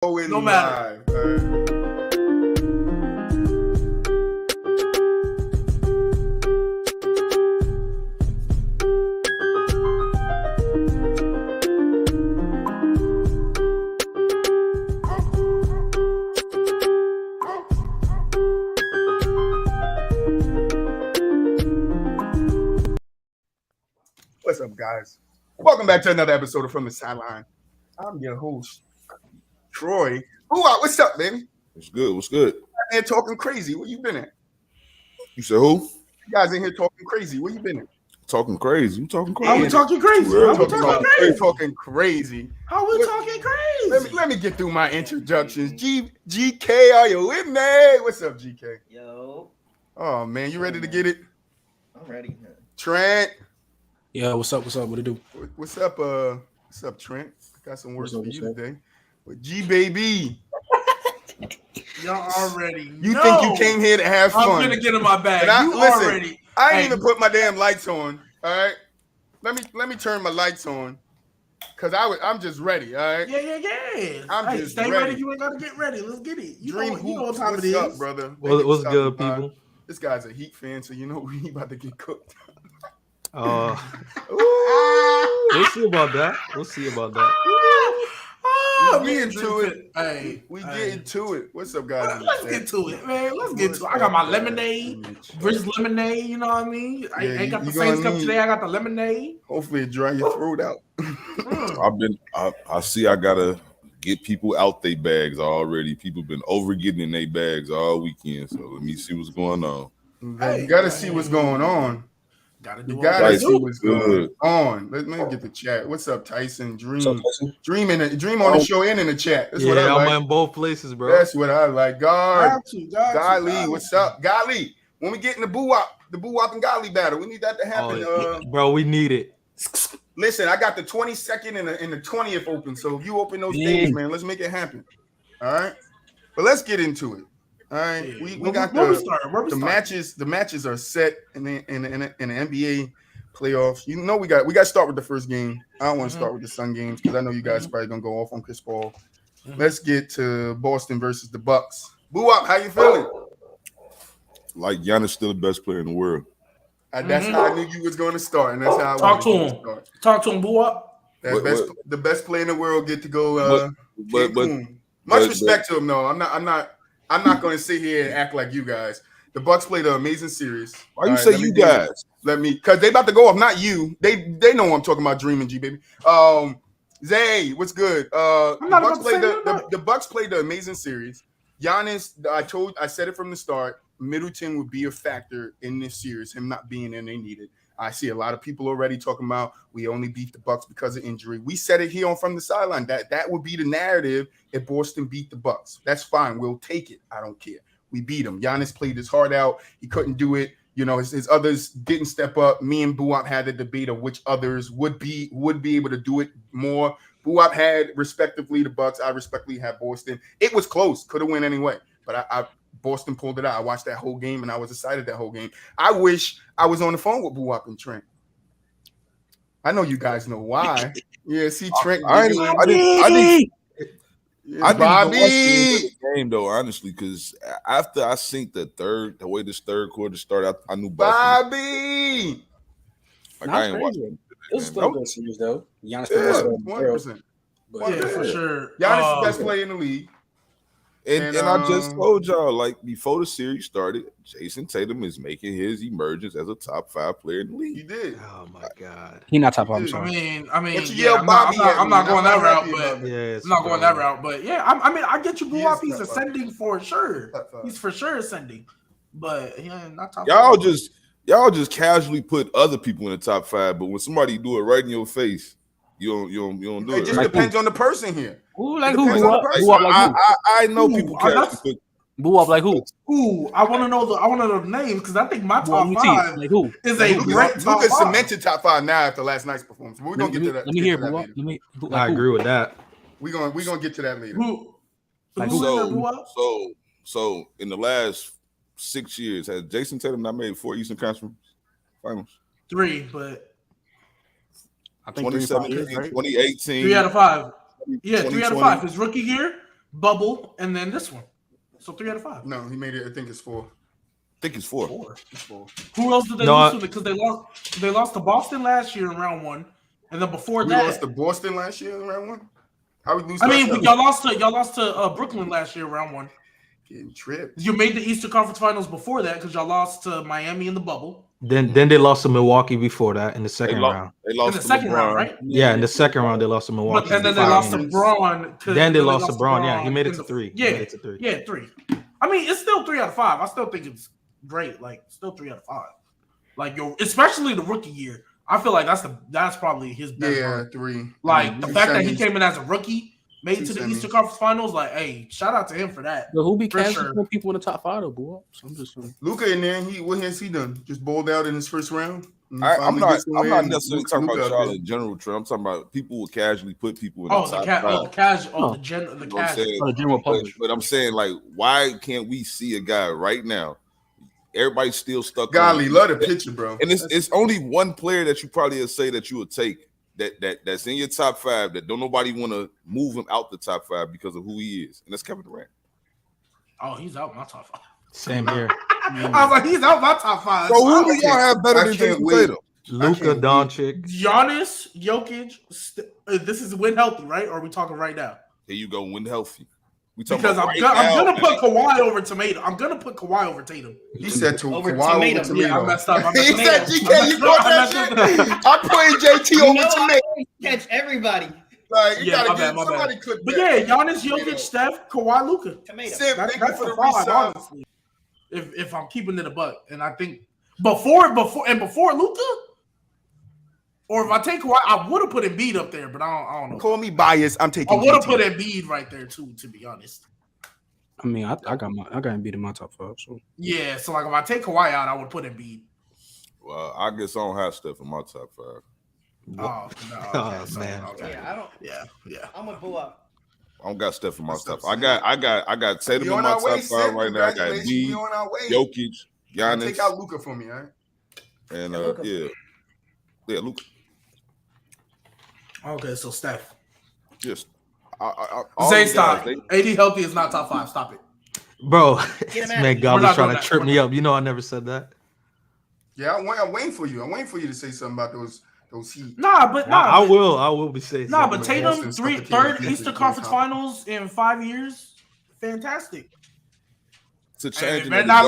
No matter. What's up, guys? Welcome back to another episode of From the Sideline. I'm your host, Troy. BooWop, what's up, baby? What's good? What's good? You guys in here talking crazy. Where you been at? You said who? You guys in here talking crazy. Where you been at? Talking crazy. You talking crazy? How we talking crazy? We're How we talking crazy? talking crazy. How we talking crazy? Let me get through my introductions. GK, are you with me? What's up, GK? Yo. Oh man, you ready to get it? I'm ready. Trent. Yeah, what's up? What's up? What it do? What's up? What's up, Trent? I got some words for you up? today. With Gbaby. Y'all already You know. think you came here to have fun? I'm gonna get in my bag. Listen, I ain't Hey. even put my damn lights on. All right, let me turn my lights on, cause I'm just ready. All right. Yeah. I'm just stay ready. ready. You ain't gotta get ready. Let's get it. You Dream know what Hoops, time it what's is, up, brother? What's good, people? This guy's a Heat fan, so you know he about to get cooked. We'll see about that. We get into it. Hey, We get into it. What's up, guys? Let's get to it, man. Let's get to it. I got my lemonade, Bridge lemonade. You know what I mean? I Yeah, ain't got the you same gonna cup need- today. I got the lemonade. Hopefully, it dry your throat out. I see I gotta get people out their bags already. People been over getting in their bags all weekend. So let me see what's going on. You gotta see what's going on. Gotta do You what gotta I see do. what's going on. Let me get the chat. What's up, Tyson? Dream on the show and in the chat. That's what I Yeah, like. I'm in both places, bro. That's what I like. Got you. Golly, what's up? Golly, when we get in the BooWop and Golly battle, we need that to happen. Bro, we need it. Listen, I got the 22nd and the 20th open. So if you open those days, man, let's make it happen. All right. But let's get into it. All right. Yeah. We got Where we the start? matches. The matches are set in the NBA playoffs. You know we got to start with the first game. I don't want to start with the Sun games because I know you guys probably gonna go off on Chris Paul. Let's get to Boston versus the Bucks. BooWop, how you feeling? Like Giannis still the best player in the world. That's how I knew you was going to start, and that's how I Talk wanted to you him. start. Talk to him, BooWop. The best player in the world get to go. Cancun. Much respect to him, though. I'm not going to sit here and act like you guys. The Bucks played an amazing series. Why you say you guys? Because they about to go off. Not you. They know I'm talking about. Dreaming, Gbaby. Zay, what's good? The Bucks played the amazing series. Giannis, I said it from the start. Middleton would be a factor in this series. Him not being in, they needed. I see a lot of people already talking about we only beat the Bucks because of injury. We said it here on From the Sideline that would be the narrative if Boston beat the Bucks. That's fine. We'll take it. I don't care. We beat him. Giannis played his heart out. He couldn't do it. You know, his others didn't step up. Me and BooWop had the debate of which others would be able to do it more. BooWop had respectively the Bucks. I respectively had Boston. It was close. Could have went anyway. But Boston pulled it out. I watched that whole game and I was excited that whole game. I wish I was on the phone with BooWop and Trent. I know you guys know why. Yeah, see Trent. I didn't Bobby. watch the game though, honestly, because after I seen the way this third quarter started, I knew Bobby. Like I ain't watching. It was still a good series, though. Giannis Yeah, still 100%. Yeah, for sure. Giannis is the best player in the league. And I just told y'all, like before the series started, Jason Tatum is making his emergence as a top 5 player in the He league. did. Oh my god. He not top 5. I'm I sorry. I mean, But you yeah, yell Bobby at I'm me, not going that route, happy but about it. Yes, I'm not going that route. But yeah, I mean, I get you, He is BooWop. He's top 5. ascending for sure. Top 5. He's for sure ascending, but yeah, not top. Y'all 5. just casually put other people in the top 5, but when somebody do it right in your face, you don't do It it. just Right? depends on the person here. Who like It who? depends on the BooWop person. BooWop like who? I know people that's- casually put. BooWop like who? Ooh, I want to know the names because I think my BooWop, top let me see it. 5 Like who? is Like a who? great top Luka 5. cemented top 5 now after last night's performance. We're gonna get to that. Let me hear get to that BooWop. later. I agree with that. We're gonna get to that later. Who Like who's in there, So, BooWop? so in the last 6 years, has Jason Tatum not made 4 Eastern Conference Finals? 3, but I think 2017, 2018, 3 out of 5. Yeah, 3 out of 5. 2020. His rookie year, bubble, and then this one. So 3 out of 5. No, he made it. I think it's 4. I think it's 4. 4. It's 4. Who else did they lose to? Because they lost to Boston last year in round 1, and then before We that, lost to Boston last year in round 1. How we lose? I mean, y'all lost to Brooklyn last year in round 1. Getting tripped. You made the Eastern Conference Finals before that because y'all lost to Miami in the bubble. Then they lost to Milwaukee before that in the second round. They lost in the second round, right? Yeah, in the second round they lost to Milwaukee. And then they lost to Braun. Then they lost to Braun. Yeah, he made it to 3. Yeah, 3. I mean, it's still 3 out of 5. I still think it's great. Like, still 3 out of 5. Like, especially the rookie year. I feel like that's probably his best. Yeah, run. 3. Like the fact that he came in as a rookie, made it to the Eastern Conference Finals. Like, hey, shout out to him for that. But who be For casting people in the top 5 though, BooWop? So I'm just Luka in there. What has he done? Just bowled out in his first round. I'm not necessarily talking about y'all in general, Trey. I'm talking about people who casually put people in the top 5. The general public. But I'm saying, like, why can't we see a guy right now? Everybody's still stuck. Golly, love the picture, bro. And it's only one player that you probably would say that you would take that's in your top 5 that don't nobody want to move him out the top 5 because of who he is, and that's Kevin Durant. Oh, he's out my top 5. Same here. I was like, he's out my top 5. So who do y'all have better than Jason Tatum? Luka Doncic, Giannis, Jokic. This is when healthy, right? Or are we talking right now? Here you go, when healthy. Because I'm gonna put Kawhi over Tatum. I'm gonna put Kawhi over Tatum. He said Kawhi over Tomato. Yeah, I messed up. He said, GK, you caught that shit? I'm putting JT over Tomato. Catch everybody. Like, you gotta get somebody clip that. But yeah, Giannis, Jokic, Steph, Kawhi, Luka. Tomato. That's the 5, honestly. If I'm keeping it a buck, and I think before Luka, or if I take Kawhi, I would have put Embiid up there, but I don't know. Call me biased. I'm taking. I would have put Embiid right there too, to be honest. I mean, I got Embiid in my top 5. So yeah, so like if I take Kawhi out, I would put Embiid. Well, I guess I don't have Steph in my top 5. Oh no, okay, man. Okay. Yeah, I don't. Yeah. I'm gonna BooWop. I don't got Steph in my top. I got Tatum in my top 5 right now. I got Embiid, Jokic, Giannis. Take out Luka for me, all right? And Luka. Okay, so Steph. Just Zay, stop. AD healthy is not top 5. Stop it, bro. This man Godly's trying to trip me up. You know I never said that. Yeah, I'm waiting for you. I'm waiting for you to say something about those Heat. I will be saying. Nah, but Tatum, third Eastern Conference Finals in 5 years. Fantastic. To change. They better not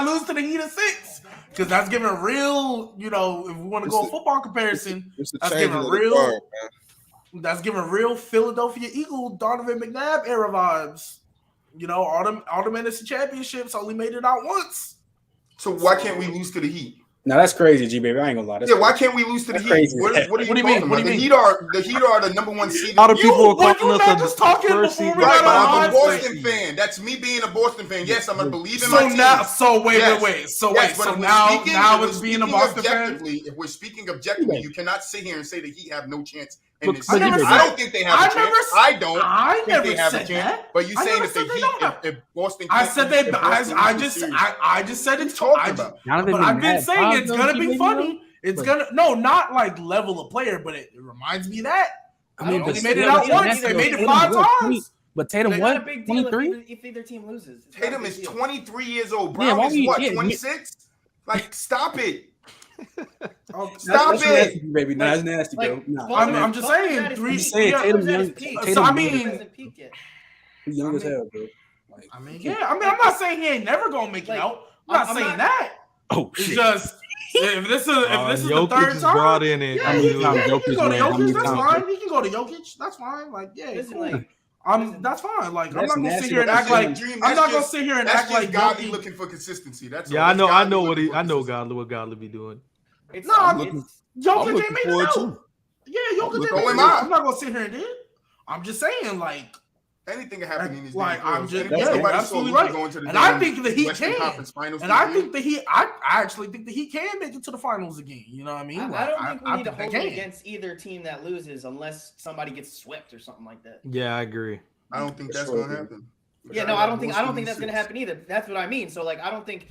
lose to the Heat of 6. Because that's giving a real, if we want to go a football comparison, that's giving real Philadelphia Eagle Donovan McNabb era vibes. All them NFC championships only made it out once. So why can't we lose to the Heat? Now that's crazy, Gbaby. I ain't gonna lie. That's why can't we lose to the Heat? What do you mean? The Heat are the number 1 seed. A lot of people are calling us the first seed. Right, but I'm a Boston fan. That's me being a Boston fan. Yes, I'm gonna believe in my team. Wait. So now it's being a Boston fan. If we're speaking objectively, you cannot sit here and say the Heat have no chance. I don't think they have a chance. I think they have a chance. But you saying if Boston? I said they. I just said it's talking about. But I've been saying it's gonna be funny. It's gonna not like level of player, but it reminds me of that. I mean, they made it out once. They made it 5 times. But Tatum won 23. If either team loses, Tatum is 23 years old. Brown is what? 26. Like, stop it. Stop it, baby. No, that's nasty, bro. I'm just saying. Tatum young. So I mean, he's young as hell, bro. I'm not saying he ain't never gonna make it out. I'm not saying that. Oh shit. It's just if this is the third time, brought in it. Yeah, he can go to Jokic. That's fine. He can go to Jokic. That's fine. Like, yeah, cool. That's fine. Like, I'm not gonna sit here and act like Gbaby looking for consistency. That's I know what Godly be doing. Jokic ain't made it out. Yeah, Jokic ain't made it out. I'm not gonna sit here and do it. I'm just saying, like, anything can happen in these games. I'm just absolutely right. And I think the Heat can. And I think the Heat. I actually think the Heat can make it to the finals again. You know what I mean? I don't think we need to hold it against either team that loses unless somebody gets swept or something like that. Yeah, I agree. I don't think that's gonna happen. Yeah, no, I don't think that's gonna happen either. That's what I mean. So, like, I don't think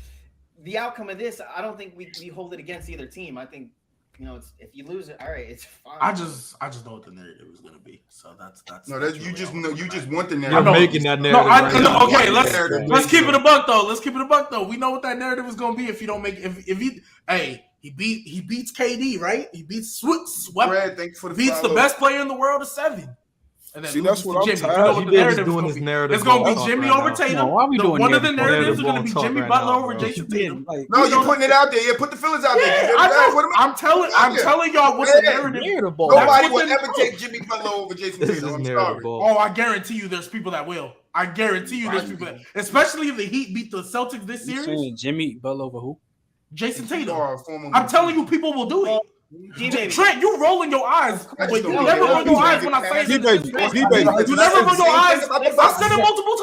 the outcome of this. I don't think we hold it against either team. I think you know, it's if you lose it, all right, it's fine. I just know what the narrative is gonna be. So that's no. That's you really just all know. I'm You just about. want the You're narrative. making that narrative. Okay, let's keep it a buck though. We know what that narrative is gonna be if you don't make he beats KD, right? He beats Fred, thanks for the beats follow. the best player in the world to 7. And then See, that's what I'm Jimmy. tired You know of. what the He narrative doing is his gonna narrative. be. It's gonna be talk Jimmy right over now. Tatum. Why are we doing One of the narrative narratives are gonna talk be right Jimmy now, Butler bro? over Jason Tatum. No, you're putting it out there. Yeah, put the feelers out there. Yeah, Guys, I what know. am I- I'm telling y'all what the narrative. Nobody will ever take Jimmy Butler over Jason This Tatum. is I'm narrative sorry. ball. Oh, I guarantee you, there's people that will. I guarantee you, there's people that, especially if the Heat beat the Celtics this You series. saying Jimmy Butler over who? Jason Tatum. I'm I'm telling you, people will do it. Trent, you rolling your eyes, but you never roll your eyes when I say it. You never roll your eyes. I said it multiple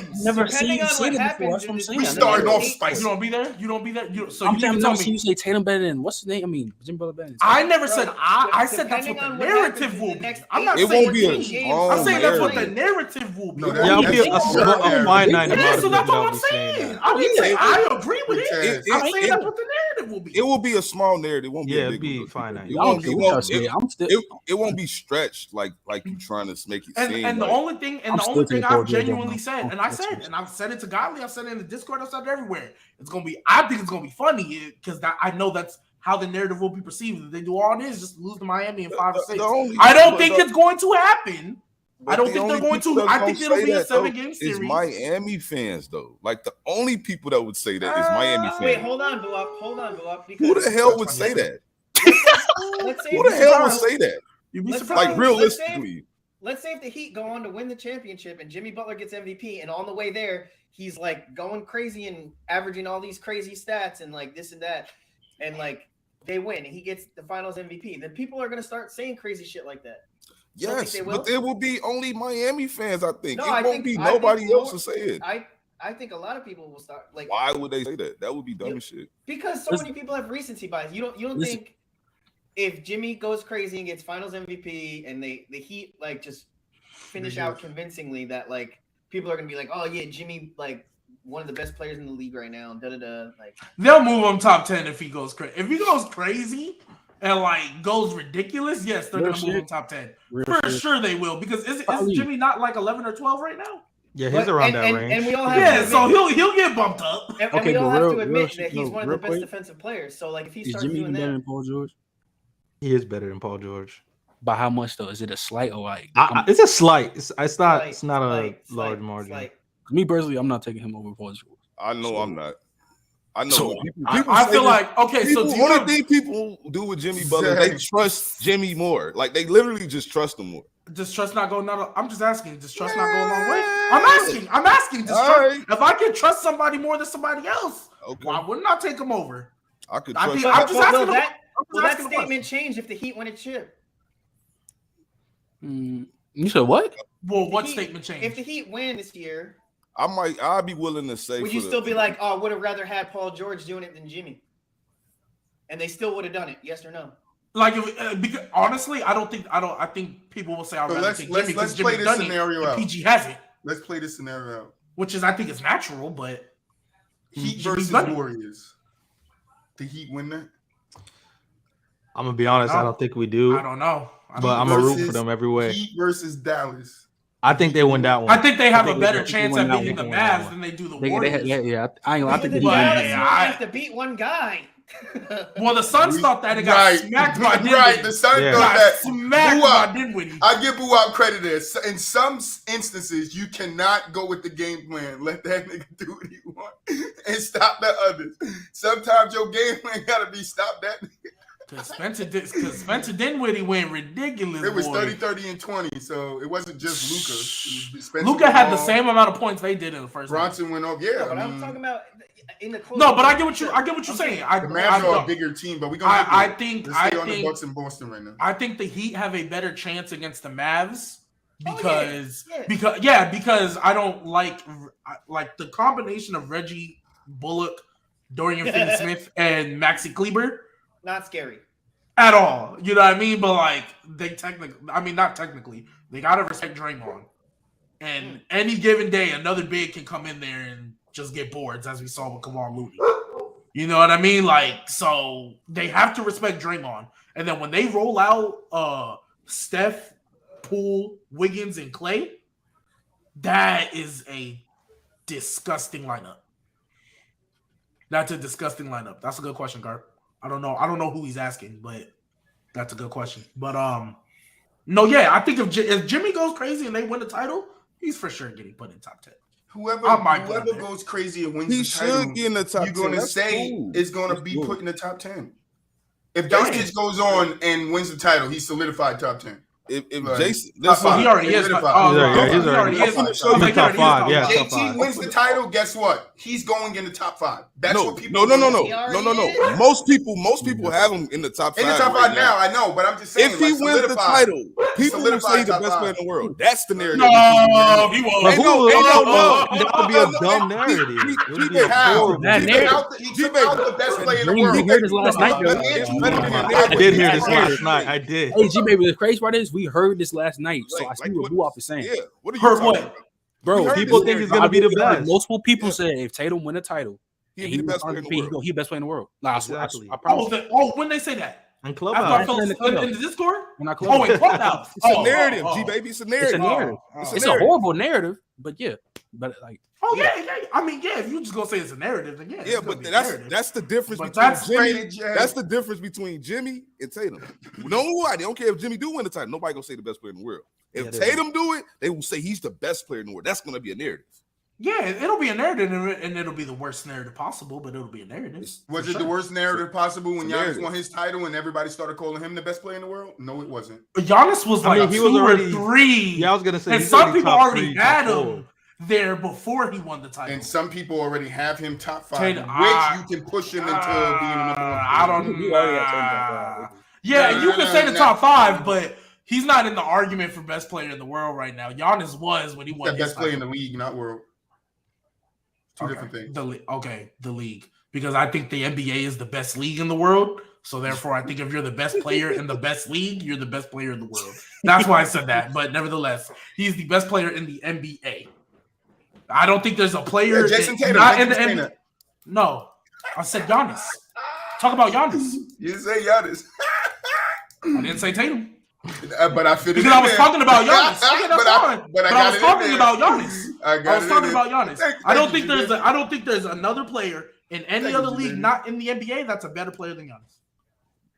times. Never Depending seen on what Tatum before. That's happens what I'm in saying. We this- started off You spicy. don't be there. You don't be there. So I'm you need to telling tell you, me. you say Tatum better than what's his name? I mean, Jimmy Butler better. I never said Bro, I said that's depending what the on what narrative happens in will the be. next I'm not It saying won't be a I'm strong saying that's what the narrative. narrative will be. No, Yeah, it'll be a narrative. finite amount Yeah, of so that's people what that'll I'm be saying saying. that. I didn't say I agree with It- it. I'm saying that's what the narrative will be. It will be a small narrative. It won't be Yeah, a it'd big be one. finite. It I don't won't. care It what y'all won't. say. I'm still. It won't be stretched like you trying to make it seem. And the like, only thing, I'm still taking Paul I've George genuinely over said, him. and I've said it to Godly, I've said it in the Discord, I've said it everywhere. I think it's gonna be funny because I know that's how the narrative will be perceived. If they do all this, just lose to Miami in 5 or 6. I don't think it's going to happen. I don't think they're going to. I think it'll be a 7-game series. It's Miami fans though. Like the only people that would say that is Miami fans. Wait, hold on, BooWop. Who the hell would say that? Let's say Who the hell would say that? You'd be Let's surprised. Like realistically. Let's say if the Heat go on to win the championship and Jimmy Butler gets MVP, and on the way there, he's like going crazy and averaging all these crazy stats and like this and that, and like they win and he gets the finals MVP, then people are going to start saying crazy shit like that. Yes, but there will be only Miami fans, I think. No, It won't be nobody else to say it. I think a lot of people will start like. Why would they say that? That would be dumb as shit. Because so many people have recency bias. You don't think if Jimmy goes crazy and gets finals MVP and the Heat like just finish out convincingly that like people are gonna be like, oh yeah, Jimmy like one of the best players in the league right now. Like they'll move him top 10 if he goes crazy. If he goes crazy and like goes ridiculous, yes, they're gonna move him top 10 for sure. They will because is Jimmy not like 11 or 12 right now? Yeah, he's around that range. And we all have so he'll get bumped up. And we all have to admit that he's one of the best defensive players. So like if he starts doing that, better than Paul George? He is better than Paul George. By how much though? Is it a slight or like? It's a slight. It's not. It's not a large slight, margin. Slight. Me personally, I'm not taking him over Paul George. I know I'm not. I know. So, people I feel like people, so only thing people do with Jimmy Butler, they trust Jimmy more. Like they literally just trust him more. Does trust not go not? I'm just asking. Does trust not go a long way? I'm asking. Does trust, right. If I can trust somebody more than somebody else, Okay. why wouldn't I take him over? I could I trust. think- I'm just asking. Will that statement change if the Heat win a chip? You said what? Well, what statement changed? If the Heat win this year, I'd be willing to say. would you still be like, oh, would have rather had Paul George doing it than Jimmy? And they still would have done it, yes or no? Like, because, honestly, I think people will say I'd rather take Jimmy because play Jimmy's this done scenario it. out. And PG hasn't, Let's play this scenario out. which is I think is natural, but Heat Jimmy's versus done it. Warriors. The Heat win that? I'm gonna be honest. I don't think we do. I don't know. But I'm gonna root for them every way. Heat versus Dallas. I think they win that one. I think they have a they better win chance that at one. beating the Mavs than they do the Warriors. I think the Dallas Heat- have to beat one guy. Well, the Suns thought that it got smacked by Dinwiddie. Right, the Suns thought that. Smacked by Dinwiddie. I give BooWop credit there. In some instances, you cannot go with the game plan. Let that nigga do what he want and stop the others. Sometimes your game plan gotta be stop that nigga. Because Spencer Dinwiddie went ridiculous. It was boy. 30, 30, and 20, so it wasn't just Luka. Luka had the same amount of points they did in the first. Bronson went off, yeah. No, but I'm talking about in the close. No, but I get what you're saying. The Mavs are a bigger team, but we're gonna. I think on the Bucks in Boston right now. I think the Heat have a better chance against the Mavs because yeah. because I don't like the combination of Reggie Bullock, Dorian Finney-Smith, and Maxi Kleber. Not scary at all. You know what I mean? But like not technically. They gotta respect Draymond. And any given day, another big can come in there and just get boards, as we saw with Kevon Looney. You know what I mean? Like, so they have to respect Draymond. And then when they roll out Steph, Poole, Wiggins, and Clay, that is a disgusting lineup. That's a disgusting lineup. That's a good question, Garp. I don't know who he's asking, but that's a good question. But no, yeah, I think if Jimmy goes crazy and they win the title, he's for sure getting put in top 10. Whoever goes crazy and wins the title, should get in the top 10. You're going to say is going to be put in the top 10. If Doncic goes on and wins the title, he's solidified top 10. If Jason, he already is. He already is. Top 5. Yeah, JT wins the title. Guess what? He's going in the top 5. That's what people. No. Most people have him in the top 5. In the top 5 now, I know, but I'm just saying. If he wins the title, people will say he's the best player in the world. That's the narrative. No, he won't. That would be a dumb narrative. He took out the best player in the world. We heard this last night. I did hear this last night. I did. Hey, Gbaby, the crazy part is we heard this last night, so I see what BooWop is saying. Yeah, what are you Heard talking what? about? Bro, people think he's gonna be the best. Multiple people said if Tatum win a title, He'd be the best player in the world. He's the best player in the world. Nah, Exactly. I promise. When they say that? In After I Clubhouse. felt in the Discord? When I In Clubhouse. It's a narrative, Gbaby. It's a It's a narrative. narrative. It's a horrible narrative, but yeah. But like, Oh yeah. I mean, yeah. If you just gonna say it's a narrative, then yeah. Yeah, but that's the difference But between that's Jimmy. That's the difference between Jimmy and Tatum. Nobody, I don't care if Jimmy do win the title. Nobody gonna say the best player in the world. If Tatum do it, they will say he's the best player in the world. That's gonna be a narrative. Yeah, it'll be a narrative, and it'll be the worst narrative possible, but it'll be a narrative. Was it the worst narrative possible when Giannis won his title and everybody started calling him the best player in the world? No, it wasn't. Giannis was like he was already 3. Yeah, I was gonna say, and some people already had him there before he won the title. And some people already have him top 5, Tatum, which you can push him into being the number 1. I don't know. Yeah, you can say the top 5, but he's not in the argument for best player in the world right now. Giannis was when he won. The best player in the league, not world. Two different things. The league. Because I think the NBA is the best league in the world. So therefore, I think if you're the best player in the best league, you're the best player in the world. That's why I said that. But nevertheless, he's the best player in the NBA. I don't think there's a player Jason Tatum, not in the NBA. No, I said Giannis. Talk about Giannis. You didn't say Giannis. I didn't say Tatum. But I fit it because I was talking about Giannis. Okay, that's fine. But I was talking about Giannis. I was talking about Giannis. I don't think there's another player in any other league, not in the NBA, that's a better player than Giannis.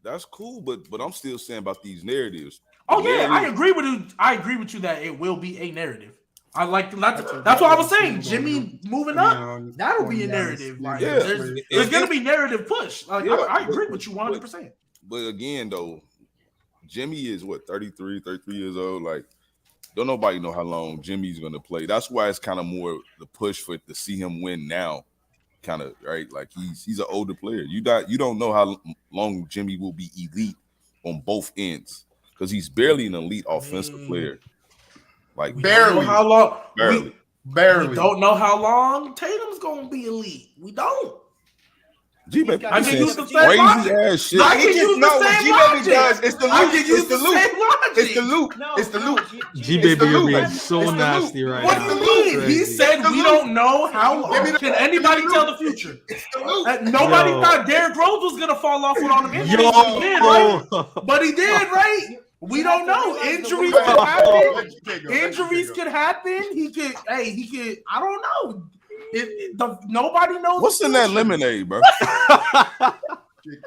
That's cool, but I'm still saying about these narratives. Oh yeah, I agree with you. I agree with you that it will be a narrative. I like that's what I was saying. Jimmy moving up, that'll be a narrative. Like, there's gonna be narrative push. Like, I agree with you 100%. But again, though, Jimmy is 33 years old. Like, don't nobody know how long Jimmy's gonna play. That's why it's kind of more the push for to see him win now. Kind of right, like he's an older player. You don't know how long Jimmy will be elite on both ends because he's barely an elite offensive player. Like barely. How long? Barely. We don't know how long Tatum's gonna be elite. We don't. Gbaby, I can use the same crazy logic. ass shit. I can use the same logic. Does. It's the loop. I can use the loop. It's the loop. No, it's the loop. Gbaby, you're being so nasty right What now. do you mean? He said we don't know how long. Can anybody tell the future? Nobody thought Derrick Rose was gonna fall off with all the injuries. He did, right? But he did, right? We don't know. Injuries can happen. Injuries can happen. He could. I don't know. Nobody knows. What's in that lemonade, bro?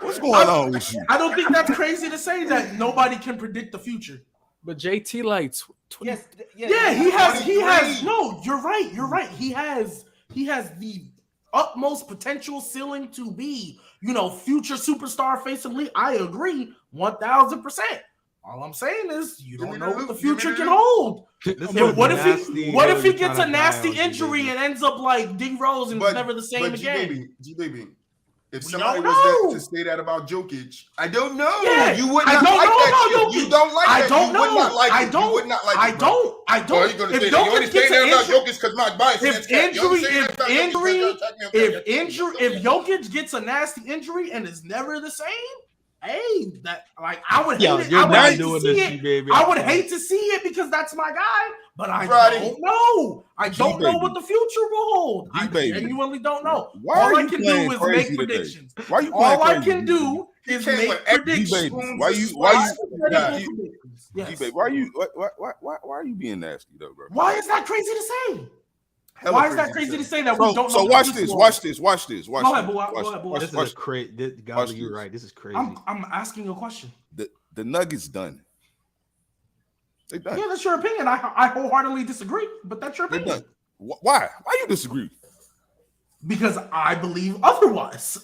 What's going on with you? I don't think that's crazy to say that nobody can predict the future. But JT, like, he has. No, you're right. You're right. He has the utmost potential ceiling to be, future superstar face of the league. I agree, 1,000%. All I'm saying is you don't know what the future can hold. What if he gets a nasty injury and ends up like D Rose and it's never the same again? Gbaby, if somebody was to say that about Jokic, I don't know. Yeah, you would not like that shit. You don't like that. I don't know. You would not like I it. don't. You would not like I it, don't. I don't. Well, you gonna say that? You only say that about Jokic because my bias. If Jokic gets a nasty injury and is never the same, hey, that like I would Yo, hate it. you're I would not hate doing to see this, it. Gbaby. I would hate to see it because that's my guy, but I don't know. I don't know what the future will hold. I genuinely don't know. All I can do is make predictions. All I can do is make predictions. Why are you being nasty though, bro? Why is that crazy to say? Why is that crazy to say that we don't know? So watch this. Go ahead, This is crazy. God, you're right. This is crazy. I'm asking a question. The Nuggets done. They done. Yeah, that's your opinion. I wholeheartedly disagree, but that's your opinion. Why? Why you disagree? Because I believe otherwise.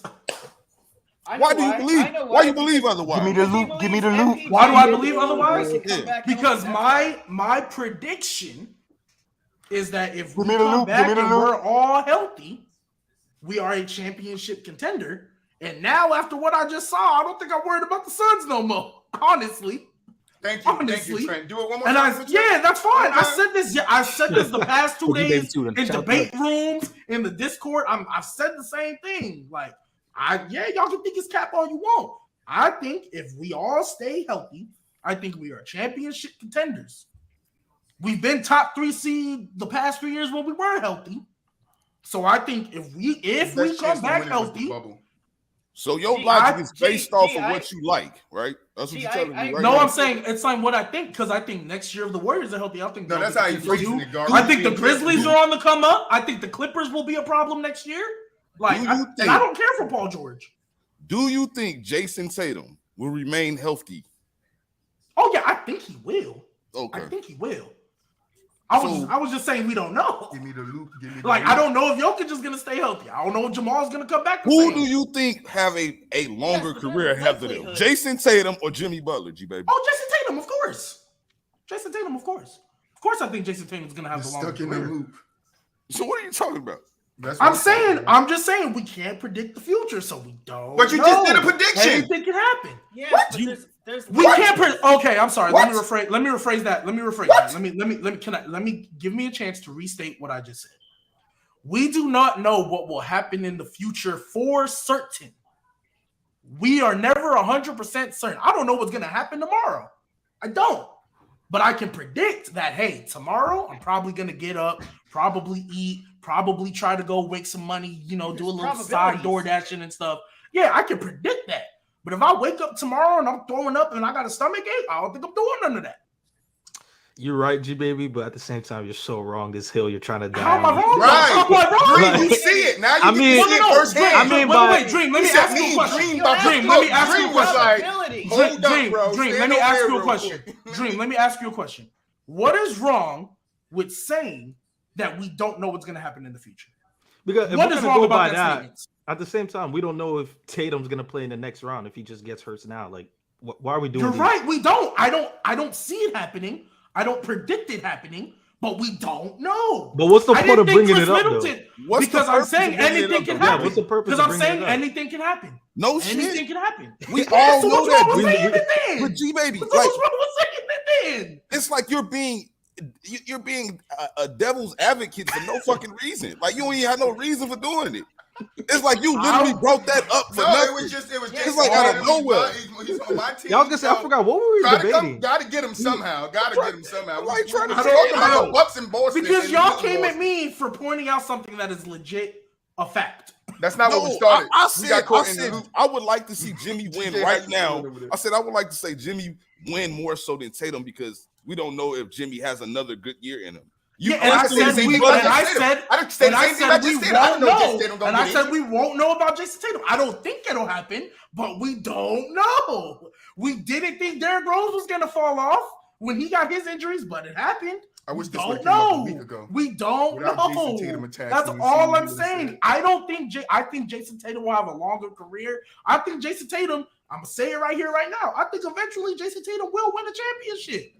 Why do you believe? Why you believe otherwise? Give me the loop. Give me the loop. Why do I believe otherwise? Because my prediction is that if we come back and we're all healthy, we are a championship contender. And now, after what I just saw, I don't think I'm worried about the Suns no more. Honestly. Thank you, Trent. Do it one more time. That's fine. I said this the past 2 days in debate rooms, in the Discord. I've said the same thing. Like, y'all can think it's cap all you want. I think if we all stay healthy, I think we are championship contenders. We've been top 3 seed the past 3 years when we were healthy. So I think if we come back healthy. So your logic is based off of what you like, right? That's what you're telling me, right? No, I'm saying it's like what I think, because I think next year if the Warriors are healthy, I think that's how you phrasing it, Gar. I think the Grizzlies are on the come up. I think the Clippers will be a problem next year. Like, I don't care for Paul George. Do you think Jason Tatum will remain healthy? Oh yeah, I think he will. Okay, I think he will. I was just saying we don't know. Give me the loop. I don't know if Jokic is going to stay healthy. I don't know if Jamal's going to come back. Who do you think have a longer career ahead of them? Jason Tatum or Jimmy Butler, Gbaby? Oh, Jason Tatum, of course. Jason Tatum, of course. Of course, I think Jason Tatum is going to have the longer career. Stuck in the loop. So what are you talking about? I'm just saying we can't predict the future, so we don't. But you just did a prediction. Anything can happen. Yeah, what? We can't. Okay, I'm sorry. What? Let me rephrase that. Let me give me a chance to restate what I just said. We do not know what will happen in the future for certain. We are never 100% certain. I don't know what's going to happen tomorrow. I don't. But I can predict that, hey, tomorrow I'm probably going to get up, probably eat, probably try to go make some money, do a little side door dashing and stuff. Yeah, I can predict that. But if I wake up tomorrow and I'm throwing up and I got a stomach ache, I don't think I'm doing none of that. You're right, Gbaby, but at the same time, you're so wrong. This hill you're trying to die. How am I wrong? Right. How am I wrong? Dream, you see it. Now you can see it firsthand. Wait, Dream, let me ask you a question. Dream, let me ask you a question. Dream, let me ask you a question. Dream, let me ask you a question. What is wrong with saying that we don't know what's going to happen in the future? Because what is wrong about that statement? At the same time, we don't know if Tatum's going to play in the next round if he just gets hurt now. Like, why are we doing? You're right. We don't. I don't see it happening. I don't predict it happening, but we don't know. But what's the point of bringing it up, though? Because I'm saying anything can happen. What's the purpose? Because I'm saying anything can happen. No shit. Anything can happen. We all know that. But Gbaby, what's wrong with saying it then? It's like you're being a devil's advocate for no fucking reason. Like you don't even have no reason for doing it. It's like you literally brought that up for nothing. It was just it's like out of nowhere. He's on my team. Y'all was gonna say, I forgot what were we debating. Gotta get him somehow. Why you trying to talk about Bucks and Boston? Because y'all came at me for pointing out something that is legit a fact. That's not what we started. I said I would like to see Jimmy win right now. I said I would like to say Jimmy win more so than Tatum because we don't know if Jimmy has another good year in him. I said we won't know about Jason Tatum. I don't think it'll happen, but we don't know. We didn't think Derrick Rose was going to fall off when he got his injuries, but it happened. I wish this don't know. A week ago. We don't know. That's all I'm saying. I think Jason Tatum will have a longer career. I think Jason Tatum, I'm going to say it right here, right now. I think eventually Jason Tatum will win a championship.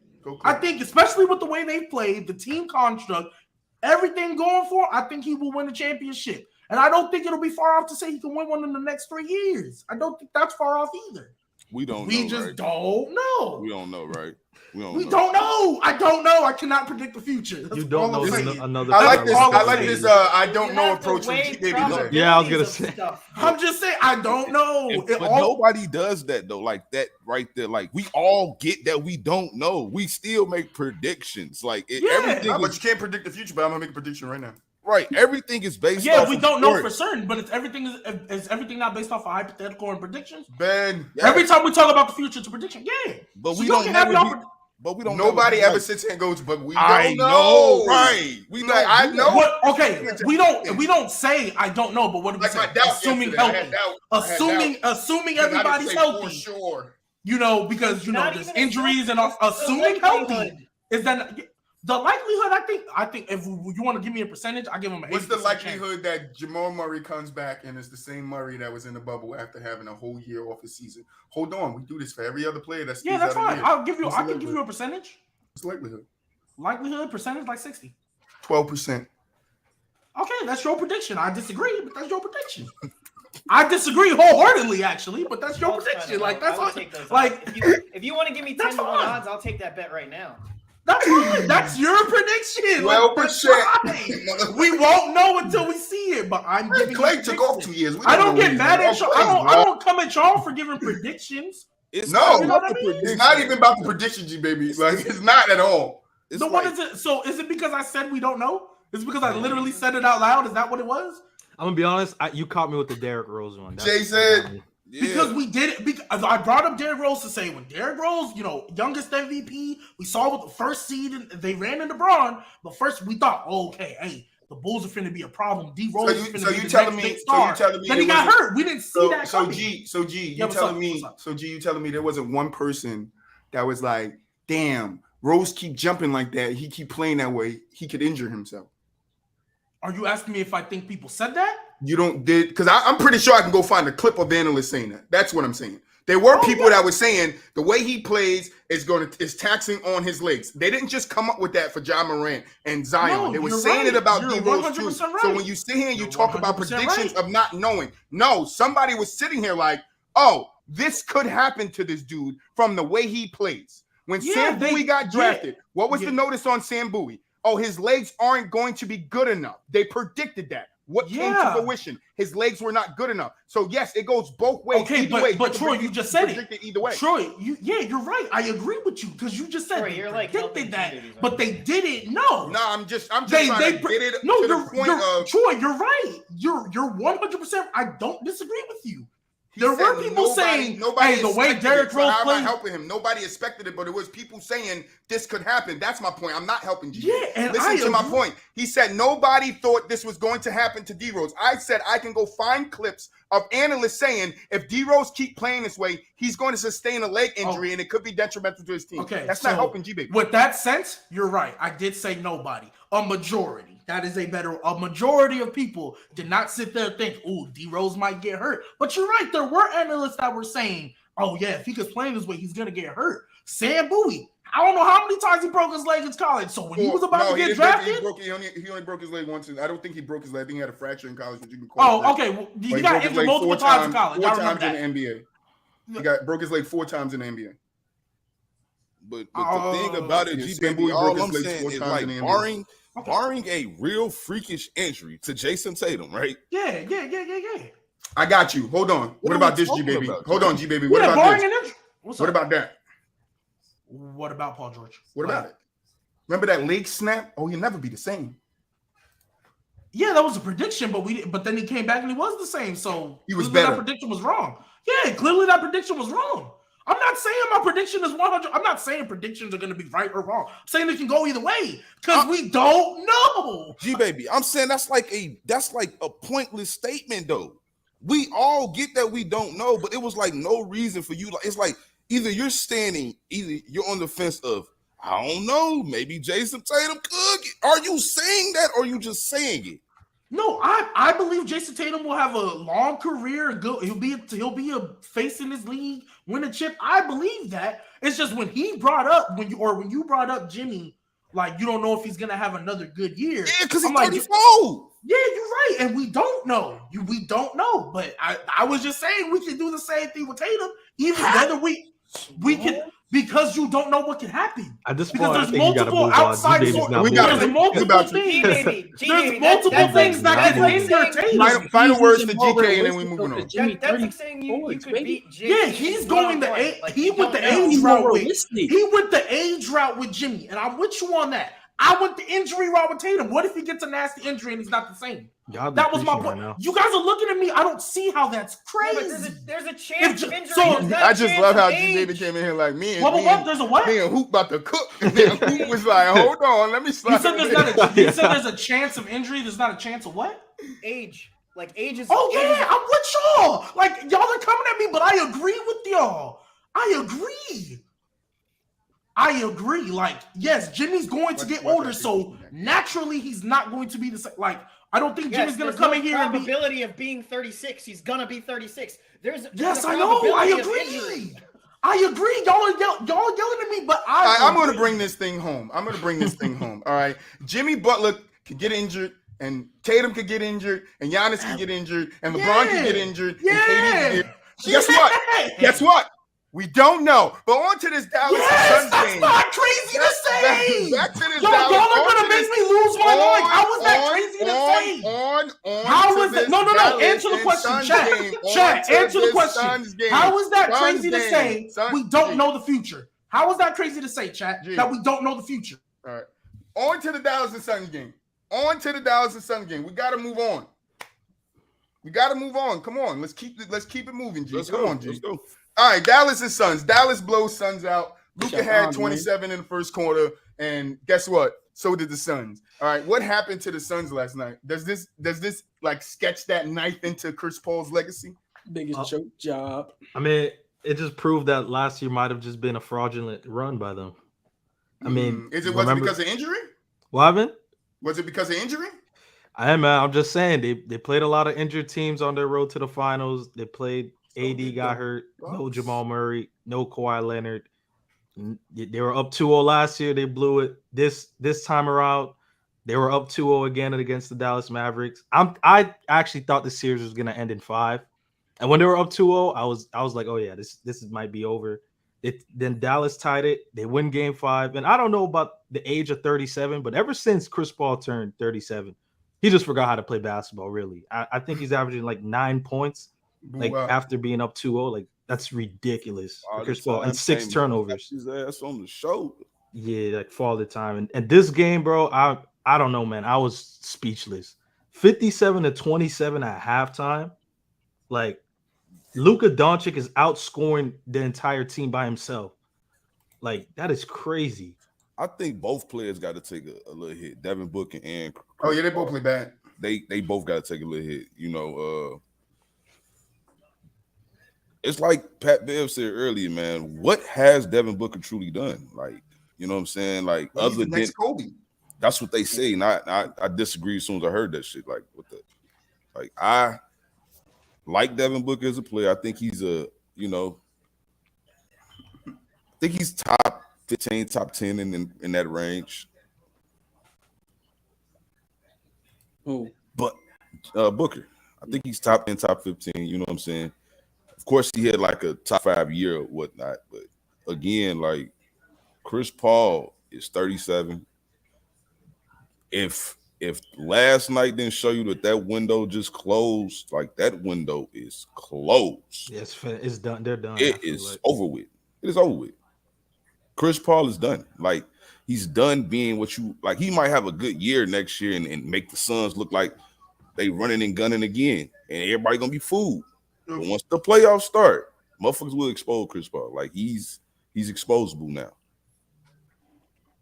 I think, especially with the way they played, the team construct, everything going for, I think he will win a championship. And I don't think it'll be far off to say he can win one in the next 3 years. I don't think that's far off either. We don't. We know, just right? don't know. We don't know, right? We don't know. I don't know. I cannot predict the future. That's You don't know another. I like this. I like this. I don't know approach from Gbaby. Yeah, I was gonna say. I'm just saying I don't know. But nobody does that though. Like that right there. Like we all get that we don't know. We still make predictions. Like everything. But you can't predict the future. But I'm gonna make a prediction right now. Right. Everything is based. Yeah, off we of don't know sports. for certain, but is everything not based off of hypothetical and predictions? Ben, Every time we talk about the future, it's a prediction. Yeah, but so we don't have it. But we don't. Nobody ever sits here and goes, but we I don't know. Right. We like I know. What, okay, we don't say I don't know, but what do we say? Assuming healthy. Assuming everybody's healthy. For sure. You know, because you know there's injuries and assuming healthy is that the likelihood. I think if you want to give me a percentage, I give him a 80%. What's the likelihood that Jamal Murray comes back and it's the same Murray that was in the bubble after having a whole year off his season? Hold on, we do this for every other player. That's that's fine. I can give you a percentage. What's the likelihood? Likelihood percentage like 60. 12%. Okay, that's your prediction. I disagree, but that's your prediction. I disagree wholeheartedly, actually, but that's your prediction. Like that's all. Like if you want to give me 10 to 1 odds, I'll take that bet right now. That's fine. That's your prediction. 12%. We won't know until we see it. But I'm giving. Clay took off 2 years. I don't get mad at y'all. I don't come at y'all for giving predictions. It's not even about the prediction, Gbaby. Like it's not at all. So what is it? So is it because I said we don't know? Is it because I literally said it out loud? Is that what it was? I'm gonna be honest. You caught me with the Derrick Rose one. Jay said. Because we did it. Because I brought up Derrick Rose to say when Derrick Rose, youngest MVP, we saw with the first seed and they ran into Braun. But first we thought, hey, the Bulls are finna be a problem. D Rose is finna be the next big star. Then he got hurt. We didn't see that coming. You telling me there wasn't one person that was like, damn, Rose keep jumping like that. He keep playing that way. He could injure himself. Are you asking me if I think people said that? You don't did because I'm pretty sure I can go find a clip of analysts saying that. That's what I'm saying. There were people that were saying the way he plays is taxing on his legs. They didn't just come up with that for Ja Morant and Zion. They were saying it about D Rose too. Right. So when you sit here and you talk about predictions of not knowing, somebody was sitting here like, oh, this could happen to this dude from the way he plays. When Sam Bowie got drafted, what was the notice on Sam Bowie? Oh, his legs aren't going to be good enough. They predicted that. What came to fruition? His legs were not good enough. So yes, it goes both ways. Okay, but Troy, you just said it. Either way. Troy, you're right. I agree with you because you just said Troy, you're like predicted that, but they didn't know. No, I'm just trying to get it. No, Troy, you're right. You're 100%. I don't disagree with you. There were people saying, "Hey, the way Derrick Rose played." How am I helping him? Nobody expected it, but it was people saying this could happen. That's my point. I'm not helping G. Yeah, and listen to my point. He said nobody thought this was going to happen to D Rose. I said I can go find clips of analysts saying if D Rose keep playing this way, he's going to sustain a leg injury and it could be detrimental to his team. Okay, that's not helping Gbaby. With that sense, you're right. I did say nobody. A majority. That is a majority of people did not sit there and think, oh, D Rose might get hurt. But you're right. There were analysts that were saying, oh, yeah, if he keeps playing this way, he's going to get hurt. Sam Bowie, I don't know how many times he broke his leg in college. So when he was about to get drafted. He only broke his leg once. I don't think he broke his leg. I think he had a fracture in college. But you can call okay. Well, he got injured multiple times in college. 4 times in the NBA. He broke his leg 4 times in the NBA. But the thing about it, Gbaby, all I'm saying is like barring a real freakish injury to Jason Tatum, right? Yeah. I got you. Hold on. What about this, Gbaby? Hold on, Gbaby. What about this? What about that? What about Paul George? What about it? Remember that leg snap? Oh, he'll never be the same. Yeah, that was a prediction, but then he came back and he was the same. So he was better. That prediction was wrong. Yeah, clearly that prediction was wrong. I'm not saying my prediction is 100. I'm not saying predictions are going to be right or wrong. I'm saying it can go either way because we don't know. Gbaby, I'm saying that's like a pointless statement though. We all get that we don't know, but it was like no reason for you. It's like either you're on the fence of I don't know, maybe Jason Tatum could. Are you saying that or are you just saying it? No, I believe Jason Tatum will have a long career and go. He'll be a face in his league, win a chip. I believe that. It's just when you brought up Jimmy, like you don't know if he's gonna have another good year. Yeah, because he's 34. Yeah, you're right, and we don't know. We don't know, but I was just saying we can do the same thing with Tatum, even whether we can, because you don't know what can happen. At this because point, there's I think multiple outside sources. There's multiple things. There's multiple things that can hinder Tatum. Final words to GK, and then we moving on. That's like saying you could beat Jimmy. Yeah, he's going the he went the age route with Jimmy, and I'm with you on that. I went the injury route with Tatum. What if he gets a nasty injury and he's not the same? That was my point. Right, you guys are looking at me. I don't see how that's crazy. Yeah, there's a chance of injury. So I just love how Gbaby came in here like me and there's a what? Me and Hoop about to cook. And then Hoop was like, "Hold on, let me slide." You said there's a chance of injury. There's not a chance of what? Age. Like age is. Oh yeah, I'm with y'all. Like y'all are coming at me, but I agree with y'all. I agree. Like, yes, Jimmy's going to get older, so naturally he's not going to be the same. Like, I don't think Jimmy's going to come in here and be probability of being 36. He's gonna be 36. Yes, I know. I agree. Y'all are yelling at me, but I'm going to bring this thing home. All right, Jimmy Butler could get injured, and Tatum could get injured, and Giannis could get injured, and LeBron could get injured, and KD could get. Guess what? We don't know. But on to this Dallas Suns game. That's not crazy to say. Back to this y'all are going to make me lose my mind. How was that crazy to say? How was that? No. Answer the question. Chat, answer the question. How is that crazy to say we don't know the future? How is that crazy to say, chat, that we don't know the future? All right. On to the Dallas and Suns game. We got to move on. Come on. Let's keep it moving, G. Come on, G. Let's go. All right, Dallas and Suns. Dallas blows Suns out. Luka had 27 in the first quarter, and guess what? So did the Suns. All right, what happened to the Suns last night? Does this like sketch that knife into Chris Paul's legacy? Biggest choke job. I mean, it just proved that last year might have just been a fraudulent run by them. I mean, was it because of injury? What happened? Was it because of injury? Man, I'm just saying they played a lot of injured teams on their road to the finals. They played. AD got hurt. No Jamal Murray. No Kawhi Leonard. They were up 2-0 last year. They blew it. This time around, they were up 2-0 again against the Dallas Mavericks. I actually thought the series was gonna end in 5, and when they were up 2-0, I was like, oh yeah, this might be over. Then Dallas tied it. They win Game 5, and I don't know about the age of 37, but ever since Chris Paul turned 37, he just forgot how to play basketball. Really, I think he's averaging like 9 points. Like after being up 2-0, like that's ridiculous. Chris Paul and 6 turnovers. His ass on the shoulder. Yeah, like for all the time. And this game, bro, I don't know, man. I was speechless. 57-27 at halftime. Like Luka Doncic is outscoring the entire team by himself. Like that is crazy. I think both players got to take a little hit. Devin Booker and Chris they both play bad. They both got to take a little hit. It's like Pat Bev said earlier, man. What has Devin Booker truly done? Like, you know what I'm saying? Like, other than next Kobe. That's what they say. And I disagree as soon as I heard that shit. Like, I like Devin Booker as a player. I think he's he's top 15, top 10 in that range. Oh. But Booker, I think he's top 10, top 15. You know what I'm saying? Of course, he had like a top 5 year or whatnot, but again, like Chris Paul is 37. If last night didn't show you that window just closed, like that window is closed. Yes, it's done. They're done. It is over with. It is over with. Chris Paul is done. Like he's done being what you like. He might have a good year next year and make the Suns look like they running and gunning again, and everybody gonna be fooled. But once the playoffs start, motherfuckers will expose Chris Paul. Like he's exposable now.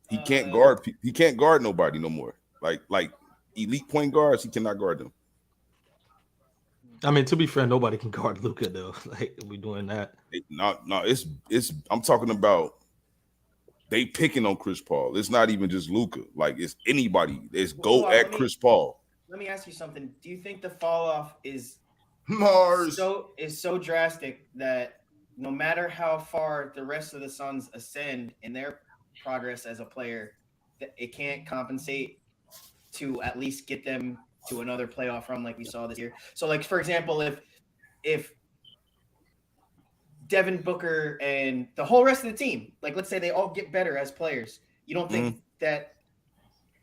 He can't guard. He can't guard nobody no more. Like elite point guards, he cannot guard them. I mean, to be fair, nobody can guard Luka though. Like we doing that. It's. I'm talking about they picking on Chris Paul. It's not even just Luka. Like it's anybody. It's Chris Paul. Let me ask you something. Do you think the fall off is Mars so drastic that no matter how far the rest of the Suns ascend in their progress as a player, that it can't compensate to at least get them to another playoff run like we saw this year. So, like, for example, if Devin Booker and the whole rest of the team, like, let's say they all get better as players, you don't think that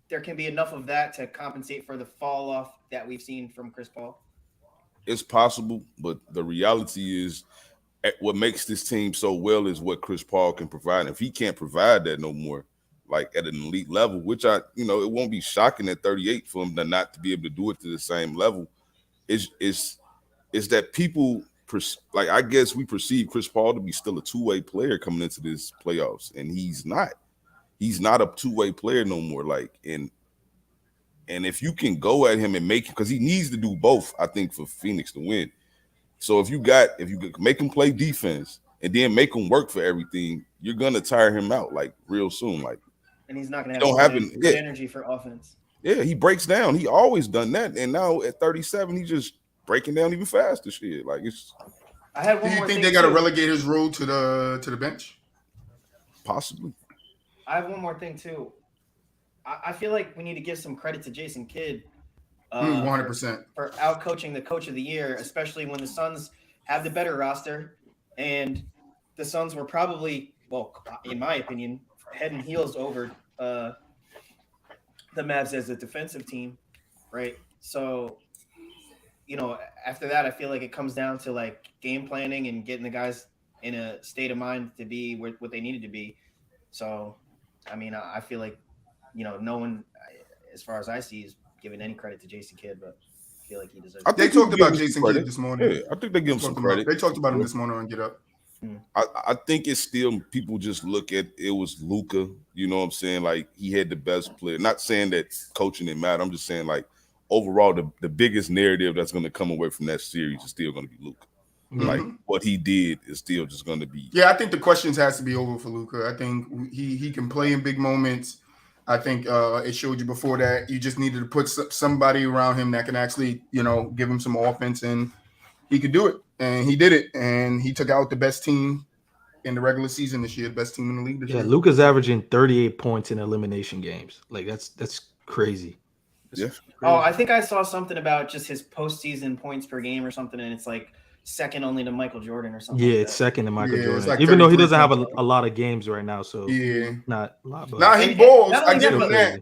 there can be enough of that to compensate for the fall off that we've seen from Chris Paul? It's possible, but the reality is what makes this team so well is what Chris Paul can provide. If he can't provide that no more, like at an elite level, which it won't be shocking at 38 for him to not to be able to do it to the same level, is that people like, I guess we perceive Chris Paul to be still a two-way player coming into this playoffs, and he's not. He's not a two-way player no more. Like, and if you can go at him and make, because he needs to do both, I think, for Phoenix to win. So if you make him play defense and then make him work for everything, you're gonna tire him out like real soon. Like, and he's not gonna have good energy for offense. Yeah, he breaks down. He always done that, and now at 37, he's just breaking down even faster. Shit, like it's. I had one. Do you think they got to relegate his role to the bench? Possibly. I have one more thing too. I feel like we need to give some credit to Jason Kidd. 100% for out coaching the coach of the year, especially when the Suns have the better roster, and the Suns were probably, well, in my opinion, head and heels over the Mavs as a defensive team, right? So, after that, I feel like it comes down to like game planning and getting the guys in a state of mind to be what they needed to be. So, I mean, I feel like, no one, as far as I see, is giving any credit to Jason Kidd, but I feel like he deserves it. They talked about Jason Kidd this morning. Yeah, I think they give him some credit. They talked about him this morning on Get Up. I think it's still, people just look at it was Luka, you know what I'm saying? Like, he had the best player. Not saying that coaching didn't matter. I'm just saying, like, overall, the biggest narrative that's going to come away from that series is still going to be Luka. Like, what he did is still just going to be. Yeah, I think the questions has to be over for Luka. I think he can play in big moments. I think it showed you before that you just needed to put somebody around him that can actually, give him some offense, and he could do it. And he did it. And he took out the best team in the regular season this year, best team in the league this year. Yeah, Luka's averaging 38 points in elimination games. Like, that's crazy. Yeah. Oh, I think I saw something about just his postseason points per game or something, and it's like second only to Michael Jordan or something. Yeah, it's second to Michael Jordan. Like, even though he doesn't have a lot of games right now, so not a lot. But he balls. I give him that.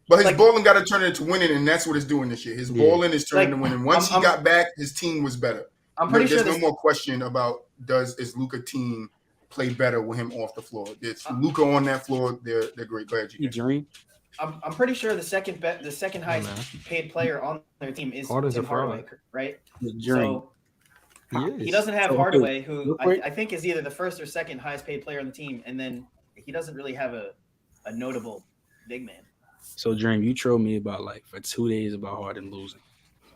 But his balling got to turn into winning, and that's what it's doing this year. His balling is turning to winning. Once he got back, his team was better. I'm pretty sure there's no more question about is Luka team play better with him off the floor. It's Luka on that floor. They're great. Go ahead, you dream. I'm pretty sure the second highest paid player on their team is Tim Hardaway, right? So he doesn't have Hardaway, who I think is either the first or second highest paid player on the team, and then he doesn't really have a notable big man. So, Dream, you trolled me about for 2 days about Harden losing,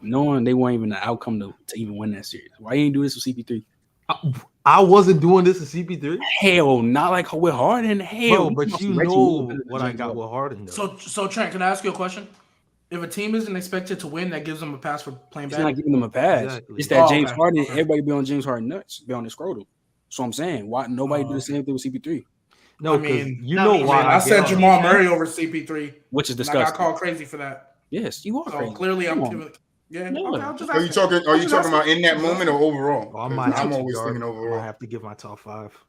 knowing they weren't even the outcome to even win that series. Why you ain't do this with CP3? I wasn't doing this with CP3. Hell, not like with Harden. Hell, bro, but you know what I got with Harden, though. So Trent, can I ask you a question? If a team isn't expected to win, that gives them a pass for playing bad. It's not giving them a pass. Exactly. It's that James Harden. Everybody be on James Harden nuts, be on his scrotum. So I'm saying, why nobody do the same thing with CP3? No, I mean, why I said Jamal Murray over CP3, which is disgusting. I got called crazy for that. Yes, you are crazy. Clearly, I'm giving. Yeah. No. Okay, are you talking about in that moment or overall? I'm always thinking overall. I have to give my top 5.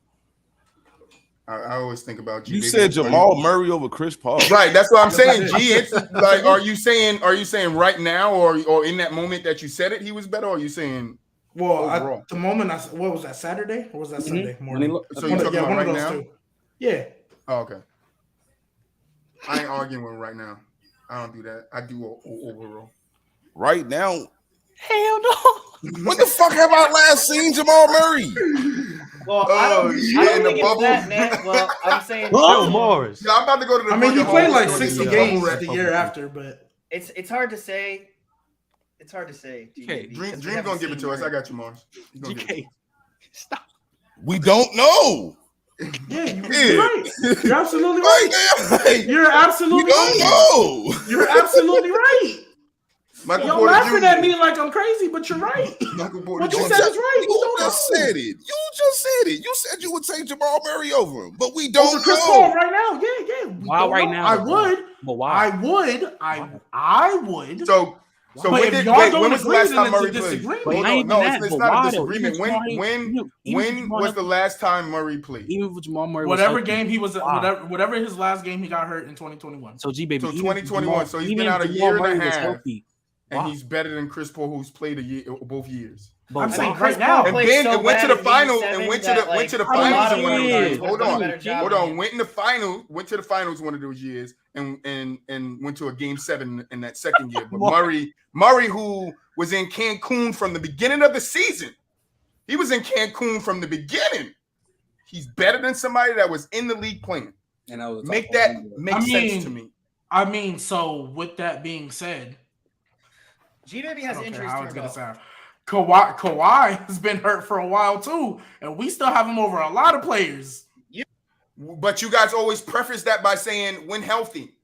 I always think about G. You said Jamal Murray over Chris Paul, right? That's what I'm saying. G. It's like, are you saying right now or in that moment that you said it, he was better? Or are you saying? Well, the moment what was that, Saturday or was that Sunday morning? So you're talking about right now? Two. Yeah. Oh, okay. I ain't arguing with him right now. I don't do that. I do overall. Right now? Hell no. When the fuck have I last seen Jamal Murray? Well, I don't think it's that, man. Well, I'm saying Morris. Yeah, I'm about to go to the. I mean, he played like 60 games the year after, but it's hard to say. It's hard to say. Okay, Dream gonna give it to us. I got you, Morris. GK, stop. We don't know. Yeah, you're right. You're absolutely right. You're absolutely right. We don't know. You're absolutely right. Y'all laughing at me like I'm crazy, but you're right. What you said is right. You just said it. You said you would take Jamal Murray over him, but we don't know. Chris Paul right now. Yeah. Why right now? I would. But why? I would. So So but when was the last time Murray played? No, it's not a disagreement. When was the last time Murray played? Even for Jamal Murray, whatever game he was, whatever his last game, he got hurt in 2021. So Gbaby, so 2021. So he's been out a year and a half, and he's better than Chris Paul, who's played both years. I'm saying right now, and then it went to the final and went to the finals in one of those years. Hold on. Went to the finals one of those years and went to a game 7 in that second year. But Murray, who was in Cancun from the beginning of the season, he was in Cancun from the beginning. He's better than somebody that was in the league playing. And I was make sense to me. I mean, so with that being said, Gbaby has injuries. I was gonna say. Kawhi has been hurt for a while too, and we still have him over a lot of players. But you guys always preface that by saying when healthy.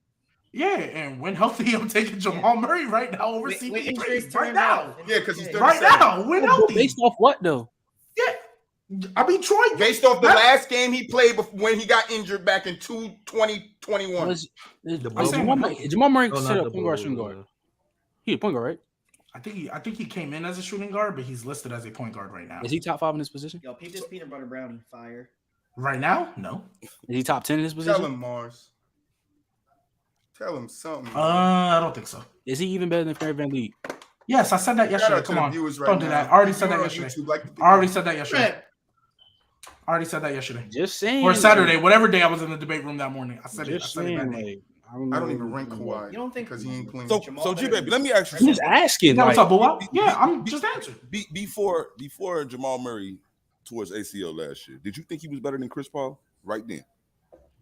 Yeah, and when healthy, I'm taking Jamal Murray right now over CP3 right now. Yeah, because he's 37. Right now, when healthy. Based off what though? Yeah, I mean Troy. Based off the last game he played when he got injured back in 2021. Jamal Murray considered a point guard, shooting guard. He's a point guard, right? I think he came in as a shooting guard, but he's listed as a point guard right now. Is he top 5 in his position? Yo, peep this peanut butter brownie fire. Right now? No. Is he top 10 in his position? Tell him, Mars. Tell him something. I don't think so. Is he even better than Fred VanVleet? Yes, I said that yesterday. Come on. Don't do that. I already said that yesterday. Just saying. Or Saturday, whatever day I was in the debate room that morning. I said it that day. I don't even rank Kawhi. You don't think because he ain't playing. So Gbaby, let me ask you. I'm just asking. What's up, BooWop? Yeah, I'm just answering. Before Jamal Murray towards ACL last year, did you think he was better than Chris Paul right then?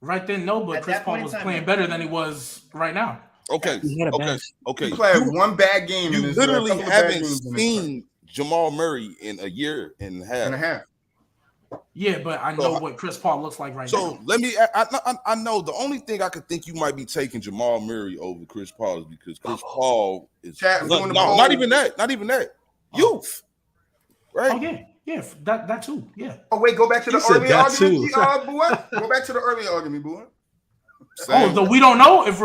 Right then, no, but Chris Paul was playing better than he was right now. Okay. He played one bad game. You literally haven't seen Jamal Murray in a year and a half. Yeah, but I know what Chris Paul looks like right now. So let me. I know the only thing I could think you might be taking Jamal Murray over Chris Paul is because Chris Paul is not even that youth, right? Oh yeah, that too. Yeah. Oh wait, go back to the early argument. Go back to the early argument, BooWop. Oh, we don't know if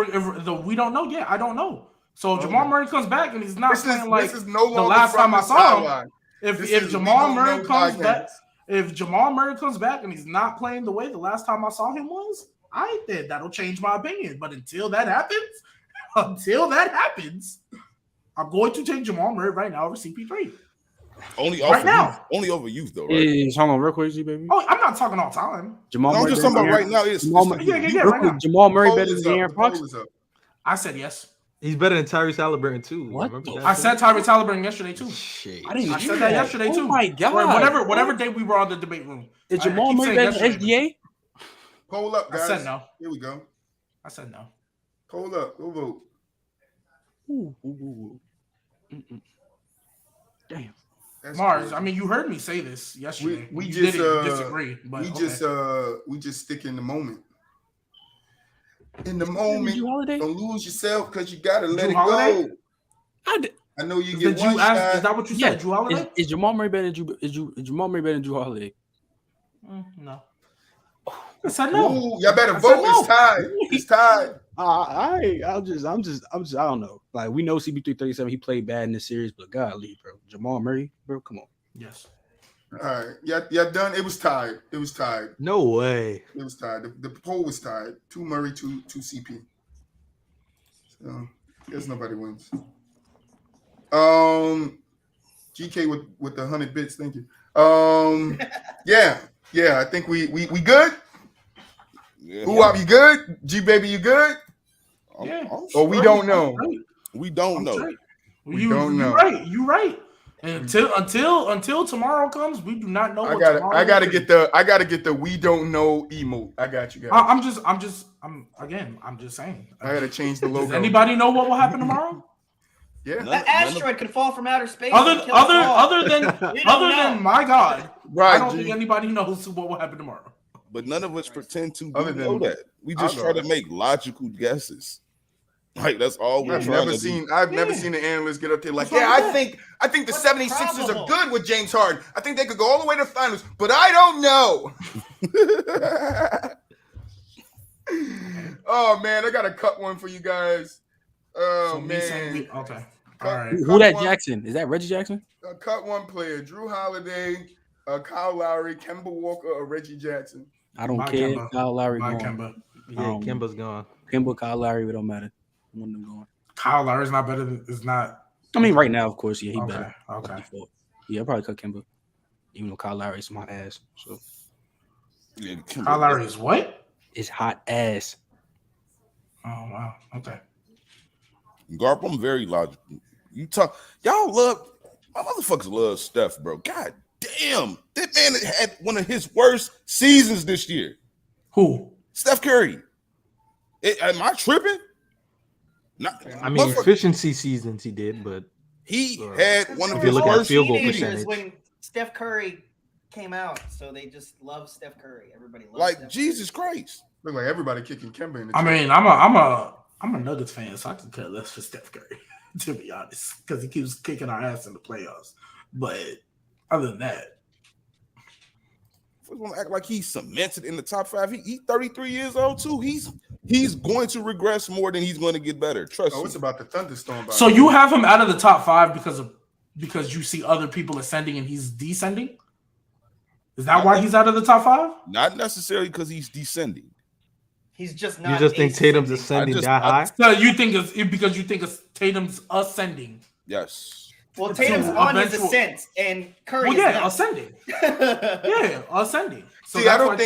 we don't know. Yeah, I don't know. So Jamal Murray comes back and he's not playing like the last time I saw him. If Jamal Murray comes back. If Jamal Murray comes back and he's not playing the way the last time I saw him was, I think that'll change my opinion. But until that happens, I'm going to take Jamal Murray right now over CP3. Only over youth though, right? Hold on, real quick, Gbaby. Oh, I'm not talking all time. Jamal Murray. I'm just talking about right now. Right now. Jamal Murray better than Aaron Fox? I said yes. He's better than Tyrese Halliburton too. What? I said Tyrese Halliburton yesterday too. Shit. I said that yesterday too. Oh my god! Whatever day we were on the debate room. Is Jamal Murray better than SGA? Poll up, guys. I said no. Here we go. I said no. Poll up. Go vote. Damn. That's Mars, crazy. I mean, you heard me say this yesterday. We you just didn't disagree. But we just stick in the moment. In the moment, don't lose yourself because you gotta let it go. I know you get one shot. Is that what you said, Drew Holiday? Is Jamal Murray better than Jamal Murray better than Drew Holiday? No. I said no. Ooh, y'all better vote. No. It's tied. It's tied. I'm just I don't know. Like we know CP337, he played bad in this series, but golly, bro, Jamal Murray, bro, come on. Yes. All right, y'all done. It was tied. No way. It was tied. The poll was tied. 2 Murray, 2 CP. So I guess nobody wins. GK with the 100 bits. Thank you. Yeah. I think we good. Yeah. BooWop, you good? Gbaby, you good? Yeah. Or we don't know. We don't know. We don't know. You right. And until tomorrow comes, we do not know. I gotta get the we don't know emote. I got you guys. I'm just saying. I gotta change the logo. Does anybody know what will happen tomorrow? Yeah, that asteroid could fall from outer space. Other than my God, right? I don't think anybody knows what will happen tomorrow. But none of us pretend to know that. We just try to make logical guesses. Like that's all we're trying to do. I've never seen an analyst get up there like, I think the 76ers are good with James Harden. I think they could go all the way to the finals, but I don't know. Oh man, I gotta cut one for you guys. Oh man. Okay. Who that Jackson? Is that Reggie Jackson? Cut one player: Drew Holiday, Kyle Lowry, Kemba Walker, or Reggie Jackson. I don't care. Kemba. Kyle Lowry My gone. Kemba. Yeah, Kemba's gone. Kemba, Kyle Lowry, it don't matter. One of them going. Kyle Lowry's not better than is not. I mean, right now, of course, yeah, he better. Okay. Yeah, I'll probably cut Kemba. Even though Kyle Lowry is some hot ass. So Yeah, Kyle Lowry is what? It's hot ass. Oh wow. Okay. Garp, I'm very logical. Y'all love my motherfuckers love Steph, bro. God damn, that man had one of his worst seasons this year. Who? Steph Curry. Am I tripping? I mean, efficiency seasons he did, but he had one of his worst field goal percentage when Steph Curry came out. So they just love Steph Curry. Everybody loves like Steph Jesus Curry. Christ. Look like everybody kicking Kemba in the I mean, I'm a Nuggets fan, so I can care less for Steph Curry, to be honest, because he keeps kicking our ass in the playoffs. But other than that, I want to act like he's cemented in the top 5. He's 33 years old too. He's going to regress more than he's going to get better. Trust me. It's about the thunderstorm. So you have him out of the top 5 because you see other people ascending and he's descending? Is that why he's out of the top 5? Not necessarily because he's descending. He's just not. You just think Tatum's ascending that high? So you think it's because you think Tatum's ascending? Yes. Well, Tatum's on his ascent, and Curry. Ascending. Yeah, ascending. So see, I don't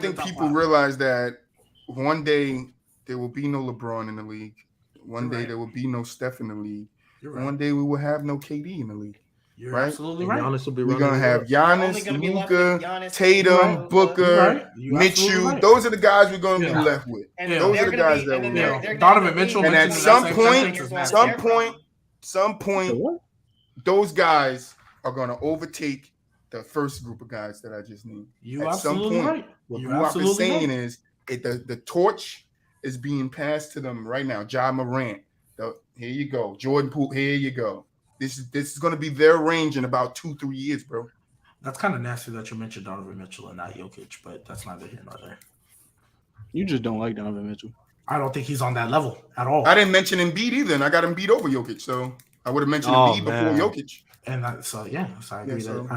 think people realize that one day there will be no LeBron in the league. One day there will be no Steph in the league. Right. One day we will have no KD in the league. You're right? absolutely right. We're gonna have Giannis, Luka, Tatum, Booker, Mitchell. Right. Those are the guys we're gonna be left with. And those are the guys that we're Donovan Mitchell. And at some point, those guys are gonna overtake the first group of guys that I just named. At some point, what BooWop is saying is the torch is being passed to them right now. Ja Morant, here you go. Jordan Poole, here you go. This is going to be their range in about 2-3 years, bro. That's kind of nasty that you mentioned Donovan Mitchell and not Jokic, but that's neither here nor there. You just don't like Donovan Mitchell. I don't think he's on that level at all. I didn't mention Embiid either, and I got Embiid over Jokic, so I would have mentioned Embiid before Jokic. And I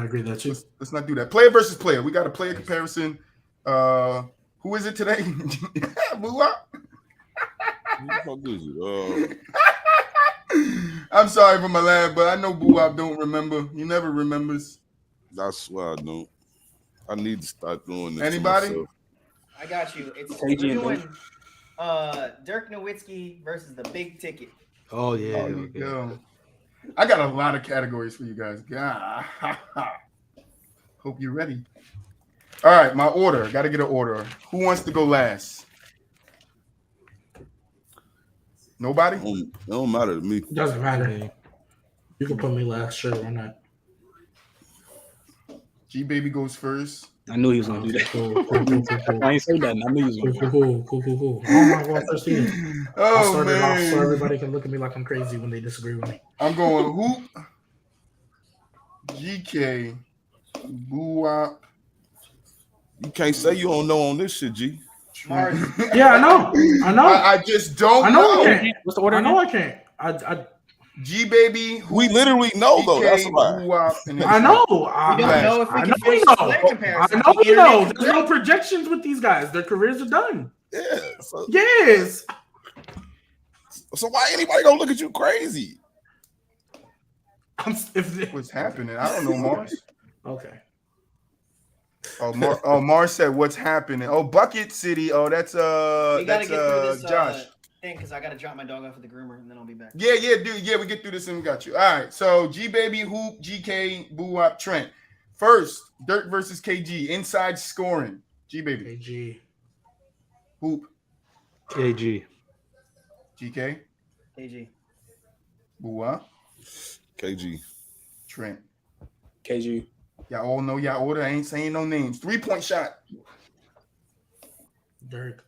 agree there too. Let's not do that. Player versus player. We got a player comparison. Who is it today? BooWop? I'm sorry for my laugh, but I know BooWop don't remember. He never remembers. That's why I don't. I need to start doing this. Anybody? I got you. We're doing Dirk Nowitzki versus the big ticket. Oh yeah. Okay. I got a lot of categories for you guys. God. Hope you're ready. All right, my order. Got to get an order. Who wants to go last? Nobody? It don't matter to me. It doesn't matter. You can put me last. Sure, why not? Gbaby goes first. I knew he was going to do that. I ain't say that. I knew he was going to do that. Cool. I'm going first here. I'll start it off so everybody can look at me like I'm crazy when they disagree with me. I'm going Hoop, GK, BooWop. You can't say you don't know on this shit, G. Yeah, I know. I just don't know. I can't. What's the order? I know I can't. Gbaby. We literally know though. That's why. I know. We don't know if we can finish the player comparison. I know we know. There's no projections with these guys. Their careers are done. Yeah. Yes. So why anybody gonna look at you crazy? What's happening? I don't know, Mars. Okay. Mars said, "What's happening?" Oh, Bucket City. Oh, that's we gotta get through this, Josh. Thing because I gotta drop my dog off at the groomer and then I'll be back. Yeah, dude. Yeah, we get through this and we got you. All right. So Gbaby, Hoop, GK, BooWop, Trent. First, Dirk versus KG. Inside scoring. Gbaby. KG. Hoop. KG. GK. KG. BooWop. KG. Trent. KG. Y'all all know y'all order. I ain't saying no names. 3-point shot. Dirk.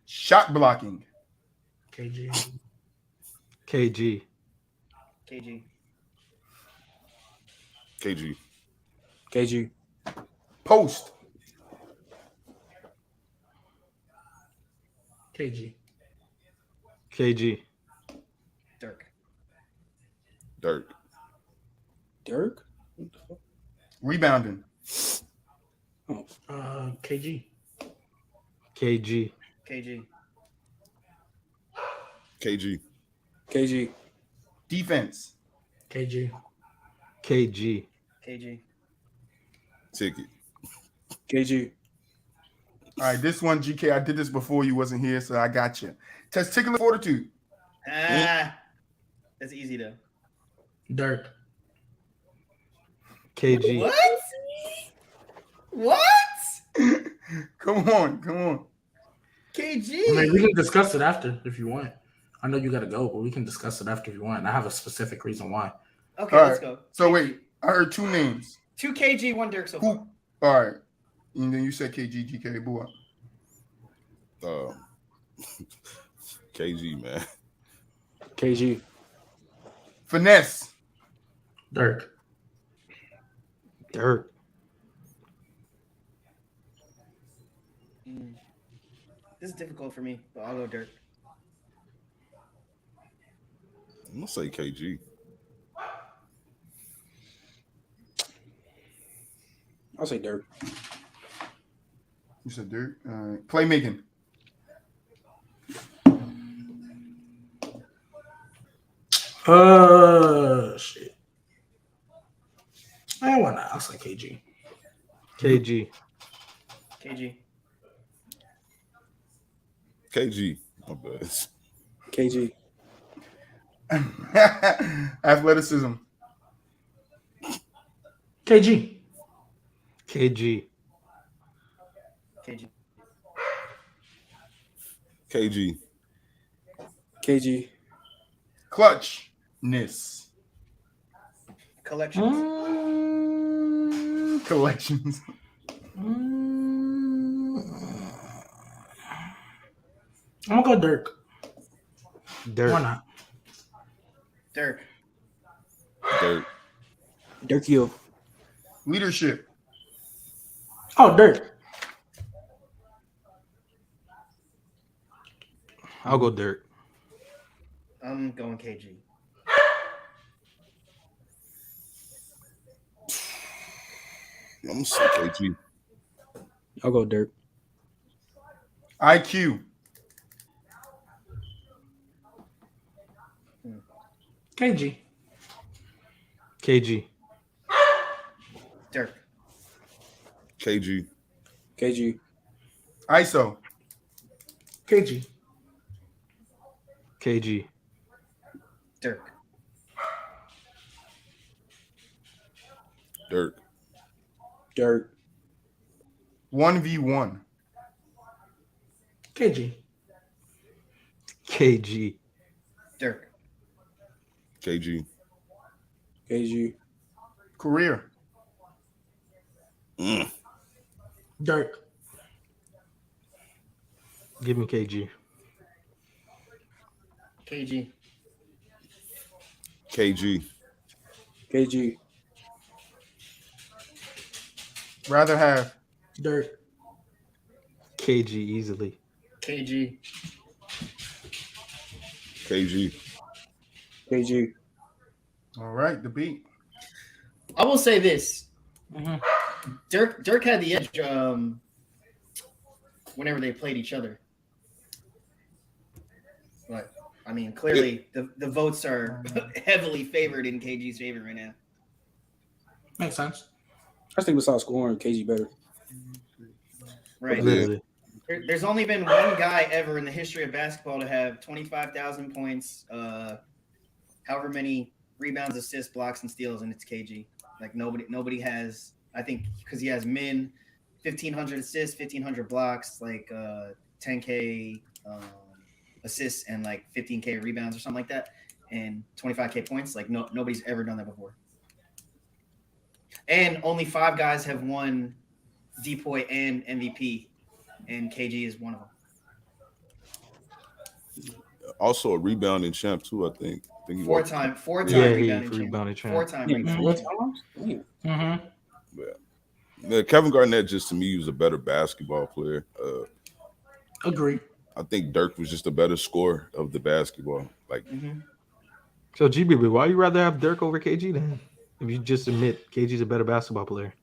Shot blocking. KG. KG. KG. Post. KG. KG. Dirk. Dirk. Dirk. Rebounding. Oh, KG. KG. KG. KG. KG. Defense. KG. KG. KG. Ticket. KG. All right, this one, GK, I did this before you wasn't here, so I got you. Testicular fortitude. That's easy though. Dirk. KG. What? What? Come on. KG. I mean, we can discuss it after if you want. I know you got to go, but we can discuss it after if you want. I have a specific reason why. Okay, All let's right. go. So wait, I heard two names. 2 KG, 1 Dirk so far. Who? All right. And then you said KG, GK, BooWop. KG, man. KG. Finesse. Dirk. Dirk. This is difficult for me, but I'll go Dirk. I'm gonna say KG. I'll say Dirk. You said Dirk. All right. Playmaking. Shit. Why not? I'll say KG. KG. KG. KG. My bad. KG. Athleticism. KG. KG. KG. KG. KG. Clutchness. Collections. Collections. I'm gonna go Dirk. Dirk. Why not? Dirk. Dirk. Dirk Hill. Leadership. Oh, Dirk. I'll go Dirk. I'm going KG. I'm gonna say KG. I'll go Dirk. IQ. KG. KG. Dirk. KG. KG. ISO. KG. KG. Dirk. Dirk. Dirk. 1v1. KG. KG. Dirk. KG. KG. Career. Dirk. Give me KG. KG. KG. KG. Rather have. Dirk. KG easily. KG. KG. KG. All right, the beat. I will say this. Mm-hmm. Dirk had the edge whenever they played each other. But I mean, clearly the votes are heavily favored in KG's favor right now. Makes sense. I think besides scoring, KG better. Right. Literally. There's only been one guy ever in the history of basketball to have 25,000 points, however many rebounds, assists, blocks, and steals, and it's KG. Like nobody has. I think because he has 1,500 assists, 1,500 blocks, like 10K assists, and like 15K rebounds or something like that, and 25K points. Like nobody's ever done that before. And only 5 guys have won Depoy and MVP, and KG is one of them. Also a rebounding champ too, I think. He Four-time Yeah, rebounding champ. champ. 4-time rebounding champ. Mm-hmm. Yeah, Kevin Garnett just to me was a better basketball player. Agree. I think Dirk was just a better scorer of the basketball. Like, so Gbaby, why you rather have Dirk over KG then? If you just admit KG's a better basketball player.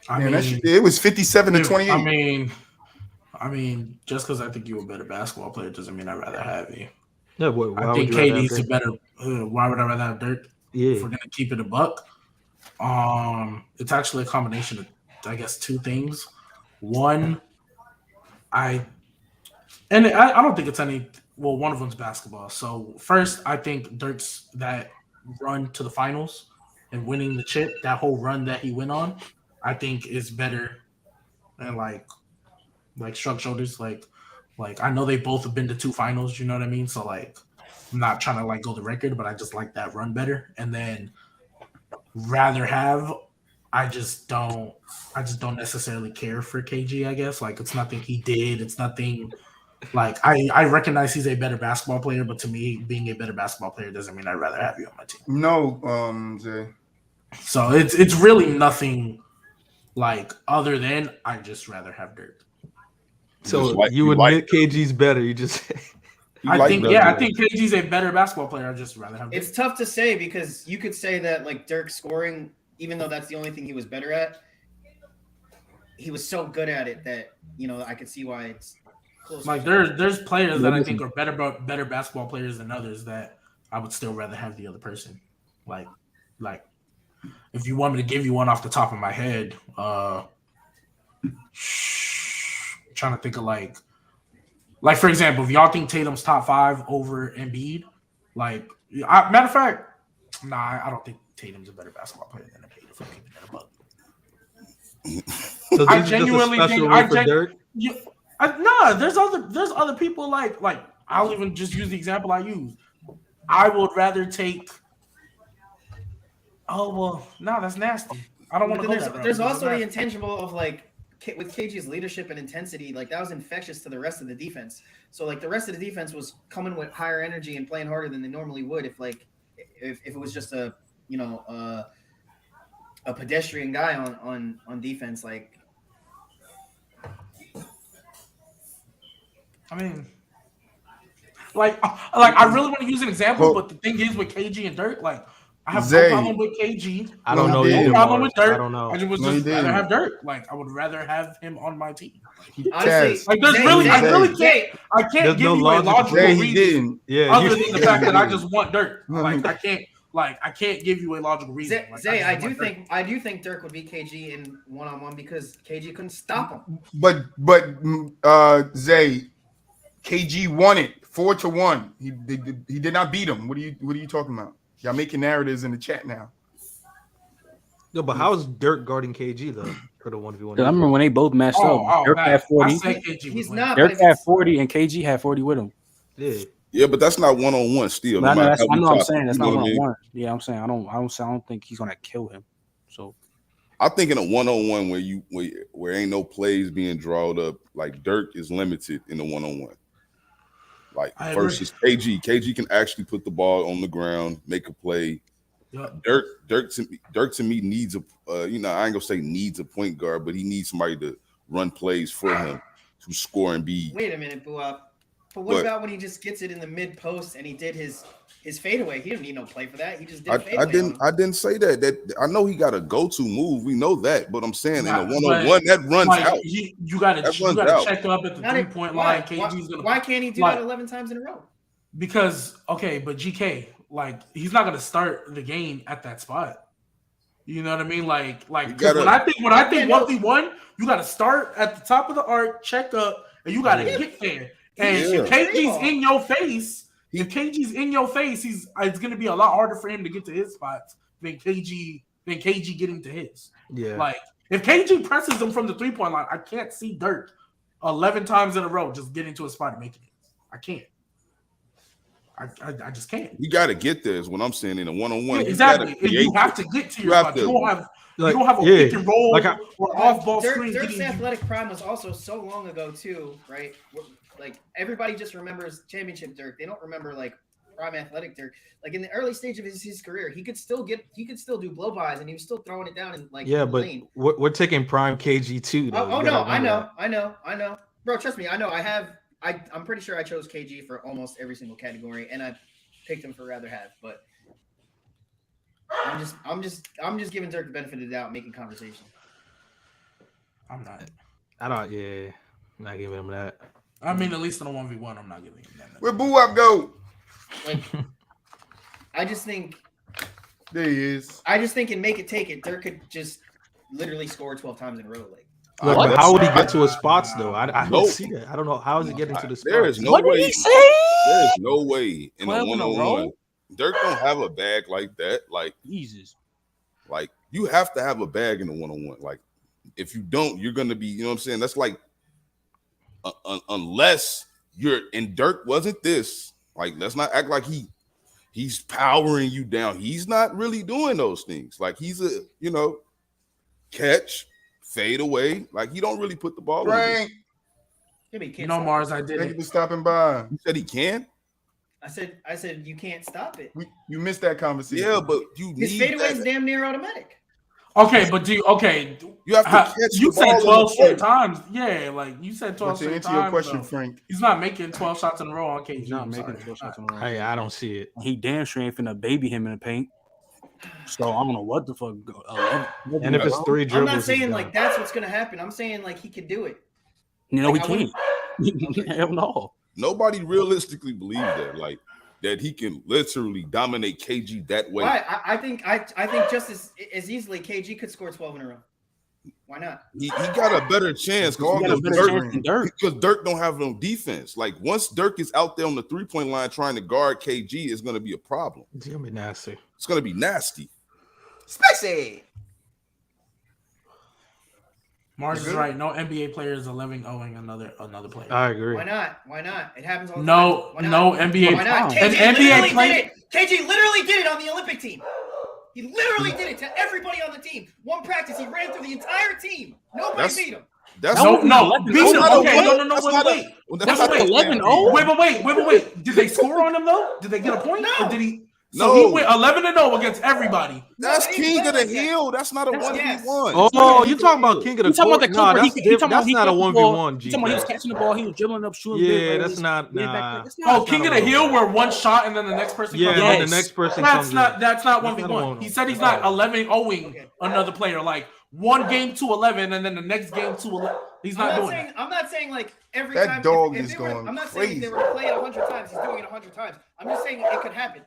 It was 57-28. I mean, just because I think you're a better basketball player doesn't mean I'd rather have you. Yeah, why I think would you KD's a better. Why would I rather have Dirk? Yeah. If we're gonna keep it a buck, it's actually a combination of, I guess, two things. One, I don't think it's any. Well, one of them's basketball. So first, I think Dirk's that run to the finals and winning the chip, that whole run that he went on, I think is better. And like shrug shoulders, like I know they both have been to 2 finals. You know what I mean? So like, I'm not trying to like go the record, but I just like that run better. And then I just don't necessarily care for KG. I guess like it's nothing he did. It's nothing. Like I recognize he's a better basketball player, but to me, being a better basketball player doesn't mean I'd rather have you on my team. No, Zay. So it's really nothing like other than I just rather have Dirk. So you admit KG's better. You just I think KG's a better basketball player. I'd just rather have Dirk. It's tough to say because you could say that like Dirk scoring, even though that's the only thing he was better at, he was so good at it that I could see why it's close. Like there's players that I think are better basketball players than others that I would still rather have the other person. Like if you want me to give you one off the top of my head, trying to think of like for example, if y'all think Tatum's top 5 over Embiid, matter of fact, I don't think Tatum's a better basketball player than Embiid. If I'm keeping that above. So I genuinely think Dirk? There's other people like I'll even just use the example I use. I would rather take. Oh well, no, that's nasty. I don't want to go that route. There's also the intangible of like with KG's leadership and intensity, like that was infectious to the rest of the defense. So like the rest of the defense was coming with higher energy and playing harder than they normally would if it was just a pedestrian guy on defense. Like, I mean, I really want to use an example, but the thing is with KG and Dirk, like I have no problem with KG. I don't know. No problem with Dirk. I don't know. I just rather have Dirk. Like I would rather have him on my team. Honestly, like I can't give you a logical reason. Other than the fact that I just want Dirk. Like I can't give you a logical reason. Zay, I do think Dirk would beat KG in 1-on-1 because KG couldn't stop him. But Zay, KG won it 4-1. He did not beat him. What are you talking about? Y'all making narratives in the chat now. No, but how is Dirk guarding KG though for the 1v1? I remember when they both matched up. Dirk had 40. He's not. Dirk had 40 and KG had 40 with him. Yeah, but that's not 1-on-1 still. I know what I'm saying. That's not 1-on-1. Yeah, I'm saying I don't think he's gonna kill him. So I think in a 1-on-1 where ain't no plays being drawn up, like Dirk is limited in the 1-on-1. Like versus KG. KG can actually put the ball on the ground, make a play. Yep. Dirk to me needs I ain't gonna say needs a point guard, but he needs somebody to run plays for him to score and be. Wait a minute, BooWop. But what about when he just gets it in the mid post and he did his fadeaway? He didn't need no play for that. He just did fadeaway. I didn't say that. That I know he got a go-to move. We know that, but I'm saying in a 1-on-1 that runs out. You gotta check up at the 3-point line. KG's gonna. Why can't he do that 11 times in a row? Because but GK, like he's not gonna start the game at that spot. You know what I mean? Like when I think 1v1, you gotta start at the top of the arc, check up, and you gotta get there. And if KG's in your face, it's gonna be a lot harder for him to get to his spots than KG getting to his. Yeah. Like if KG presses him from the 3-point line, I can't see Dirk 11 times in a row just getting to a spot and making it. I can't. I just can't. You got to get there is what I'm saying in a 1-on-1. Yeah, exactly. You have to get to your spot. You don't have a pick and roll or off-ball screen. Dirk's athletic prime was also so long ago too, right? Like everybody just remembers championship Dirk. They don't remember like prime athletic Dirk. Like in the early stage of his career, he could still do blow-bys and he was still throwing it down in like but lane. We're taking prime KG too. Oh no, I know. Bro, trust me, I know. I I'm pretty sure I chose KG for almost every single category, and I picked him for rather have. But I'm just giving Dirk the benefit of the doubt, making conversation. I'm not. I'm not giving him that. I mean, at least in a 1v1, I'm not giving him that. Where BooWop go? Like, I just think there he is. I just think in Make It Take It, Dirk could just literally score 12 times in a row. Like, look, but how would he get to his spots though? I don't see that. I don't know how is he getting to the spots. There is no what way. Did he say? There is no way in a 12 in a one-on-one. row? Dirk don't have a bag like that. Like Jesus. Like you have to have a bag in a one-on-one. Like if you don't, you're gonna be. You know what I'm saying? That's like unless you're. And Dirk wasn't this. Like let's not act like he's powering you down. He's not really doing those things. Like he's a catch, fade away. Like he don't really put the ball Frank. You know, Mars, I did Thank it. you for stopping by. You said he can. I said you can't stop it. You missed that conversation. Yeah, but you His need fadeaway is that. damn near automatic. Okay, but you have to catch you the said ball 12 in the straight court. times. Yeah, like you said 12 But to straight answer times. your question, though. Frank, He's not making 12 shots in a row on KG. He's not I'm making sorry. 12 shots in a row. Hey, I don't see it. He damn sure ain't finna baby him in the paint. So I don't know what the fuck. And if it's 3 dribbles, I'm not saying he's like done. that's what's gonna happen. I'm saying like he could do it. No, Like, he can't. Hell no. Nobody realistically believes that. Like that he can literally dominate KG that way. Why? I think just as easily KG could score 12 in a row. Why not? He got a better chance He got a better chance than Dirk. because Dirk don't have no defense. Like once Dirk is out there on the 3-point line trying to guard KG, it's going to be a problem. It's gonna be nasty. It's going to be nasty. spicy. Mars is right. No NBA player is 11-0ing another player. I agree. Why not? Why not? It happens all the No, time. Why not? no NBA. Why not? An KG NBA literally player. did it. KG literally did it on the Olympic team. He literally did it to everybody on the team. One practice, he ran through the entire team. Nobody beat him. That's No, beat him. not Okay, a- no, that's wait, not wait. a- That's not a- 11-0? Wait. Did they score on him though? Did they get a point? No. Or did he? No. So he went 11-0 against everybody. That's No, King of the like that. Hill. That's not a That's- 1v1. Oh, you talking about King of the You talking Court? about the No, clip where that's he different. talking about That's he not a caught the ball. 1v1. You talking about he was catching the ball, he was dribbling up, shooting. Yeah, that's not. Nah. Oh, King of the Hill, where one shot and then the next person. Yeah, comes and in. then the next person That's comes not. in. That's not That's not a 1v1. 1v1. He said he's not 11-0ing another player. Like one game to 11, and then the next game to 11. He's not doing that. I'm not saying like every That time. dog if is they were, going I'm not saying if they crazy. were to play it 100 times, he's doing it 100 times. I'm just saying it could happen.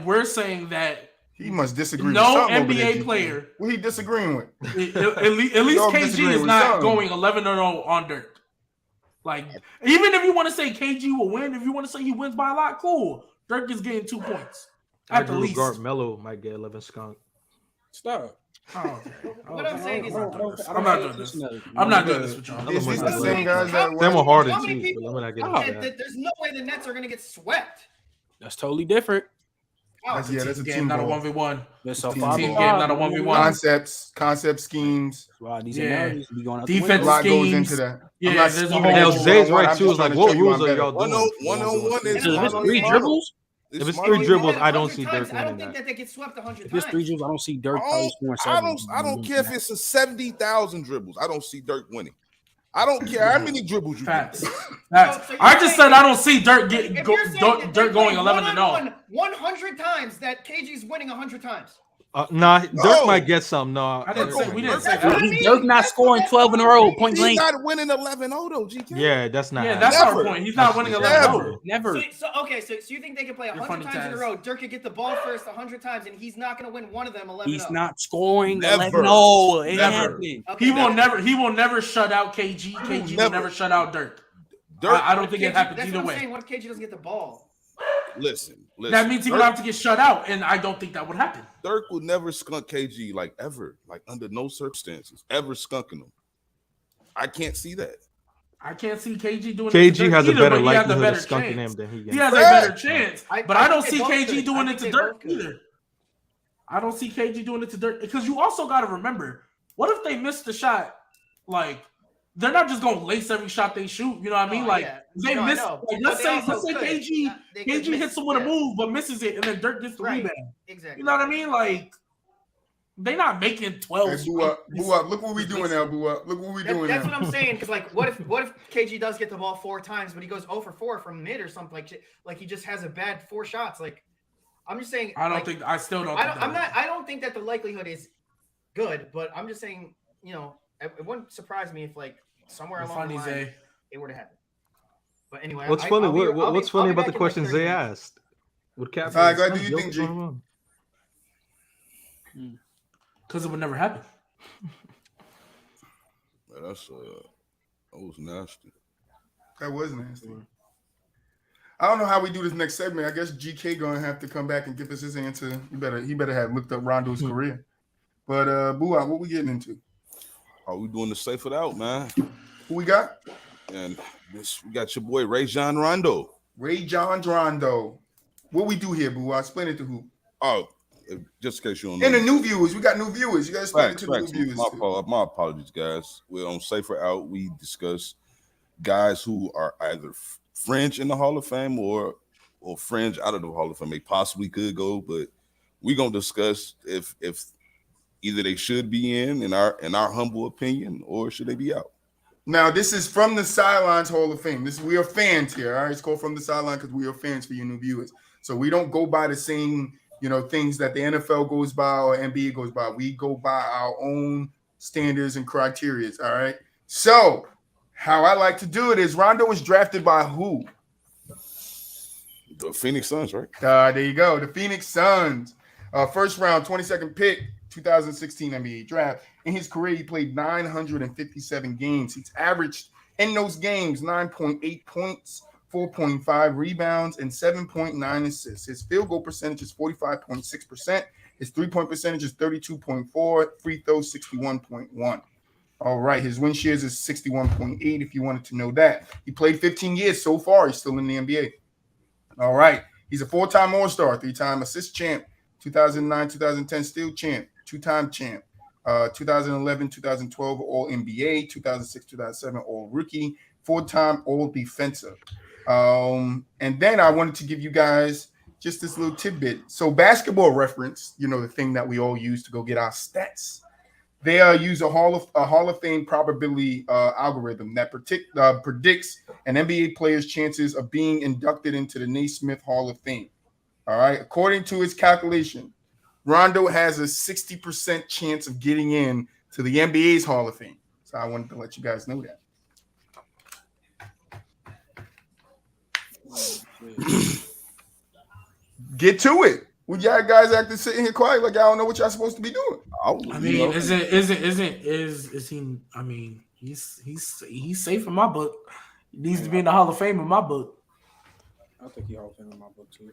We're saying that He must disagree with no something over there, NBA G. player, What he disagreeing with? at least Y'all KG disagree is with not something. going 11-0 on Dirk. Like, even if you want to say KG will win, if you want to say he wins by a lot, cool. Dirk is getting 2 points I at the agree with least. Gart Mello might get 11 skunk. Stop. Oh, What I'm saying is, I'm not doing this. I'm not doing this with y'all. Is this the How same guys that Them were? are Harden How many too. people- But let me not get Oh, into that. there's no way the Nets are going to get swept. That's totally different. Wow. Yeah, that's a game, team not a ball. 1v1. That's a Team 5 game, not a 1v1. Concept schemes. Wow, these Yeah. analogies be going out the Defense A lot goes schemes. into that. Yeah, I'm not there's a scheming whole- at Hell, you Zay's one-on-one. right I'm too. just It's like, trying to what show you rules I'm are better. y'all doing? 1-on-1 is So if it's model 3 model. dribbles, If it's model 3 model. dribbles, I don't 100 see times, Dirk I don't winning think that. that they get swept 100 if it's 3 times. dribbles, I don't see Dirk I probably scoring 7. don't care if it's a 70,000 dribbles. I don't see Dirk winning. I don't care how many dribbles you Facts. get. Facts. So you're I just saying- said I don't see Dirk If you're saying that Dirk they going play 11-0. one-on-one 100 times, that KG's winning 100 times. Nah, No. Dirk might get some. No, I didn't say we didn't say That's what I that. mean. Dirk not scoring 12 in a row, point He's blank. not winning 11-0 though, GK. Yeah, that's not. Yeah, happening. that's our Never. point. He's not winning Never. 11-0. Never. So you think they can play You're 100 funny, times in a Taz. row? Dirk could get the ball first 100 times, and he's not going to win one of them 11-0. He's not scoring Never. 11-0. It ain't Never. happening. Okay, He will never shut out KG. KG will Never. never shut out Dirk. Dirk, I don't think it happens That's either what I'm way. saying. What if KG doesn't get the ball? listen. That means he would have to get shut out, and I don't think that would happen. Dirk would never skunk KG like ever, like under no circumstances, ever skunking him. I can't see that. I can't see KG doing it. KG to Dirk has a either, better but he has a likelihood better of skunking chance. him than he He gets. has a Right. better chance, I but I don't think see they both KG could. doing I it to think they Dirk both could. either. I don't see KG doing it to Dirk because you also got to remember, what if they miss the shot? Like, they're not just going to lace every shot they shoot. You know what I mean? Like, they No, I miss. know. Like, But let's they say also could. KG They could KG miss- hits him with a yeah, move but misses it, and then Dirk gets the Right. rebound. Exactly. You know what I mean? Like, They not making 12. Hey, BooWop, look what we doing now, BooWop. Look what we doing That's now. what I'm saying. Because like, what if KG does get the ball 4 times, but he goes 0 for 4 from mid or something like he just has a bad 4 shots? Like, I'm just saying. I don't like, think. I still don't. I don't think that the likelihood is good, but I'm just saying. You know, it wouldn't surprise me if like somewhere along the line it were to happen. But anyway, what's funny? What's funny about the questions they asked? Would Cap? All right, go ahead. Do you think, G? Because it would never happen. That was nasty. That was nasty. I don't know how we do this next segment. I guess GK gonna have to come back and give us his answer. He better have looked up Rondo's career. But BooWop, what we getting into? Are we doing the safe it out, man? Who we got? And we got your boy Rajon Rondo. Rajon Rondo. What we do here, BooWop? Explain it to who? Oh, just in case you don't know. And the new viewers, we got new viewers. You guys explain it to the new viewers. My apologies, guys. We're on Safer Out. We discuss guys who are either fringe in the Hall of Fame or fringe out of the Hall of Fame. They possibly could go, but we're gonna discuss if either they should be in our humble opinion, or should they be out. Now, this is From the Sidelines Hall of Fame. We are fans here. All right, it's called From the Sideline because we are fans for you new viewers. So we don't go by the same things that the NFL goes by or NBA goes by. We go by our own standards and criteria. All right. So how I like to do it is Rondo was drafted by who? The Phoenix Suns, right? There you go. The Phoenix Suns. First round, 22nd pick, 2016 NBA draft. In his career, he played 957 games. He's averaged in those games 9.8 points, 4.5 rebounds, and 7.9 assists. His field goal percentage is 45.6%. His three-point percentage is 32.4. Free throws, 61.1. All right. His win shares is 61.8, if you wanted to know that. He played 15 years so far. He's still in the NBA. All right. He's a 4-time All-Star, 3-time assist champ, 2009, 2010 steal champ, 2-time champ, 2011, 2012 All-NBA, 2006, 2007 All-Rookie, 4-time All-Defensive. And then I wanted to give you guys just this little tidbit. So Basketball Reference, the thing that we all use to go get our stats, they use a Hall of Fame probability algorithm that predicts an NBA player's chances of being inducted into the Naismith Hall of Fame. All right. According to his calculation, Rondo has a 60% chance of getting in to the NBA's Hall of Fame. So I wanted to let you guys know that. Get to it. Would y'all guys acting sitting here quiet like y'all don't know what y'all supposed to be doing? I mean, is he? I mean, he's safe in my book. He needs to be in the Hall of Fame in my book. I think he Hall of Fame in my book too.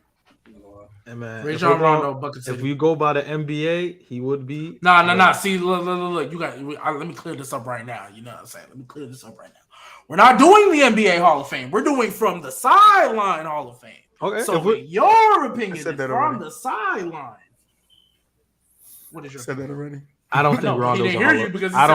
Hey man, Rajon Rondo, Bucket City. If we go by the NBA, he would be. Nah. See, look. You got. Let me clear this up right now. You know what I'm saying? Let me clear this up right now. We're not doing the NBA Hall of Fame. We're doing From the Sideline Hall of Fame. Okay. So, in your opinion, From the Sideline. What is your? Said that already. I don't think Rondo's a Hall of Fame. I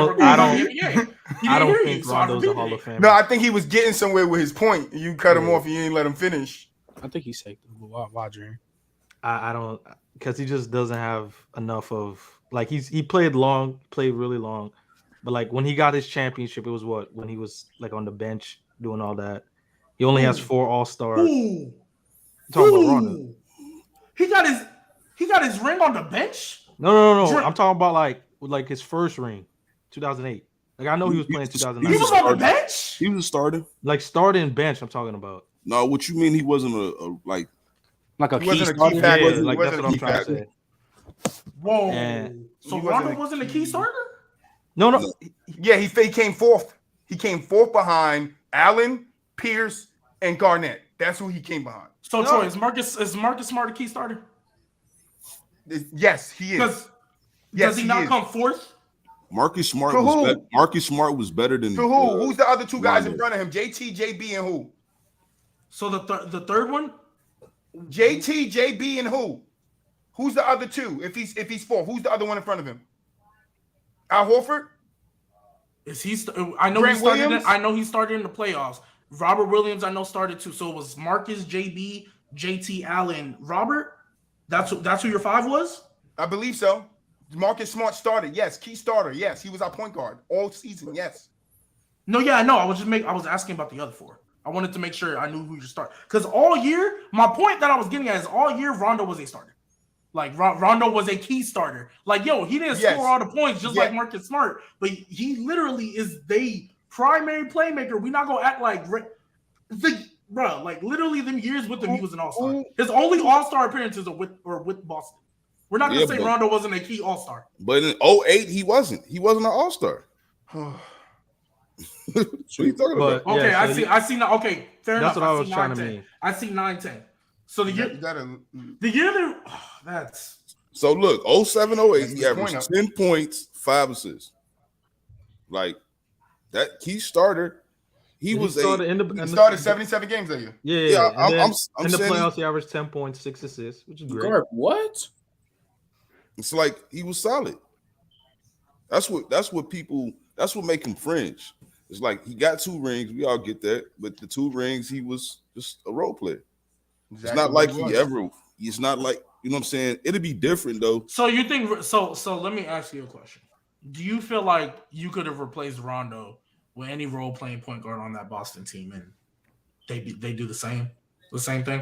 don't think Rondo's a Hall of Fame. No, I think he was getting somewhere with his point. You cut him off and you didn't let him finish. I think he's safe. Why, Dream? I don't, because he just doesn't have enough of, like, he played really long, but like when he got his championship, it was when he was like on the bench doing all that. He only has 4 All-Stars. Talking about Rondo. He got his ring on the bench? No. I'm talking about like his first ring, 2008. Like I know he was playing 2009. He was on the bench? He was a starter. Like starting bench, I'm talking about. No, what you mean he wasn't a like a key starter? Yeah, like that's what I'm trying to say. Whoa. And so Rondo wasn't a key starter? No. Yeah, he came fourth. He came fourth behind Allen, Pierce, and Garnett. That's who he came behind. So Troy, is Marcus Smart a key starter? Yes, he is. Does he not come fourth? Marcus Smart was better than to who? Who's the other 2 guys in front of him? JT, JB, and who? So the third one? JT, JB, and who? Who's the other 2? If he's fourth, who's the other one in front of him? Al Horford? Is he? I know he started. I know he started in the playoffs. Robert Williams, I know started too. So it was Marcus, JB, JT, Allen, Robert. That's who your 5 was. I believe so. Marcus Smart started. Yes. Key starter. Yes. He was our point guard all season. Yes. No, yeah, I know. I was asking about the other 4. I wanted to make sure I knew who you start. Because all year, my point that I was getting at is all year Rondo was a starter. Like Rondo was a key starter. Like, yo, he didn't score all the points just like Marcus Smart, but he literally is the primary playmaker. We not gonna act like bro. Like literally, them years with him, he was an all-star. His only all-star appearances are with Boston. We're not gonna say Rondo wasn't a key all-star. But in 08, he wasn't. He wasn't an all-star. What are you talking about? Okay, yeah, I see now. Okay, fair enough. That's what I was trying to mean. I see 9-10. So the year that's so look, 07-08, he averaged 10 points, 5 assists. Like that key starter. He started 77 games that year. Yeah. I'm in the playoffs, he averaged 10 points, 6 assists, which is great. What? It's like he was solid. That's what make him fringe. It's like he got 2 rings. We all get that, but the 2 rings, he was just a role player. Exactly. It's not like It's not like, you know what I'm saying. It'd be different though. So you think so? Let me ask you a question. Do you feel like you could have replaced Rondo with any role playing point guard on that Boston team, and they do the same thing?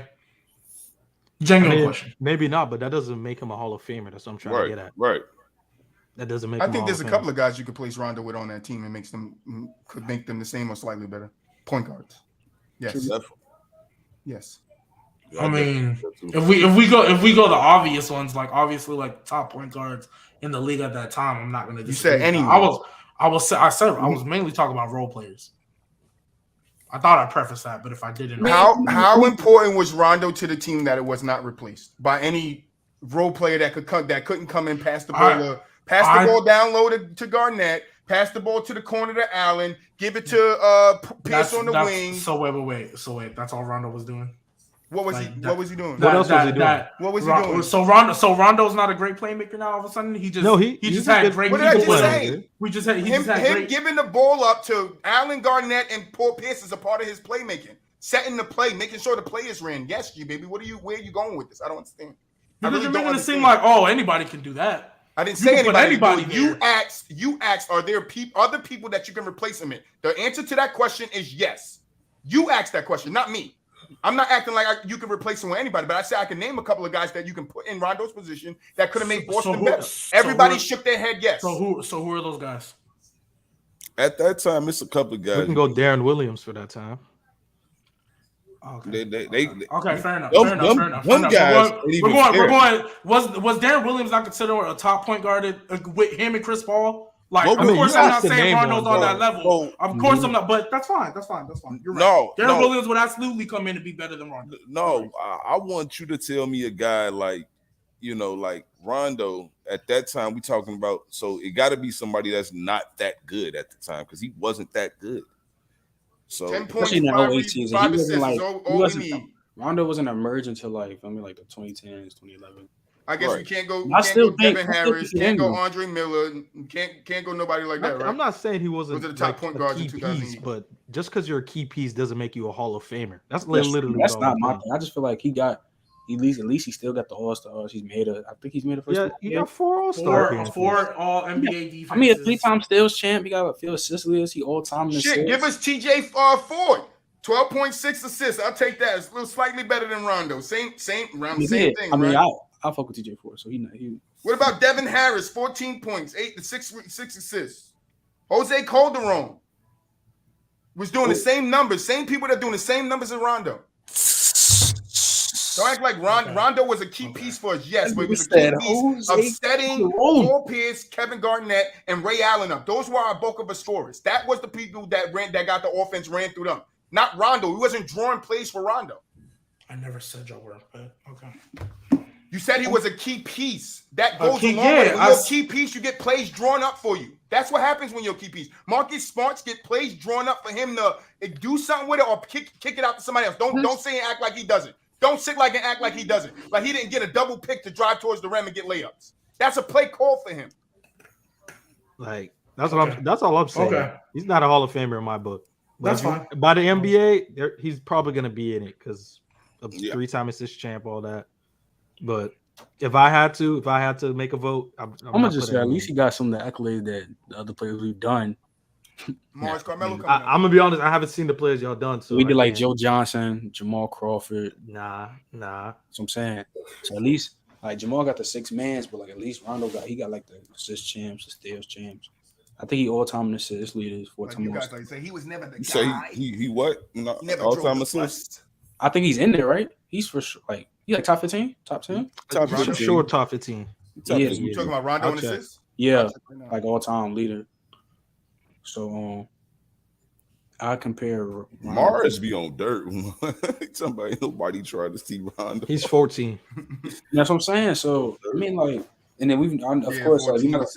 Genuine question. Maybe not, but that doesn't make him a Hall of Famer. That's what I'm trying to get at. Right. That doesn't make. I think there's a couple of guys you could place Rondo with on that team and could make them the same or slightly better point guards. Yes. Yes. I mean, if we go the obvious ones, like obviously like top point guards in the league at that time, I'm not going to. You said any. I was mainly talking about role players. I thought I prefaced that, but if I didn't, how important was Rondo to the team that it was not replaced by any role player that couldn't come in pass the ball? Pass the ball down low to Garnett. Pass the ball to the corner to Allen. Give it to Pierce on the wing. So wait. That's all Rondo was doing. What was he doing? What else was he doing? What was he doing? So Rondo's not a great playmaker now. All of a sudden, he just had great. What did I just say? We just had him giving the ball up to Allen, Garnett, and Paul Pierce is a part of his playmaking, setting the play, making sure the players ran. Yes, Gbaby. Where are you going with this? I don't understand. Because you're making it seem like anybody can do that. I didn't say anybody. You asked, are there other people that you can replace him in? The answer to that question is yes. You asked that question, not me. I'm not acting like you can replace him with anybody, but I said I can name a couple of guys that you can put in Rondo's position that could have made Boston better. Everybody shook their head yes. So who are those guys? At that time, it's a couple of guys. We can go Darren Williams for that time. Okay. Okay, fair enough. One guy. We're going. Was Darren Williams not considered a top point guard with him and Chris Paul? Like, of course, I'm not saying Rondo's on that level. Of course, I'm not. But that's fine. You're right. No, Darren Williams would absolutely come in and be better than Rondo. No, I want you to tell me a guy like Rondo. At that time, we talking about. So it got to be somebody that's not that good at the time because he wasn't that good. So 10 points, in the 08 season, he wasn't like Rondo wasn't emerging until the 2010s, 2011. I guess we can't go. Go Devin Harris. Can't go Andre Miller. Can't go nobody like that. Right? I'm not saying he wasn't the top point guard in 2008, but just because you're a key piece doesn't make you a Hall of Famer. That's literally that's not my thing. I just feel like he got. At least he still got the All-Stars. I think he's made a first. Yeah, he got 4 All-Stars. 4 All NBA defenses. I mean, a 3-time steals champ. He got a few assists. He all-time. Shit, give us TJ Ford. 12.6 assists. I'll take that. It's a little slightly better than Rondo. Same thing. I mean, I'll fuck with TJ Ford. So he. What about Devin Harris? 14 points, 6 assists. Jose Calderon was doing the same numbers. Same people that are doing the same numbers as Rondo. Don't act like Rondo was a key piece for us, yes, but he was a key piece of setting Paul Pierce, Kevin Garnett, and Ray Allen up. Those were our bulk of scorers. That was the people that got the offense ran through them. Not Rondo. He wasn't drawing plays for Rondo. I never said y'all were, but okay. You said he was a key piece. That goes along with it. When you're a key piece, you get plays drawn up for you. That's what happens when you're a key piece. Marcus Smarts get plays drawn up for him to do something with it or kick it out to somebody else. Don't say and act like he doesn't. Don't sit like and act like he doesn't. Like he didn't get a double pick to drive towards the rim and get layups. That's a play call for him. Like that's all I'm saying. Okay. He's not a Hall of Famer in my book. But that's fine. By the NBA, he's probably gonna be in it because of 3-time assist champ, all that. But If I had to make a vote, I'm gonna just say at least he got some of the accolades that the other players we've done. Mars Carmelo coming up. I'm gonna be honest. I haven't seen the players y'all done. So we did like Joe Johnson, Jamal Crawford. Nah. That's what I'm saying. So at least like Jamal got the 6 mans, but like at least Rondo got like the assist champs, the steals champs. I think he all-time assist leaders, 4-time. You guys like say he was never the guy. Say he what? Never All-time assist. I think he's in there, right? He's for sure. Like he's like top 15, top 10, top 15. Sure, top 15. You talking about Rondo and assists? Yeah, like all-time leader. So I compare Mars be on dirt. Somebody, nobody tried to see Rondo. He's 14. That's what I'm saying. So I mean, like, and then of course, 14, like,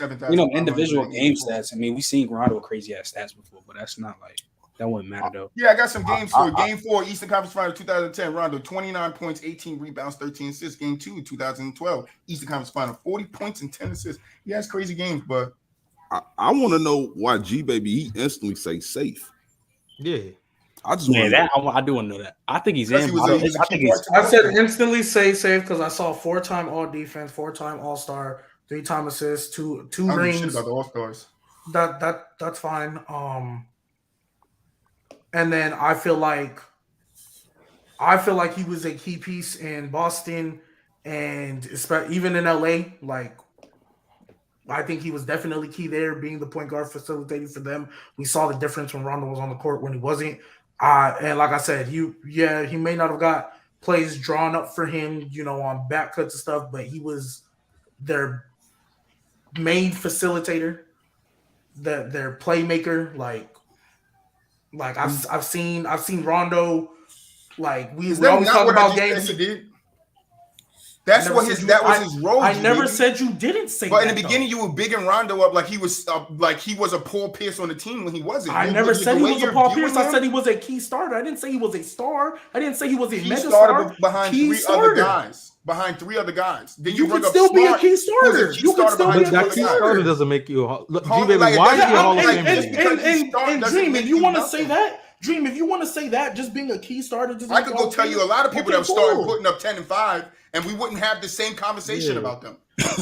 individual game stats. I mean, we've seen Rondo crazy ass stats before, but that's not like that wouldn't matter though. Yeah, I got some games for Game 4, Eastern Conference Final 2010. Rondo 29 points, 18 rebounds, 13 assists. Game 2, 2012, Eastern Conference Final 40 points and 10 assists. He has crazy games, but I want to know why Gbaby he instantly say safe. Yeah. I do want to know that. I think he's in. I said instantly say safe because I saw 4-time all defense, 4-time all-star, 3-time assists, two rings. About the all-stars. That's fine. And then I feel like he was a key piece in Boston and even in LA. Like I think he was definitely key there, being the point guard facilitating for them. We saw the difference when Rondo was on the court when he wasn't. And like I said, he may not have got plays drawn up for him, on back cuts and stuff, but he was their main facilitator, their playmaker. Like I've seen Rondo. Like we always talk about games. That was his role. I never said you didn't say but that. In the beginning, you were bigging Rondo up like he was a Paul Pierce on the team when he wasn't. I never said he was a Paul Pierce. I said he was a key starter. I didn't say he was a star. I didn't say he was a mega star. Behind three other guys. Then you can still be a key starter. You can still be a key starter. Doesn't make you Gbaby. Why is he a Hall of Famer? And Dream, if you want to say that. Dream, if you want to say that, just being a key starter. I could go tell you a lot of people that have started putting up 10 and 5, and we wouldn't have the same conversation about them.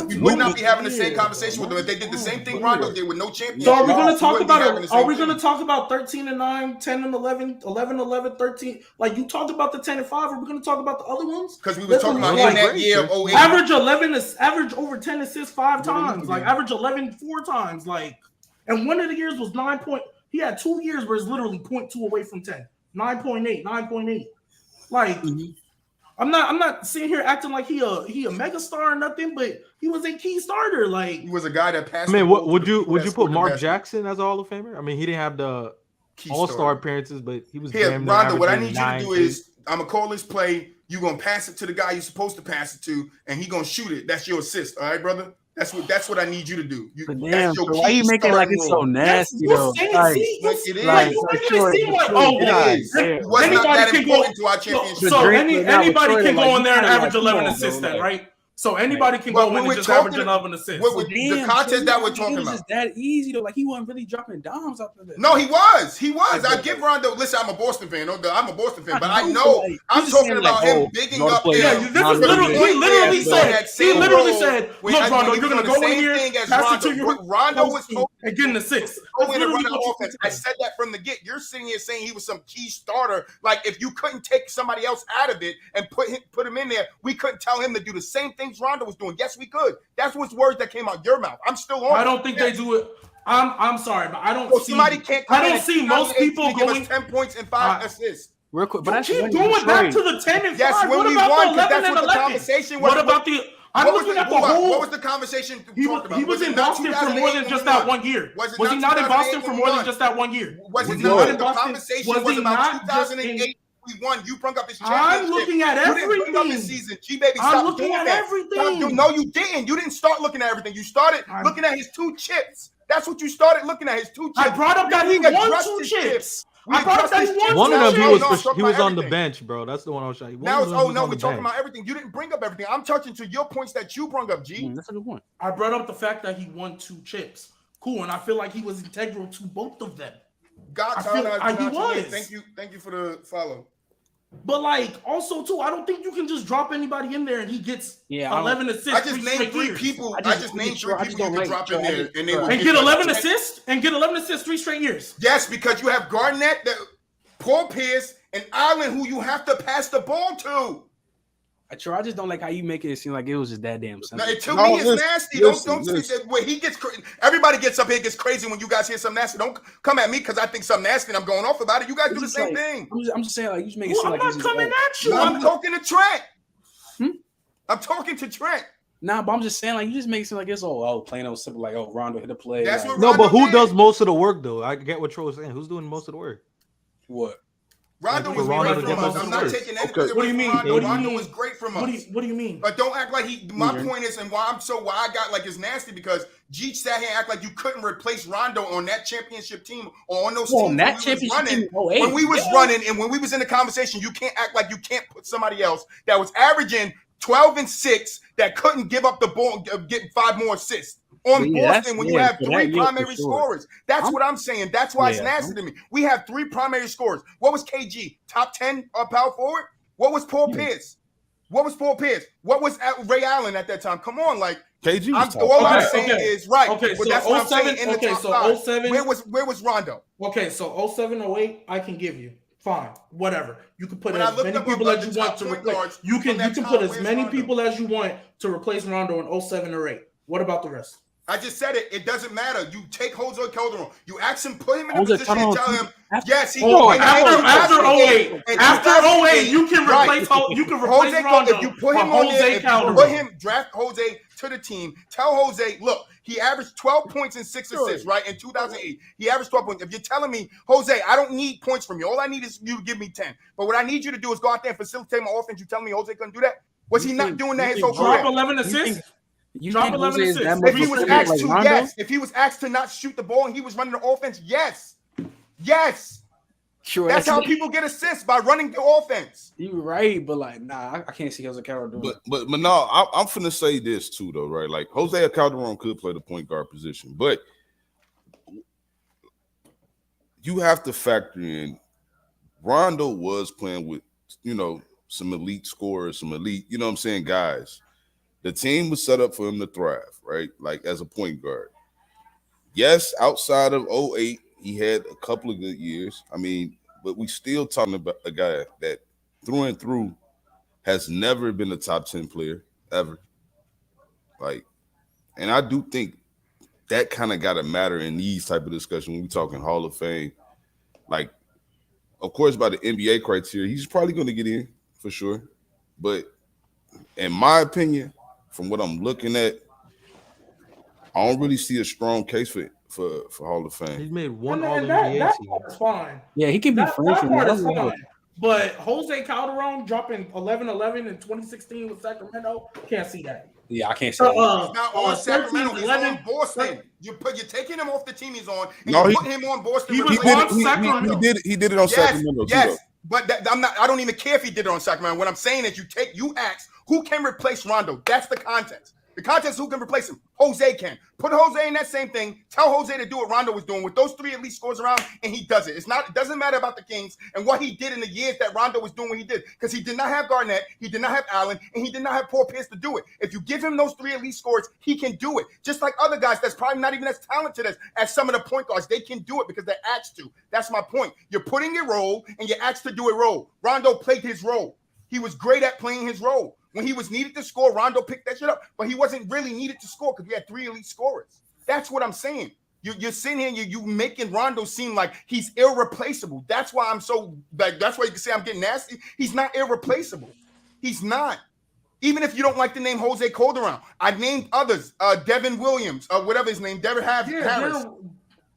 We would not be having the same conversation with them if they did the same thing Rondo did with no championship. So are we going to talk about? Are we going to talk about 13 and 9, 10 and 11, 11, 13? Like you talked about the 10 and 5. Are we going to talk about the other ones? Because we were talking about in that year of 08. Average over 10 assists 5 times. Like average 11 4 times. Like, and one of the years was 9 point. He had 2 years where it's literally 0.2 away from 10. 9.8, 9.8. Like, I'm not sitting here acting like he a mega star or nothing, but he was a key starter. Like he was a guy that passed. I mean, would you put Mark Jackson as a Hall of Famer? I mean, he didn't have the all-star appearances, but he was. Here, Rondo, what I need you to do is I'm gonna call this play. You're gonna pass it to the guy you're supposed to pass it to, and he gonna shoot it. That's your assist, all right, brother? That's what I need you to do. Damn, so why are you making like it's so nasty though? It is. Anybody can go into our championship. So anybody can go in there and average 11 assists, then, right? So anybody can go in and just average 11 assists. The contest that we're talking about. It's that easy though. Like he wasn't really dropping dimes after that. No, he was. I give Rondo. Listen, I'm a Boston fan. But I know I'm talking about him bigging up. Yeah, he literally said, "Look, Rondo, you're gonna go in here, pass it to your Rondo was and get an assist." I said that from the get. You're sitting here saying he was some key starter. Like if you couldn't take somebody else out of it and put him in there, we couldn't tell him to do the same thing Rondo was doing. Yes, we could. That's what's words that came out your mouth. I'm still on. I don't think they do it. I'm sorry, but I don't see. Somebody can't. I don't see most people going 10 points and 5 assists. Real quick, but keep going back to the 10 and 5. Yes, when we won, because that's what the conversation was. What about the? I'm looking at the whole. What was the conversation talked about? He was in Boston for more than just that 1 year. Was he not in Boston for more than just that 1 year? Was he not in Boston? The conversation was about 2008. We won. You brought up his championship. I'm looking at everything. You didn't bring up his season. Gbaby, I'm looking at everything. No, you didn't. You didn't start looking at everything. You started looking at his 2 chips. That's what you started looking at, his 2 chips. I brought up that he won 2 chips. I brought up that he won. One of them he was on the bench, bro. That's the one I was showing you. Now we're talking about everything. You didn't bring up everything. I'm touching to your points that you brought up, G. That's a good point. I brought up the fact that he won 2 chips. Cool, and I feel like he was integral to both of them. He was. Thank you for the follow. But like, also too, I don't think you can just drop anybody in there and he gets 11 assists. I just named three people. I just named three people you could drop in there, and they would get 11 assists and get 11 assists 3 straight years. Yes, because you have Garnett, Paul Pierce, and Allen, who you have to pass the ball to. I just don't like how you make it seem like it was just that damn simple. No, to me, it's nasty. Don't say that where he gets crazy. Everybody gets up here and gets crazy when you guys hear something nasty. Don't come at me because I think something nasty and I'm going off about it. You guys do the same thing. I'm just saying, like, you just make it seem like I'm not coming at you. I'm talking to Trent. I'm talking to Trent. Nah, but I'm just saying, like, you just make it seem like it's plain old simple, like, Rondo hit the play. That's like, what Rondo but who did. does most of the work though? I get what Troy was saying. Who's doing most of the work? What? Rondo was great from us. I'm not taking anything away from Rondo. Rondo was great from us. What do you mean? But don't act like my point is, and why I got like it's nasty because Jeech sat here and act like you couldn't replace Rondo on that championship team or on those teams when we was running and when we was in the conversation. You can't act like you can't put somebody else that was averaging 12 and 6 that couldn't give up the ball, get 5 more assists. On Boston, when you have 3 primary scorers. That's what I'm saying. That's why it's nasty to me. We have 3 primary scorers. What was KG? Top 10 power forward? What was Paul Pierce? What was Ray Allen at that time? Come on, like KG was I'm saying is right. Okay, but so that's what I'm saying in the top 5. 07. Where was Rondo? Okay, so 07, 08, I can give you. Fine, whatever. You can put When as many people as you want to replace. You can put as many people as you want to replace Rondo in 07 or 08. What about the rest? I just said it. It doesn't matter. You take Jose Calderon. You ask him, put him in a position and tell him, yes, he can. After 08, you can replace Rondo. If you put him on there, if you put him, draft Jose to the team, tell Jose, look, he averaged 12 points and 6 assists, right? In 2008, he averaged 12 points. If you're telling me, Jose, I don't need points from you. All I need is you to give me 10. But what I need you to do is go out there and facilitate my offense. You telling me Jose couldn't do that? Was he not doing that his whole career? Drop 11 assists? You drop 11 assists. If he was asked to, yes. If he was asked to not shoot the ball and he was running the offense, yes. Yes. Sure. That's how people get assists, by running the offense. You're right, but like, nah, I can't see Jose Calderon doing But no, I'm finna say this too, though, right? Like Jose Calderon could play the point guard position, but you have to factor in Rondo was playing with, some elite scorers, some elite, guys. The team was set up for him to thrive, right? Like as a point guard. Yes, outside of 08, he had a couple of good years. I mean, but we still talking about a guy that through and through has never been a top 10 player ever. Like, and I do think that kind of got to matter in these type of discussions when we talking Hall of Fame. Like, of course, by the NBA criteria, he's probably going to get in for sure. But in my opinion, from what I'm looking at, I don't really see a strong case for Hall of Fame. He's made one All-NBA team. That's fine. Yeah, he can be fine. But Jose Calderon dropping 11-11 in 2016 with Sacramento, can't see that. Yeah, I can't see that. He's not on Sacramento. He's on Boston. You're taking him off the team he's on, and you're putting him on Boston. He did it on Sacramento. Yes, but I don't even care if he did it on Sacramento. What I'm saying is, you ask who can replace Rondo. That's the context. The context, who can replace him? Jose can. Put Jose in that same thing. Tell Jose to do what Rondo was doing with those 3 elite scores around, and he does it. It doesn't matter about the Kings and what he did in the years that Rondo was doing what he did, because he did not have Garnett, he did not have Allen, and he did not have Paul Pierce to do it. If you give him those 3 elite scores, he can do it. Just like other guys that's probably not even as talented as some of the point guards, they can do it because they're asked to. That's my point. You're putting your role, and you're asked to do a role. Rondo played his role. He was great at playing his role. When he was needed to score, Rondo picked that shit up, but he wasn't really needed to score because we had 3 elite scorers. That's what I'm saying. You're sitting here, you making Rondo seem like he's irreplaceable. That's why I'm so that's why you can say I'm getting nasty. He's not irreplaceable. He's not. Even if you don't like the name Jose Calderon, I named others. Devin Williams, whatever his name, Devin Harris.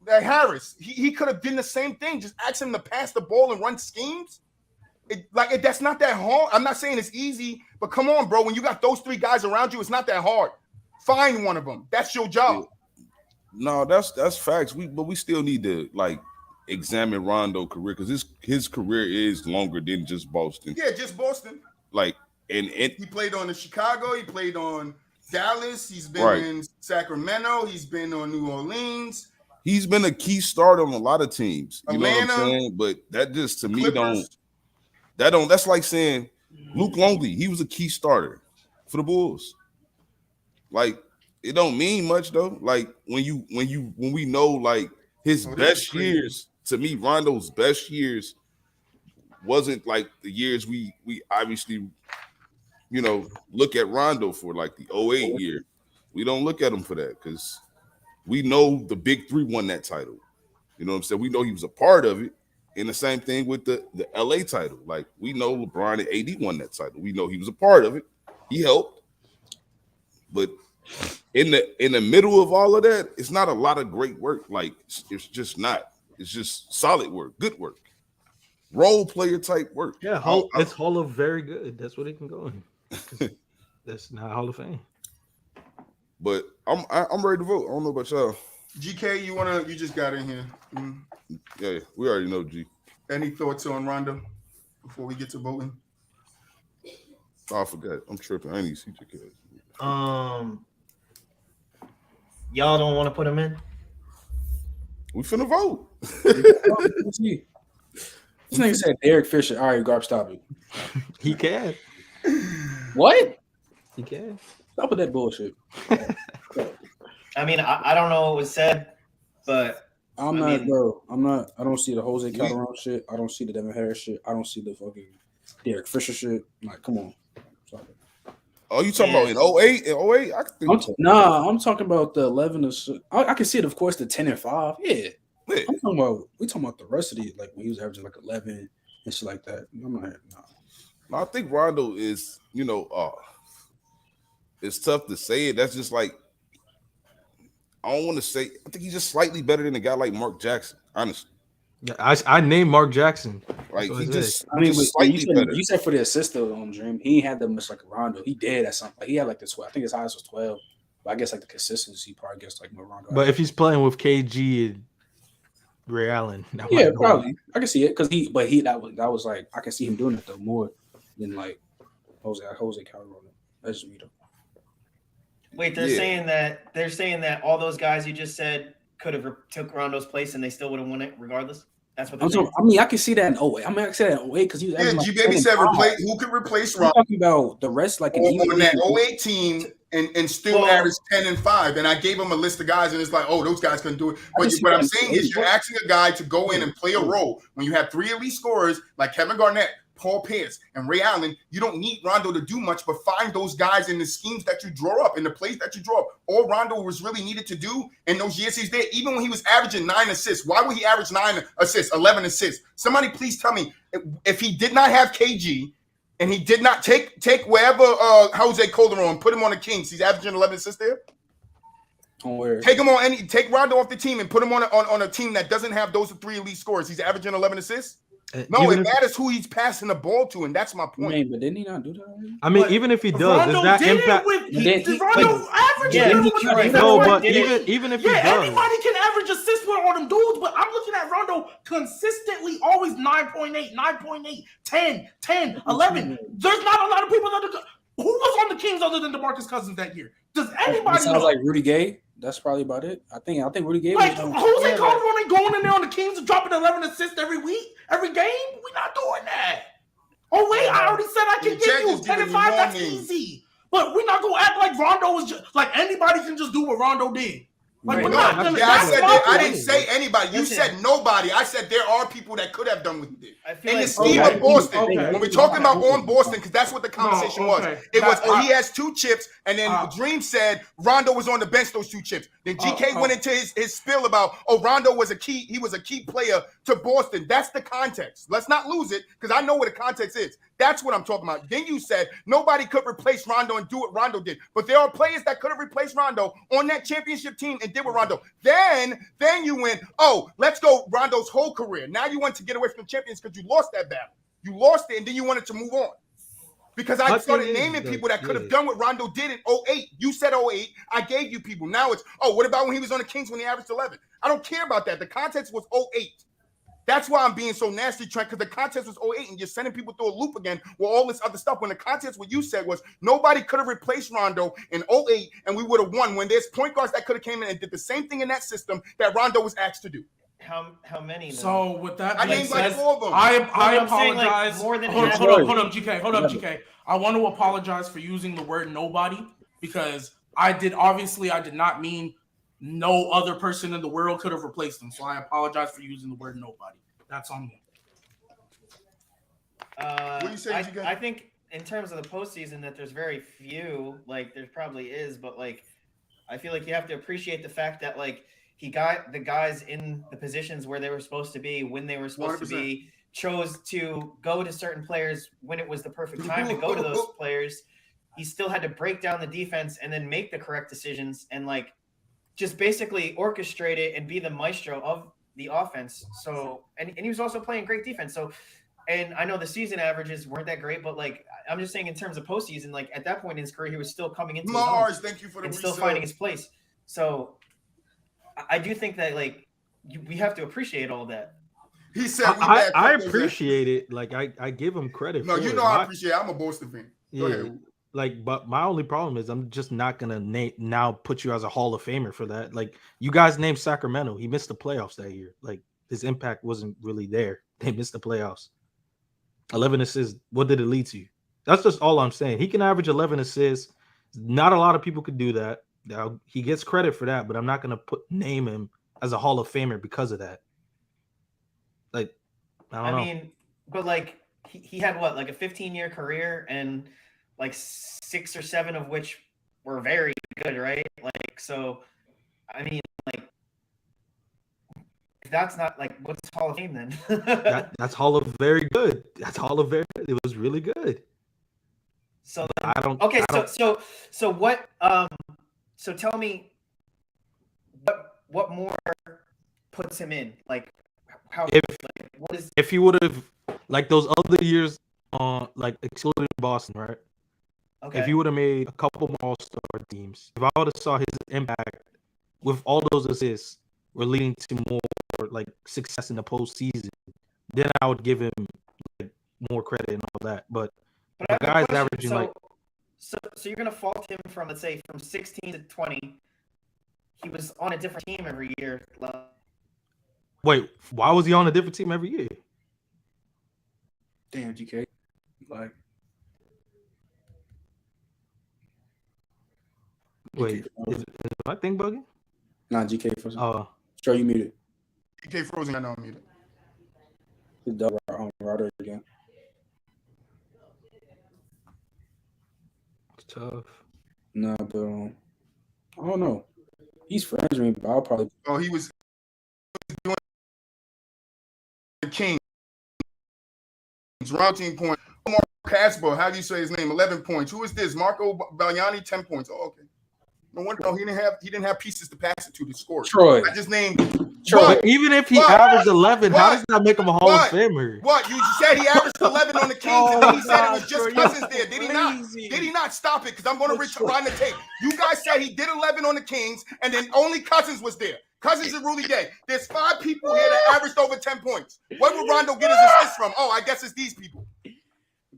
Harris. He could have done the same thing. Just ask him to pass the ball and run schemes. That's not that hard. I'm not saying it's easy, but come on, bro. When you got those 3 guys around you, it's not that hard. Find one of them. That's your job. No, that's facts. But we still need to examine Rondo's career, because his career is longer than just Boston. Yeah, just Boston. And he played on Chicago. He played on Dallas. He's been in Sacramento. He's been on New Orleans. He's been a key starter on a lot of teams. You Atlanta, know what I'm saying? But that just to me Clippers. That's like saying Luke Longley, he was a key starter for the Bulls. Like, it don't mean much though. Like when we know like his best years, to me, Rondo's best years wasn't like the years we obviously, look at Rondo for, like the 08 year. We don't look at him for that because we know the big three won that title. You know what I'm saying? We know he was a part of it. And the same thing with the LA title. Like, we know LeBron and AD won that title. We know he was a part of it. He helped. But in the middle of all of that, it's not a lot of great work. Like, it's just not. It's just solid work, good work, role player type work. Yeah, it's Hall of Very Good. That's what it can go in. That's not Hall of Fame. But I'm ready to vote. I don't know about y'all. GK, you just got in here. Yeah, we already know, G. Any thoughts on Rondo before we get to voting? Oh, I forgot. I'm tripping. I ain't see GK. Y'all don't want to put him in? We finna vote. Let's see. This nigga said Derek Fisher. All right, Garb, stop it. He can. What? He can. Stop with that bullshit. I mean, I don't know what was said, but I don't see the Jose Calderon shit. I don't see the Devin Harris shit. I don't see the fucking Derek Fisher shit. Like, come on. Sorry. Oh, you talking about in 08? In 08? I'm talking about the 11. I can see it, of course, the 10 and 5. Yeah. We talking about the rest of the, like, when he was averaging like 11 and shit like that. I'm not. No, I think Rondo is, it's tough to say it. That's just like, I don't want to say. I think he's just slightly better than a guy like Mark Jackson, honestly. Yeah, I named Mark Jackson. Like, he just, I mean, slightly better. You said for the assist though on Dream, he ain't had that much like a Rondo. He did at something. Like, he had like the 12. I think his highest was 12. But I guess like the consistency part gets like more Rondo. But if he's playing with KG and Ray Allen, yeah, probably. I can see it because that was like I can see him doing it though more than like Jose Calderon. That's just me though. Wait, they're saying that all those guys you just said could have took Rondo's place and they still would have won it regardless. That's what they're saying. I mean, I can see that in 08. I mean, I can see that in 08 because he was. Yeah, Gbaby said who could replace Rondo? I'm talking about the rest, like on that 08 team, and still average 10 and 5. And I gave him a list of guys, and it's like, oh, those guys couldn't do it. But what I'm saying is, you're asking a guy to go in and play a role when you have 3 elite scorers like Kevin Garnett, Paul Pierce, and Ray Allen. You don't need Rondo to do much, but find those guys in the schemes that you draw up, in the plays that you draw up. All Rondo was really needed to do in those years he's there, even when he was averaging 9 assists. Why would he average 9 assists, 11 assists? Somebody please tell me, if he did not have KG and he did not take wherever Jose Calderon, put him on the Kings, he's averaging 11 assists there? Take Rondo off the team and put him on a team that doesn't have those 3 elite scorers. He's averaging 11 assists? No, it matters who he's passing the ball to, and that's my point. Man, but didn't he not do that already? I mean, even if he does, does that impact? Rondo average? No, but even if he does, anybody can average assists with all them dudes. But I'm looking at Rondo consistently, always 9.8, 10, 11. There's not a lot of people who was on the Kings other than DeMarcus Cousins that year. Does anybody? Sounds like Rudy Gay. That's probably about it. I think Rudy Gay. Like Jose Calderon ain't going in there on the Kings and dropping 11 assists every week, every game. We're not doing that. Oh wait, I already said I can give you 10 and 5. That's easy. But we're not gonna act like Rondo is just like anybody can just do what Rondo did. Like, I didn't say anybody. You said nobody. I said there are people that could have done what he did. In the scheme of Boston, when we're talking about on Boston, because that's what the conversation was. It was, he has 2 chips, and then Dream said Rondo was on the bench those 2 chips. Then GK went into his spill about, Rondo was he was a key player to Boston. That's the context. Let's not lose it, because I know what the context is. That's what I'm talking about. Then you said nobody could replace Rondo and do what Rondo did. But there are players that could have replaced Rondo on that championship team and did what Rondo. Then you went, let's go Rondo's whole career. Now you want to get away from the champions because you lost that battle. You lost it, and then you wanted to move on. Because I started naming people that could have done what Rondo did in 08. You said 08. I gave you people. Now it's, what about when he was on the Kings when he averaged 11? I don't care about that. The context was 08. That's why I'm being so nasty, Trent, because the contest was 08 and you're sending people through a loop again with all this other stuff. When the contest, what you said was nobody could have replaced Rondo in 08 and we would have won, when there's point guards that could have came in and did the same thing in that system that Rondo was asked to do. How many? Then? So with that I being named like said, 4 of them. I apologize. Saying, like, more than hold up, GK. Hold up, GK. I want to apologize for using the word nobody because I did not mean no other person in the world could have replaced him. So I apologize for using the word nobody. That's on me. What do you say, GK? I think in terms of the postseason that there's very few. Like there probably is, but like I feel like you have to appreciate the fact that like he got the guys in the positions where they were supposed to be when they were supposed 100%. To be, chose to go to certain players when it was the perfect time to go to those players. He still had to break down the defense and then make the correct decisions and like just basically orchestrate it and be the maestro of the offense. So, and he was also playing great defense. So, and I know the season averages weren't that great, but like, I'm just saying in terms of postseason, like at that point in his career, he was still coming into Mars, thank you for the and still finding his place. So I do think that like we have to appreciate all that. He said I appreciate it. Like I give him credit. No, for you know I appreciate it. I'm a Boston fan. Go ahead. Like, but my only problem is I'm just not gonna now put you as a Hall of Famer for that. Like, you guys named Sacramento. He missed the playoffs that year. Like, his impact wasn't really there. They missed the playoffs. 11 assists. What did it lead to? That's just all I'm saying. He can average 11 assists. Not a lot of people could do that. Now, he gets credit for that, but I'm not gonna name him as a Hall of Famer because of that. Like, I don't know. mean, but like he had what, like a 15-year career and like 6 or 7 of which were very good, right? Like, so, I mean, like, if that's not like, what's Hall of Fame then? That's Hall of very good. That's Hall of very good. It was really good. So then, so what? So tell me, what more puts him in? Like, how? What is? If he would have like those other years, like excluding Boston, right? Okay. If he would have made a couple more All-Star teams, if I would have saw his impact with all those assists were leading to more like success in the postseason, then I would give him like more credit and all that. But the guy's averaging so you're gonna fault him from, let's say, from 16 to 20. He was on a different team every year. Wait, why was he on a different team every year? Damn, GK. Like, wait, is my thing bugging? Nah, GK frozen. Oh, sure, you muted. GK frozen. I know I'm muted. It's double Rondo again. It's tough. Nah, but I don't know. He's friends with me, but I'll probably. Oh, he was doing the Kings. Round team point. Marco Casper, how do you say his name? 11 points. Who is this? Marco Bagliani, 10 points. Oh, okay. No wonder. No, he didn't have pieces to pass it to score. Troy. I just named Troy. Even if he averaged 11, how does that make him a Hall of Famer? What? You said he averaged 11 on the Kings, and then he said it was just Cousins there. Did he not? Did he not? Stop it, because I'm going to rewind the tape. You guys said he did 11 on the Kings, and then only Cousins was there. Cousins and Rudy Gay. There's 5 people here that averaged over 10 points. Where would Rondo get his assists from? Oh, I guess it's these people.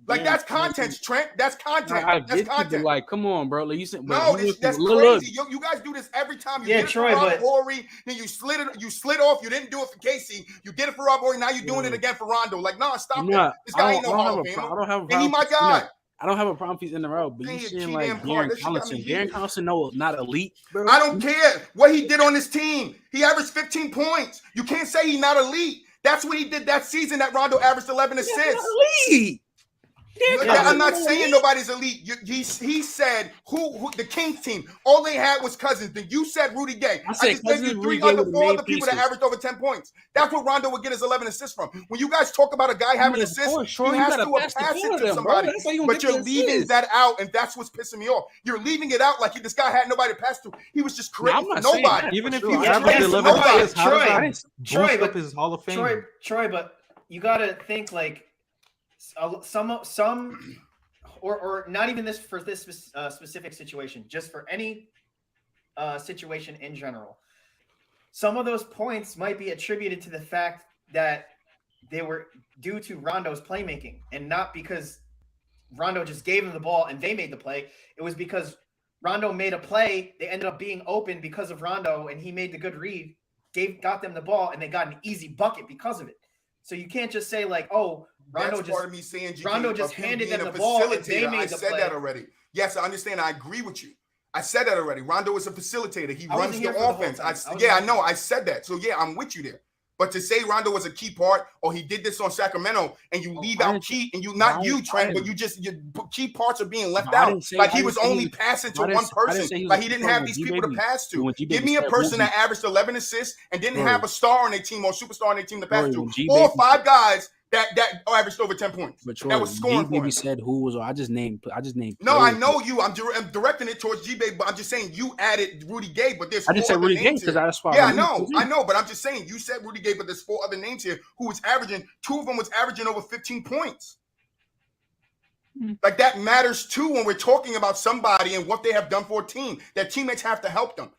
Like, that's content, Trent. That's content. That's content. Like, come on, bro. Like, you said, no, that's crazy. You guys do this every time. You did it Troy, for Rob Horry, then you slid off. You didn't do it for Casey. You did it for Rob Horry. Now you're doing it again for Rondo. Like, no, stop it. This guy ain't no Hall of Famer. I don't have a problem. And he my guy. I don't have a problem if he's in the row, but you seem like Darren Collison. Darren Collison, no, not elite, bro. I don't care what he did on this team. He averaged 15 points. You can't say he's not elite. That's what he did that season that Rondo averaged 11 assists. Elite. I'm not saying nobody's elite. He said who the Kings team. All they had was Cousins. Then you said Rudy Gay. I just named you 3 other 4 other people that averaged over 10 points. That's what Rondo would get his 11 assists from. When you guys talk about a guy having assists, you have to pass it to somebody. But you're leaving that out, and that's what's pissing me off. You're leaving it out like this guy had nobody to pass to. He was just creating nobody. Even if you average 11 assists, how does that boost up his Hall of Fame? Troy, but you got to think like some or not even this for this specific situation, just for any situation in general. Some of those points might be attributed to the fact that they were due to Rondo's playmaking and not because Rondo just gave him the ball and they made the play. It was because Rondo made a play. They ended up being open because of Rondo and he made the good read got them the ball and they got an easy bucket because of it. So you can't just say like, oh, Rondo That's just part of me saying Rondo just handed them the ball and they made I the said play. that already. Yes, I understand. I agree with you. I said that already. Rondo is a facilitator. He runs the offense. I know. I said that. So yeah, I'm with you there. But to say Rondo was a key part, or he did this on Sacramento, and you leave out key, and Trent, but your key parts are being left out. Like he was only passing to one person. Like he didn't have these people to pass to. Give me a person that averaged 11 assists and didn't have a star on their team or superstar on their team to pass to, or 5 guys that averaged over 10 points. But that was scoring for him. Said who was. I just named. No, I know you. I'm directing it towards Gbaby, but I'm just saying you added Rudy Gay. But there's I just said Rudy Gay because that's why. Yeah, I know. But I'm just saying you said Rudy Gay, but there's 4 other names here who was averaging. 2 of them was averaging over 15 points. Like that matters too when we're talking about somebody and what they have done for a team. Their teammates have to help them.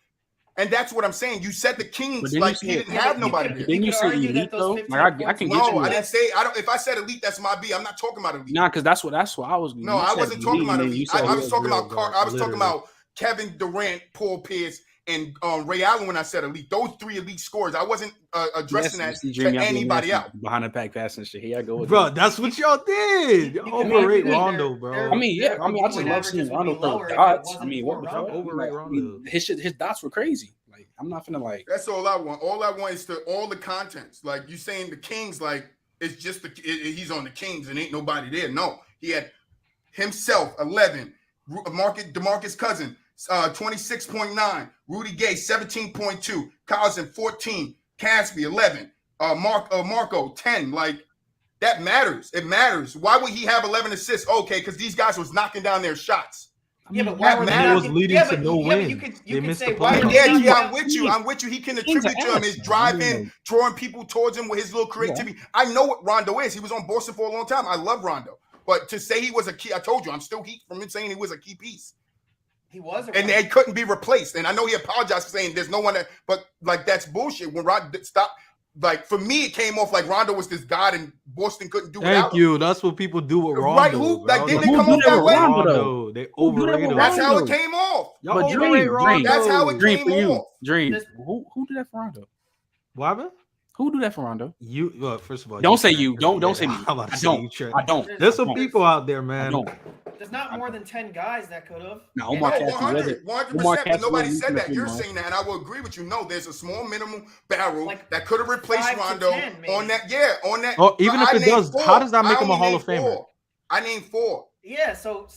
And that's what I'm saying. You said the Kings like he didn't have nobody there. Didn't you say elite though? Like I can get you. No, I didn't say. I don't. If I said elite, that's my B. I'm not talking about elite. Nah, because that's what I was. No, I wasn't talking about elite. I was talking about. I was talking about Kevin Durant, Paul Pierce, and Ray Allen when I said elite. Those 3 elite scorers. I wasn't addressing that to anybody else. Behind the pack passing shit. Here I go. Bro, that's what y'all did. Y'all overrate Rondo, bro. I mean, yeah. I mean, I just love seeing Rondo throw dots. I mean, what was overrate Rondo? His dots were crazy. Like, I'm not finna like. That's all I want. All I want is all the contents. Like you saying the Kings, like it's just he's on the Kings and ain't nobody there. No, he had himself 11, DeMarcus Cousins 26.9, Rudy Gay 17.2, Cousin 14, Caspi 11, Marco 10. Like that matters. It matters. Why would he have 11 assists? Okay, because these guys was knocking down their shots. Yeah, but why were they was leading to no win? You can say why? Yeah, I'm with you. I'm with you. He can attribute to him his driving, drawing people towards him with his little creativity. Yeah. I know what Rondo is. He was on Boston for a long time. I love Rondo, but to say he was a key, I told you, I'm still heat from him saying he was a key piece. He was, and they couldn't be replaced. And I know he apologized for saying there's no one that, but like that's bullshit. When Rondo stopped. Like for me, it came off like Rondo was this god and Boston couldn't do without him. Thank you. That's what people do with Rondo. Right? Who? Like didn't they come off that way? Rondo. They overrated. That's how it came off. Y'all overrated Rondo. That's how it came off. Dream. Who did that for Rondo? What happened? Who do that for Rondo? You. Well, first of all, don't say you. Don't say me. I don't. There's some people out there, man. There's not more than 10 guys that could have. No, 100%. But nobody said that. You're saying that, and I will agree with you. No, there's a small minimum barrel that could have replaced Rondo on that. Yeah, on that. Oh, even if it does, how does that make him a Hall of Famer? I named 4. Yeah, so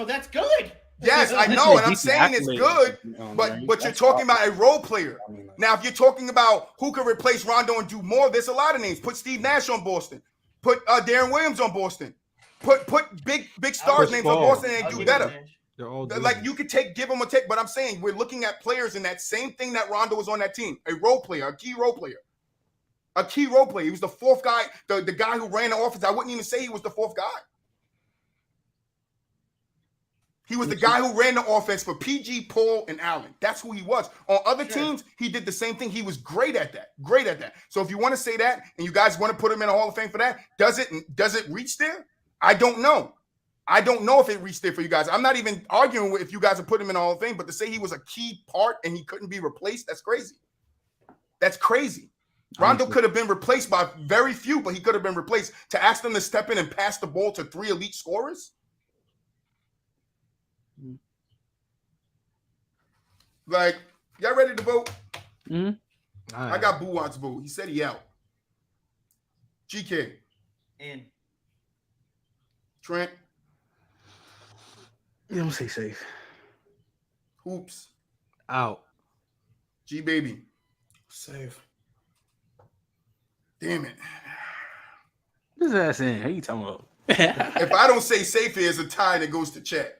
that's good. Yes, I know, and I'm saying it's good, but you're talking about a role player. Now, if you're talking about who could replace Rondo and do more, there's a lot of names. Put Steve Nash on Boston. Put Darren Williams on Boston. Put big stars names on Boston and do better. Like you could give them a take, but I'm saying we're looking at players in that same thing that Rondo was on that team. A role player, a key role player. A key role player. He was the 4th guy, the guy who ran the offense. I wouldn't even say he was the 4th guy. He was the guy who ran the offense for PG, Paul, and Allen. That's who he was. On other teams, he did the same thing. He was great at that. Great at that. So if you want to say that, and you guys want to put him in a Hall of Fame for that, does it reach there? I don't know. I don't know if it reached there for you guys. I'm not even arguing with if you guys are putting him in the Hall of Fame, but to say he was a key part and he couldn't be replaced, that's crazy. That's crazy. Rondo could have been replaced by very few, but he could have been replaced. To ask them to step in and pass the ball to 3 elite scorers? Like, y'all ready to vote? Mm-hmm. I got BooWop's vote. He said he out. GK. In. Trent. You don't say safe. Hoops. Out. Gbaby. Safe. Damn it. This ass in. How you talking about? If I don't say safe, here's a tie that goes to Chet.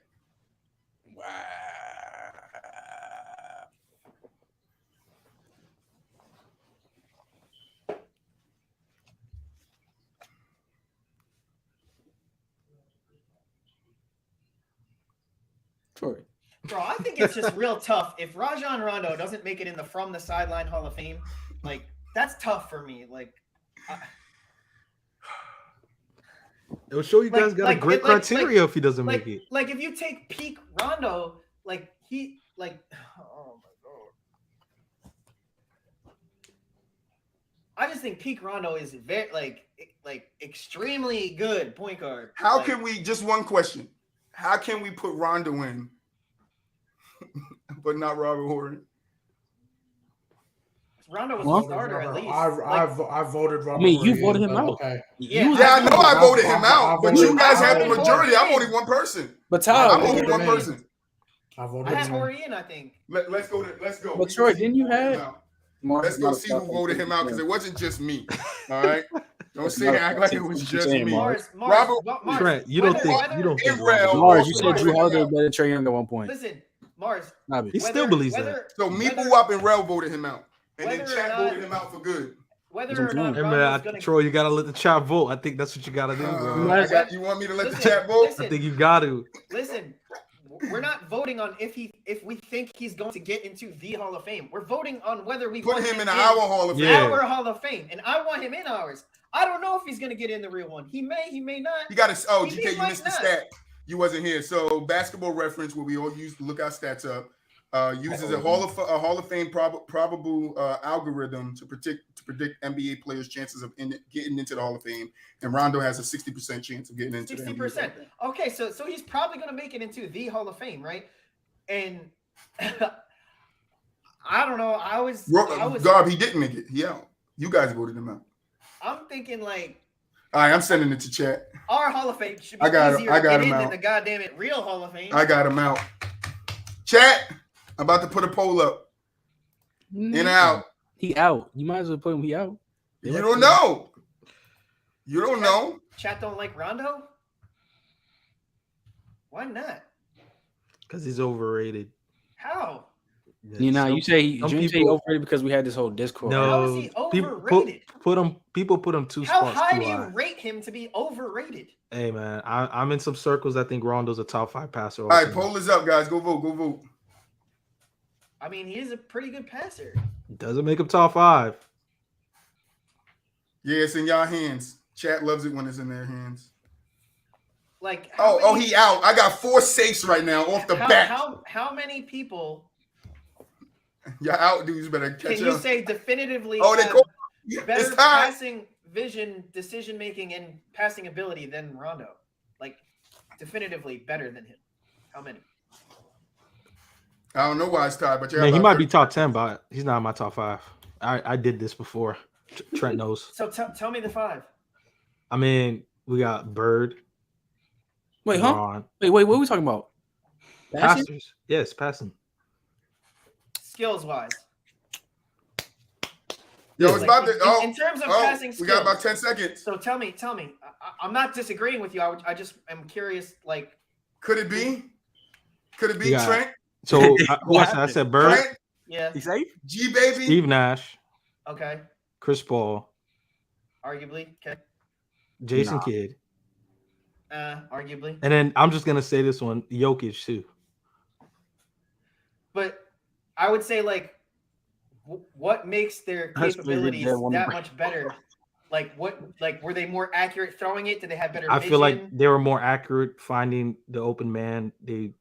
Wow. Bro, I think it's just real tough. If Rajon Rondo doesn't make it in the From the Sideline Hall of Fame, like that's tough for me. Like, it'll show you guys got a great criteria if he doesn't make it. Like if you take peak Rondo, oh my god. I just think peak Rondo is very like extremely good point guard. How can we? Just one question. How can we put Rondo in, but not Robert Horry? Rondo was a starter at least. I voted Rondo. I mean, you voted him out. Okay. Yeah, I know I voted him out, but you guys have the majority. I'm only one person. But Tyler, I'm only one person. I voted had Horry in, I think. Let's go. But Troy, didn't you have? Let's go see who voted him out because it wasn't just me. All right. Don't say act like it was just me. Robert, Trent, you don't think Mars, you said Drew Holiday better Trae Young at one point. Listen, Mars. He still believes that. So me, BooWop, and Rel voted him out. And then Chat voted him out for good. Whether or not man, Troy, you gotta let the chat vote. I think that's what you gotta do, bro. You want me to let the chat vote? I think you got to. Listen, we're not voting on if we think he's going to get into the Hall of Fame. We're voting on whether we put him in our Hall of Fame. Our Hall of Fame, and I want him in ours. I don't know if he's going to get in the real one. He may not. You got to. Oh, GK, you missed the stat. You wasn't here. So Basketball Reference, where we all use to look our stats up, uses a Hall of Fame probable algorithm to predict NBA players' chances of getting into the Hall of Fame, and Rondo has a 60% chance of getting into 60%. Okay, so he's probably going to make it into the Hall of Fame, right? And I don't know. I was Garb. He didn't make it. He out. You guys voted him out. I'm thinking like. All right, I'm sending it to chat. Our Hall of Fame should be easier to get in than the goddamn real Hall of Fame. I got him out. Chat. I'm about to put a poll up. In and out. He out. You might as well put him. He out. You don't know. You don't know. Chat don't like Rondo. Why not? Because he's overrated. How? You know, you say overrated because we had this whole Discord. No, how is he overrated? People put him two how spots high too do you high. rate him to be overrated? Hey man, I'm in some circles. I think Rondo's a top 5 passer. All right, poll is up, guys. Go vote. I mean, he is a pretty good passer. Doesn't make him top 5. Yeah, it's in y'all hands. Chat loves it when it's in their hands. Like, he out. I got 4 safes right now off the bat. How many people? Y'all out, dudes. Better catch up. Can you say definitively? Better passing vision, decision making, and passing ability than Rondo? Like, definitively better than him. How many? I don't know why it's tied, but he might be top 10, but he's not in my top 5. I did this before. Trent knows. So tell me the 5. I mean, we got Bird. Wait, huh? Wait, what are we talking about? Passers. Yes, passing. Skills wise. Yo, it's about to. In terms of passing skills. We got about 10 seconds. So tell me. I'm not disagreeing with you. I just am curious. Like, could it be? Trent? So I said Bird. Trent? Yeah. He safe? Gbaby. Steve Nash. Okay. Chris Paul. Arguably. Okay. Jason Kidd. Arguably. And then I'm just gonna say this one, Jokic too. But I would say, like, what makes their capabilities that much better? Like, were they more accurate throwing it? Did they have better vision? I feel like they were more accurate finding the open man. They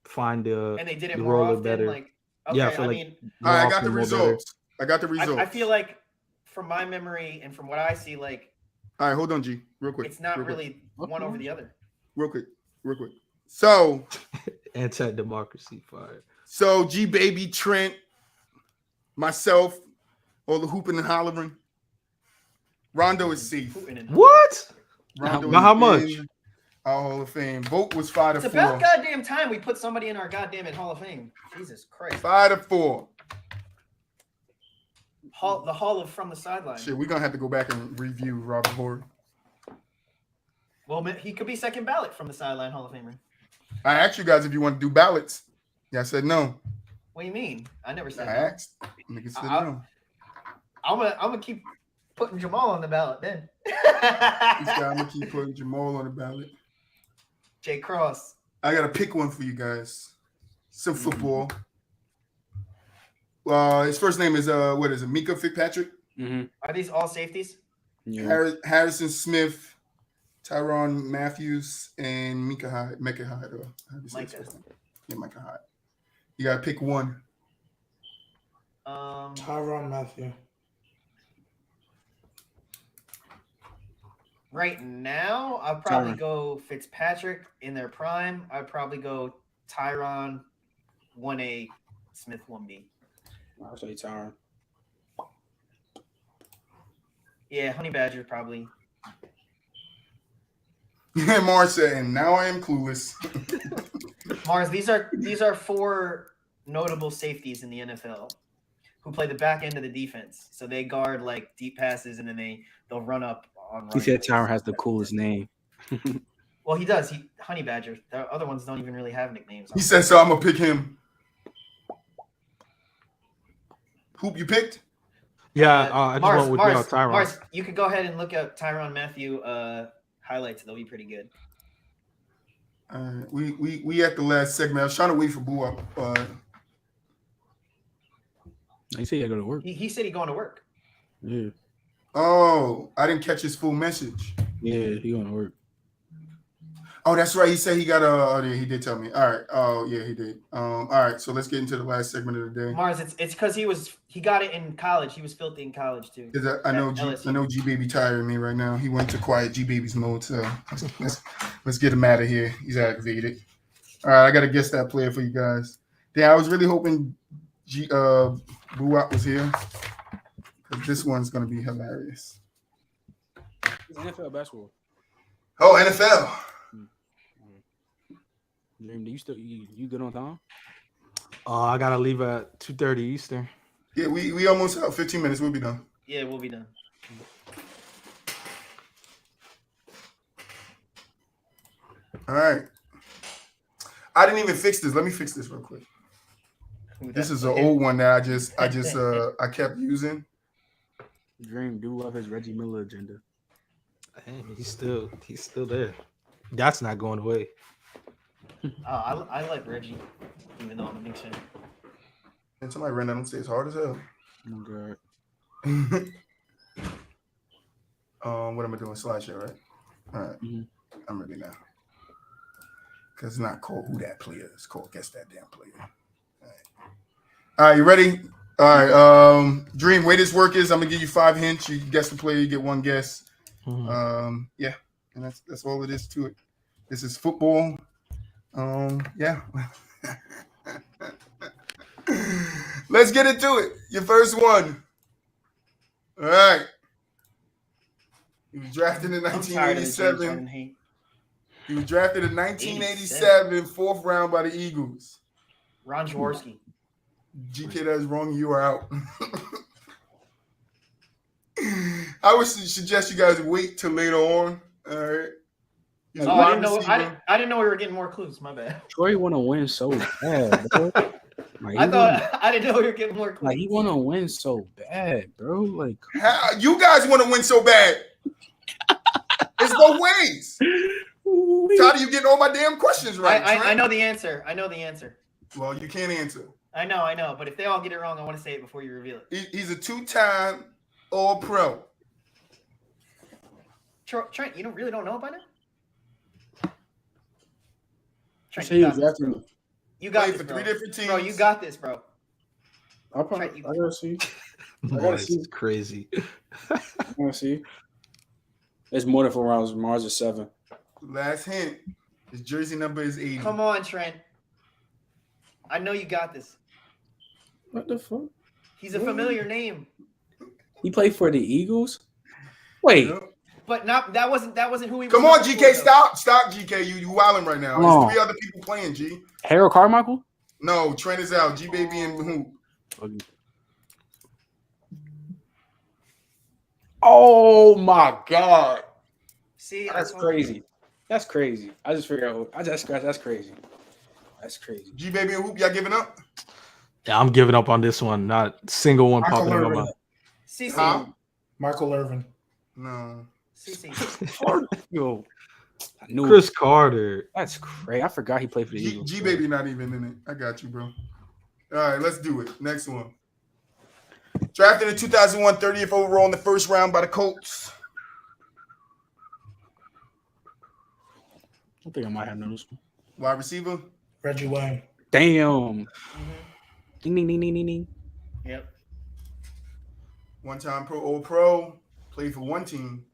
find the and they did it more often. Better. Like, okay, yeah, I mean, I got the results. I feel like, from my memory and from what I see, like, all right, hold on, G, real quick. It's not really one over the other. Real quick. So, anti-democracy fire. So Gbaby, Trent, myself, all the hooping and hollering. Rondo is safe. What? Rondo how much? Our Hall of Fame. Vote was 5-4. It's about goddamn time we put somebody in our goddamn Hall of Fame. Jesus Christ. 5-4. The Hall of From the Sideline. Shit, we're gonna have to go back and review Robert Horry. Well, he could be second ballot from the Sideline Hall of Famer. I asked you guys if you want to do ballots. Yeah, I said no. What do you mean? I never said I no. asked. Niggas said no. I'm gonna keep putting Jamal on the ballot then. I'm gonna keep putting Jamal on the ballot. Jay Cross. I gotta pick one for you guys. Some football. His first name is what is it? Mika Fitzpatrick. Mm-hmm. Are these all safeties? Yeah. Harrison Smith, Tyrann Matthews, and Micah Hyde. Micah Hyde. Yeah, Micah Hyde. You gotta pick one. Tyrann Matthew. Right now, I'd probably go Fitzpatrick in their prime. I'd probably go Tyron 1A, Smith 1B. I'll say Tyron. Yeah, Honey Badger probably. Mars saying, now I am clueless. Mars, these are 4 notable safeties in the NFL who play the back end of the defense. So they guard like deep passes and then they'll run up on. He said Tyron has the coolest name. Well, he does. Honey Badger. The other ones don't even really have nicknames. He said, so I'm gonna pick him. Who you picked? Yeah, I just went with Tyron. Mars, you could go ahead and look up Tyrann Mathieu highlights. They'll be pretty good. We at the last segment. I was trying to wait for BooWop. He said he had to go to work. He said he going to work. Yeah. Oh, I didn't catch his full message. Yeah, he going to work. Oh, that's right. He said he got oh, yeah, he did tell me. All right. Oh, yeah, he did. All right. So let's get into the last segment of the day. Mars, it's because he got it in college. He was filthy in college too. Because I know Gbaby tired of me right now. He went to quiet Gbaby's mode. So let's get him out of here. He's aggravated. All right, I got to guess that player for you guys. Yeah, I was really hoping BooWop was here. Because this one's gonna be hilarious. It's NFL basketball. Oh, NFL. Dream, do you good on time? I gotta leave at 2:30 Eastern. Yeah, we almost out. 15 minutes. We'll be done. Yeah, we'll be done. All right. I didn't even fix this. Let me fix this real quick. This is an old one that I kept using. Dream do love his Reggie Miller agenda. Hey, he's still there. That's not going away. I like Reggie, even though I'm a Knicks fan. And somebody ran down and say it's hard as hell. Oh god. What am I doing? Slideshow, right? All right. Mm-hmm. I'm ready now. Because it's not called who that player is. Called guess that damn player. All right, you ready? All right. Dream, way this work is, I'm gonna give you 5 hints. You guess the player, you get 1 guess. Mm-hmm. Yeah, and that's all it is to it. This is football. Yeah. Let's get into it. Your first one. All right. He was drafted in 1987. He was drafted in 1987, 4th round by the Eagles. Ron Jaworski. GK, that's wrong. You are out. I would suggest you guys wait till later on. All right. I didn't know we were getting more clues. My bad. Troy want to win so bad, bro. Like, I didn't know we were getting more clues. Like, he want to win so bad, bro. Like, you guys want to win so bad. It's both ways. How do you get all my damn questions right? I know the answer. Well, you can't answer. I know. But if they all get it wrong, I want to say it before you reveal it. He's a 2-time All-Pro. Trent, you really don't know about it? Trent, you got this, for bro. 3 different teams. Bro, you got this, bro. I gotta see. It's crazy. I gotta see. It's more than 4 rounds. Mars is 7. Last hint. His jersey number is 80. Come on, Trent. I know you got this. What the fuck? He's a familiar name. He played for the Eagles? Wait. Yep. But that wasn't who he was. Come on, GK, stop, GK. You wilding right now. There's 3 other people playing, G. Harold Carmichael? No, Trent is out. Gbaby and who? Okay. Oh my god. See, that's crazy. That's crazy. I just figured out. That's crazy. That's crazy. Gbaby and Hoop, y'all giving up? Yeah, I'm giving up on this one. Not single one popping in my mind. CC. Michael Irvin. No. CC. Yo, I knew Chris Carter. That's crazy. I forgot he played for the Eagles. Gbaby not even in it. I got you, bro. All right, let's do it. Next one. Drafted in 2001, 30th overall in the 1st round by the Colts. I think I might have known this one. Wide receiver. Reggie Wayne. Damn. Ding, ding, ding, ding, ding, ding. Yep. 1-time All-Pro. Played for 1 team.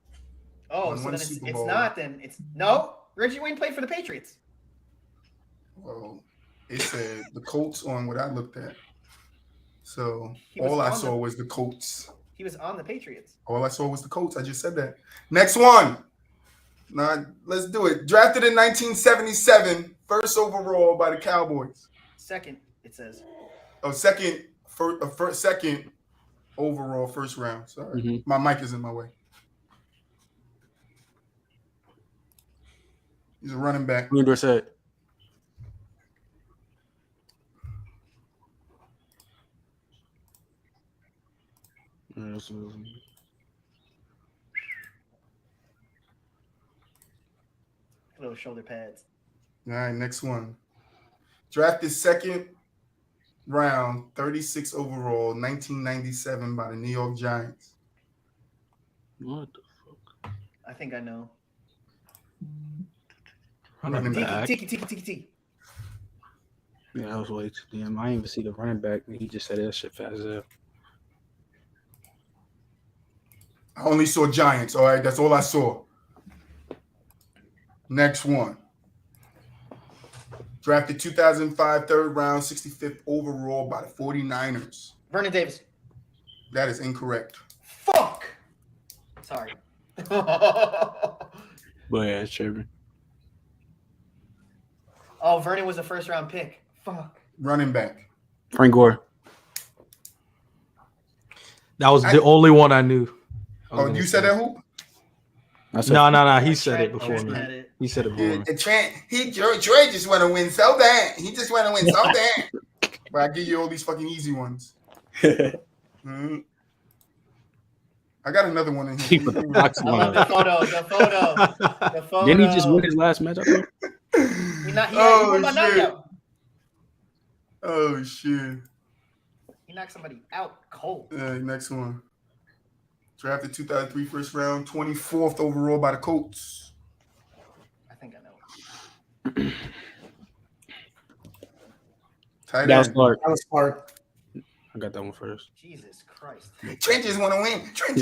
Oh, so then it's not then. It's no. Reggie Wayne played for the Patriots. Well, it said the Colts on what I looked at. So all I saw was the Colts. He was on the Patriots. All I saw was the Colts. I just said that. Next one. Now, let's do it. Drafted in 1977, first overall by the Cowboys. Second, it says. Oh, second overall, first round. Sorry. My mic is in my way. He's a running back. Who said? Little shoulder pads. All right, next one. Drafted second round, 36 overall, 1997 by the New York Giants. What the fuck? I think I know. Running back. Tiki. Yeah, I was way too damn. I didn't even see the running back. He just said that shit fast as hell. I only saw Giants. All right, that's all I saw. Next one. Drafted 2005, third round, 65th overall by the 49ers. Vernon Davis. That is incorrect. Fuck. Sorry. But yeah, it's tripping. Oh, Vernon was a first round pick. Fuck. Running back. Frank Gore. That was the only one I knew. Oh, you said that who? No. He said it before me. He said it before me. Troy just want to win so bad. He just want to win so bad. But I give you all these fucking easy ones. I got another one in here. The photo. Didn't he just win his last match? He won by knockout. Oh shit. He knocked somebody out cold. Next one. Drafted 2003 first round, 24th overall by the Colts. I think I know. Tight That was end. Clark. I got that one first. Jesus Christ. Trent just want to win. I'm going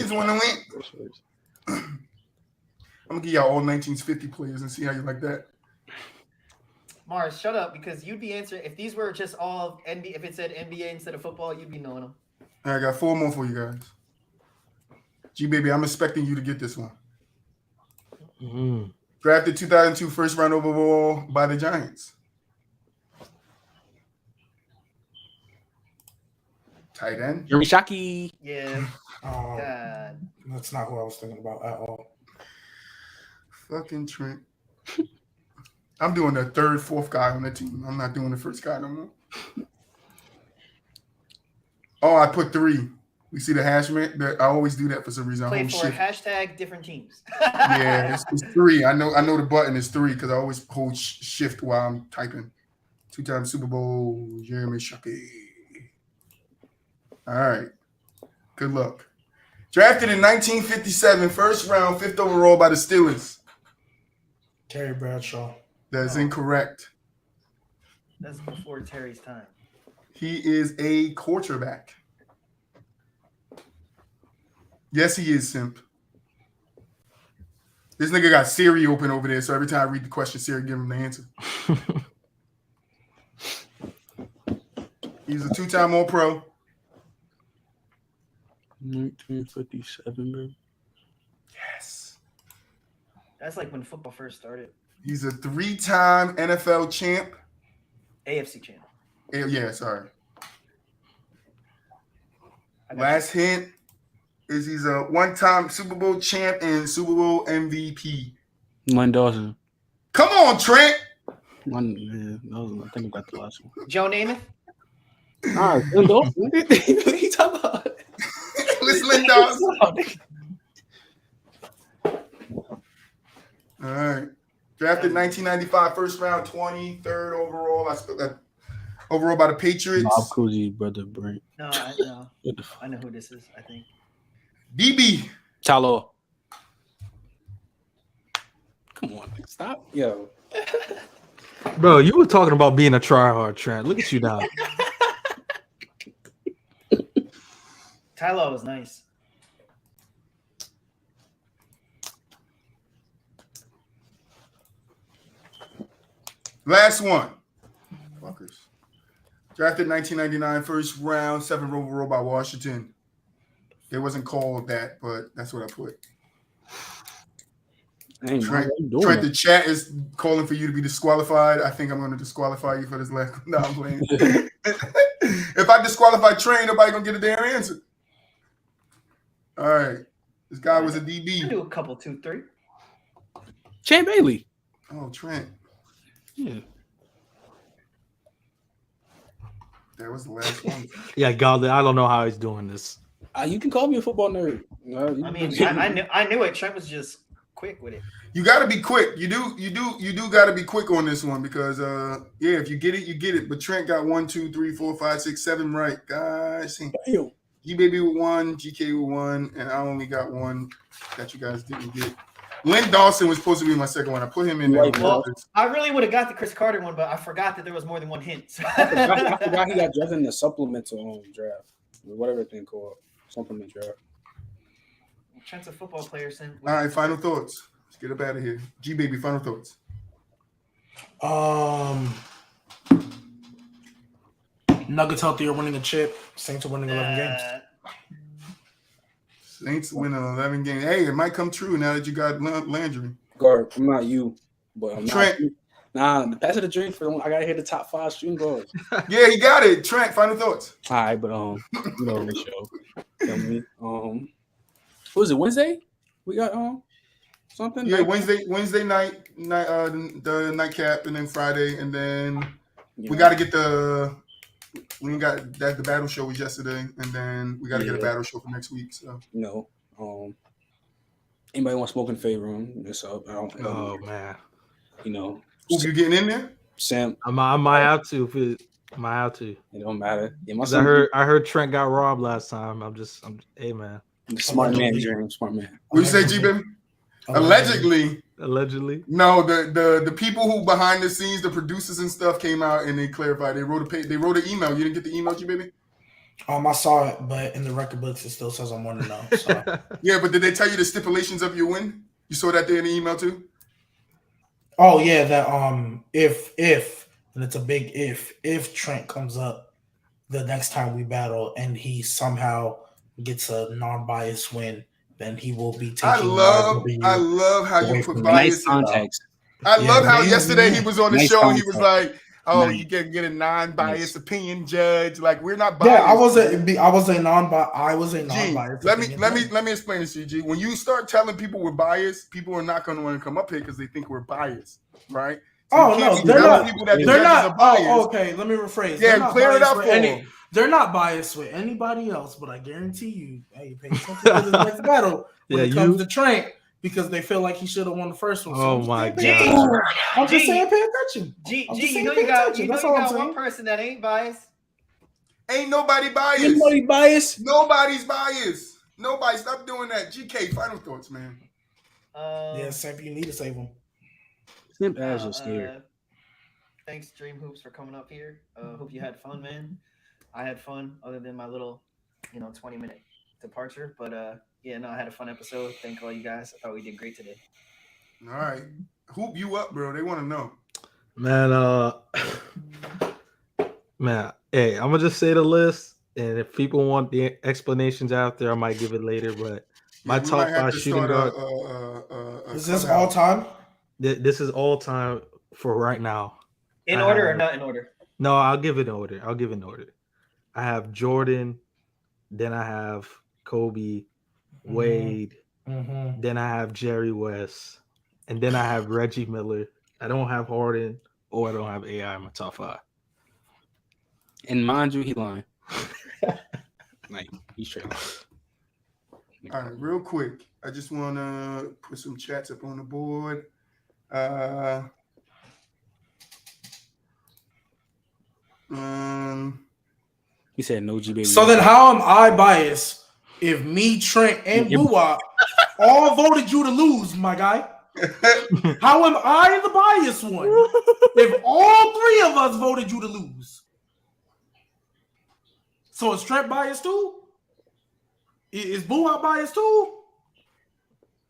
to give y'all all 1950 players and see how you like that. Mars, shut up, because you'd be answering. If these were just all NBA, if it said NBA instead of football, you'd be knowing them. All right, I got 4 more for you guys. Gbaby, I'm expecting you to get this one. Drafted 2002 first round overall by the Giants. Tight end. Jeremy Shockey. Yeah. God. That's not who I was thinking about at all. Fucking Trent. I'm doing the third, fourth guy on the team. I'm not doing the first guy no more. Oh, I put 3. We see the hash man. I always do that for some reason. Play for hashtag different teams. Yeah, it's 3. I know the button is 3 because I always hold shift while I'm typing. 2-time Super Bowl, Jeremy Shockey. All right. Good luck. Drafted in 1957, first round, 5th overall by the Steelers. Terry Bradshaw. That's incorrect. That's before Terry's time. He is a quarterback. Yes, he is, Simp. This nigga got Siri open over there, so every time I read the question, Siri give him the answer. He's a 2-time All-Pro. 1957, bro. Yes. That's like when football first started. He's a 3-time NFL champ. AFC champ. Yeah, sorry. Last hint is he's a 1-time Super Bowl champ and Super Bowl MVP. Len Dawson. Come on, Trent. I think I got the last one. Joe Namath. Len Dawson. What are you talking about? It's Len Dawson. All right. Drafted 1995, first round, 23rd overall. I spelled that overall by the Patriots. Bob Cousy, brother Brent. No, I know. I know who this is, I think. DB. Talo. Come on, stop. Yo. Bro, you were talking about being a tryhard, Trent. Look at you now. Tylo was nice. Last one. Fuckers. Drafted 1999, first round, 7th overall by Washington. It wasn't called that, but that's what I put. Hey, Trent, the chat is calling for you to be disqualified. I think I'm going to disqualify you for this last. No, I'm playing. If I disqualify Trent, nobody going to get a damn answer. All right. This guy was a DB. I do a couple, 2, 3. Champ Bailey. Oh, Trent. Yeah. That was the last one. Yeah, God, I don't know how he's doing this. You can call me a football nerd. I mean, I knew it. Trent was just quick with it. You got to be quick. You do got to be quick on this one because yeah, if you get it, you get it. But Trent got 1, 2, 3, 4, 5, 6, 7 right, guys. Gbaby with 1, GK with 1, and I only got 1 that you guys didn't get. Lynn Dawson was supposed to be my second one. I put him in there. Well, I really would have got the Chris Carter one, but I forgot that there was more than one hint. I forgot he got drafted in the supplemental draft, whatever thing called supplement draft. Trent's a football player. All right, final thoughts. Let's get up out of here. Gbaby, final thoughts. Nuggets healthy are winning a chip. Saints are winning 11 games. Saints win 11 games. Hey, it might come true now that you got Landry. Guard, I'm not you, but I'm Trent. Nah, pass it a drink for. I gotta hit the top 5 shooting guards. Yeah, he got it. Trent, final thoughts. All right, but you know the show. Tell me, what was it? Wednesday? We got something. Yeah, Wednesday night, the nightcap, and then Friday, and then we got to get the. We got that. The battle show was yesterday, and then we got to get a battle show for next week. So anybody want to smoke in the favor room? It's up. Oh man, you know. Who you getting in there? Sam. I might have to. Might have to. It don't matter. Yeah, I heard Trent got robbed last time. I'm hey man. Smart man, Jeremy. Smart man. What you say, G-Baby? Allegedly. No, the people who behind the scenes, the producers and stuff came out and they clarified. They wrote an email. You didn't get the email, G-Baby? I saw it, but in the record books it still says I'm 1-0. So. Yeah, but did they tell you the stipulations of your win? You saw that there in the email too? Oh yeah, that if and it's a big if Trent comes up the next time we battle and he somehow gets a non-biased win, then he will be taking. I love how you put bias in. I love how yesterday he was on the show and he was like, "Oh, you can get a non-biased opinion, judge. Like we're not biased." Yeah, I was a non-biased. Let me explain this to you, G. When you start telling people we're biased, people are not going to want to come up here because they think we're biased, right? So they're not. Oh, okay, let me rephrase. Yeah, clear it up for them. They're not biased with anybody else, but I guarantee you, hey, pay attention to the next battle when it comes to Trent because they feel like he should have won the first one. So my God! I'm just saying, pay attention. You got one person that ain't biased. Ain't nobody biased. Nobody biased. Nobody's biased. Nobody. Stop doing that. GK, final thoughts, man. Yeah, Samp, you need to save him. Simp as you're scared. Thanks, Dream Hoops, for coming up here. Hope you had fun, man. I had fun, other than my little, 20-minute departure. But I had a fun episode. Thank all you guys. I thought we did great today. All right, hoop you up, bro. They want to know. Man, hey, I'm gonna just say the list, and if people want the explanations after, I might give it later. But my top 5 shooting guard. Is this all time? This is all time for right now. In order or not in order? No, I'll give it order. I have Jordan, then I have Kobe, Wade, then I have Jerry West, and then I have Reggie Miller. I don't have Harden or I don't have AI in my top 5. And mind you, he lying. He's straight. All right, real quick. I just want to put some chats up on the board. He said no Gbaby. So then how am I biased if me, Trent, and BooWop all voted you to lose, my guy? How am I the biased one if all 3 of us voted you to lose? So is Trent biased too? Is BooWop biased too?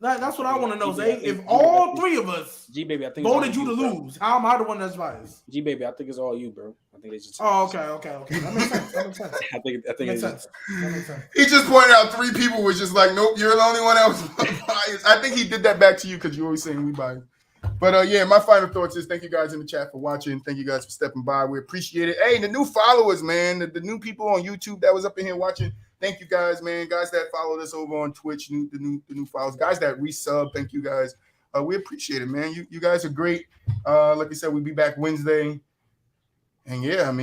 That's what I want to know, Zay. If all three of us Gbaby, I think voted you to lose, how am I the one that's biased? Gbaby, I think it's all you, bro. I think they just. Oh, okay. That makes sense. I think that makes sense. He just pointed out 3 people was just like, nope, you're the only one else biased. I think he did that back to you because you're always saying we biased. But yeah, my final thoughts is thank you guys in the chat for watching. Thank you guys for stepping by. We appreciate it. Hey, the new followers, man, the new people on YouTube that was up in here watching. Thank you guys, man. Guys that followed us over on Twitch, the new followers. Guys that resub, thank you guys. We appreciate it, man. You guys are great. Like I said, we'll be back Wednesday. And yeah, I mean.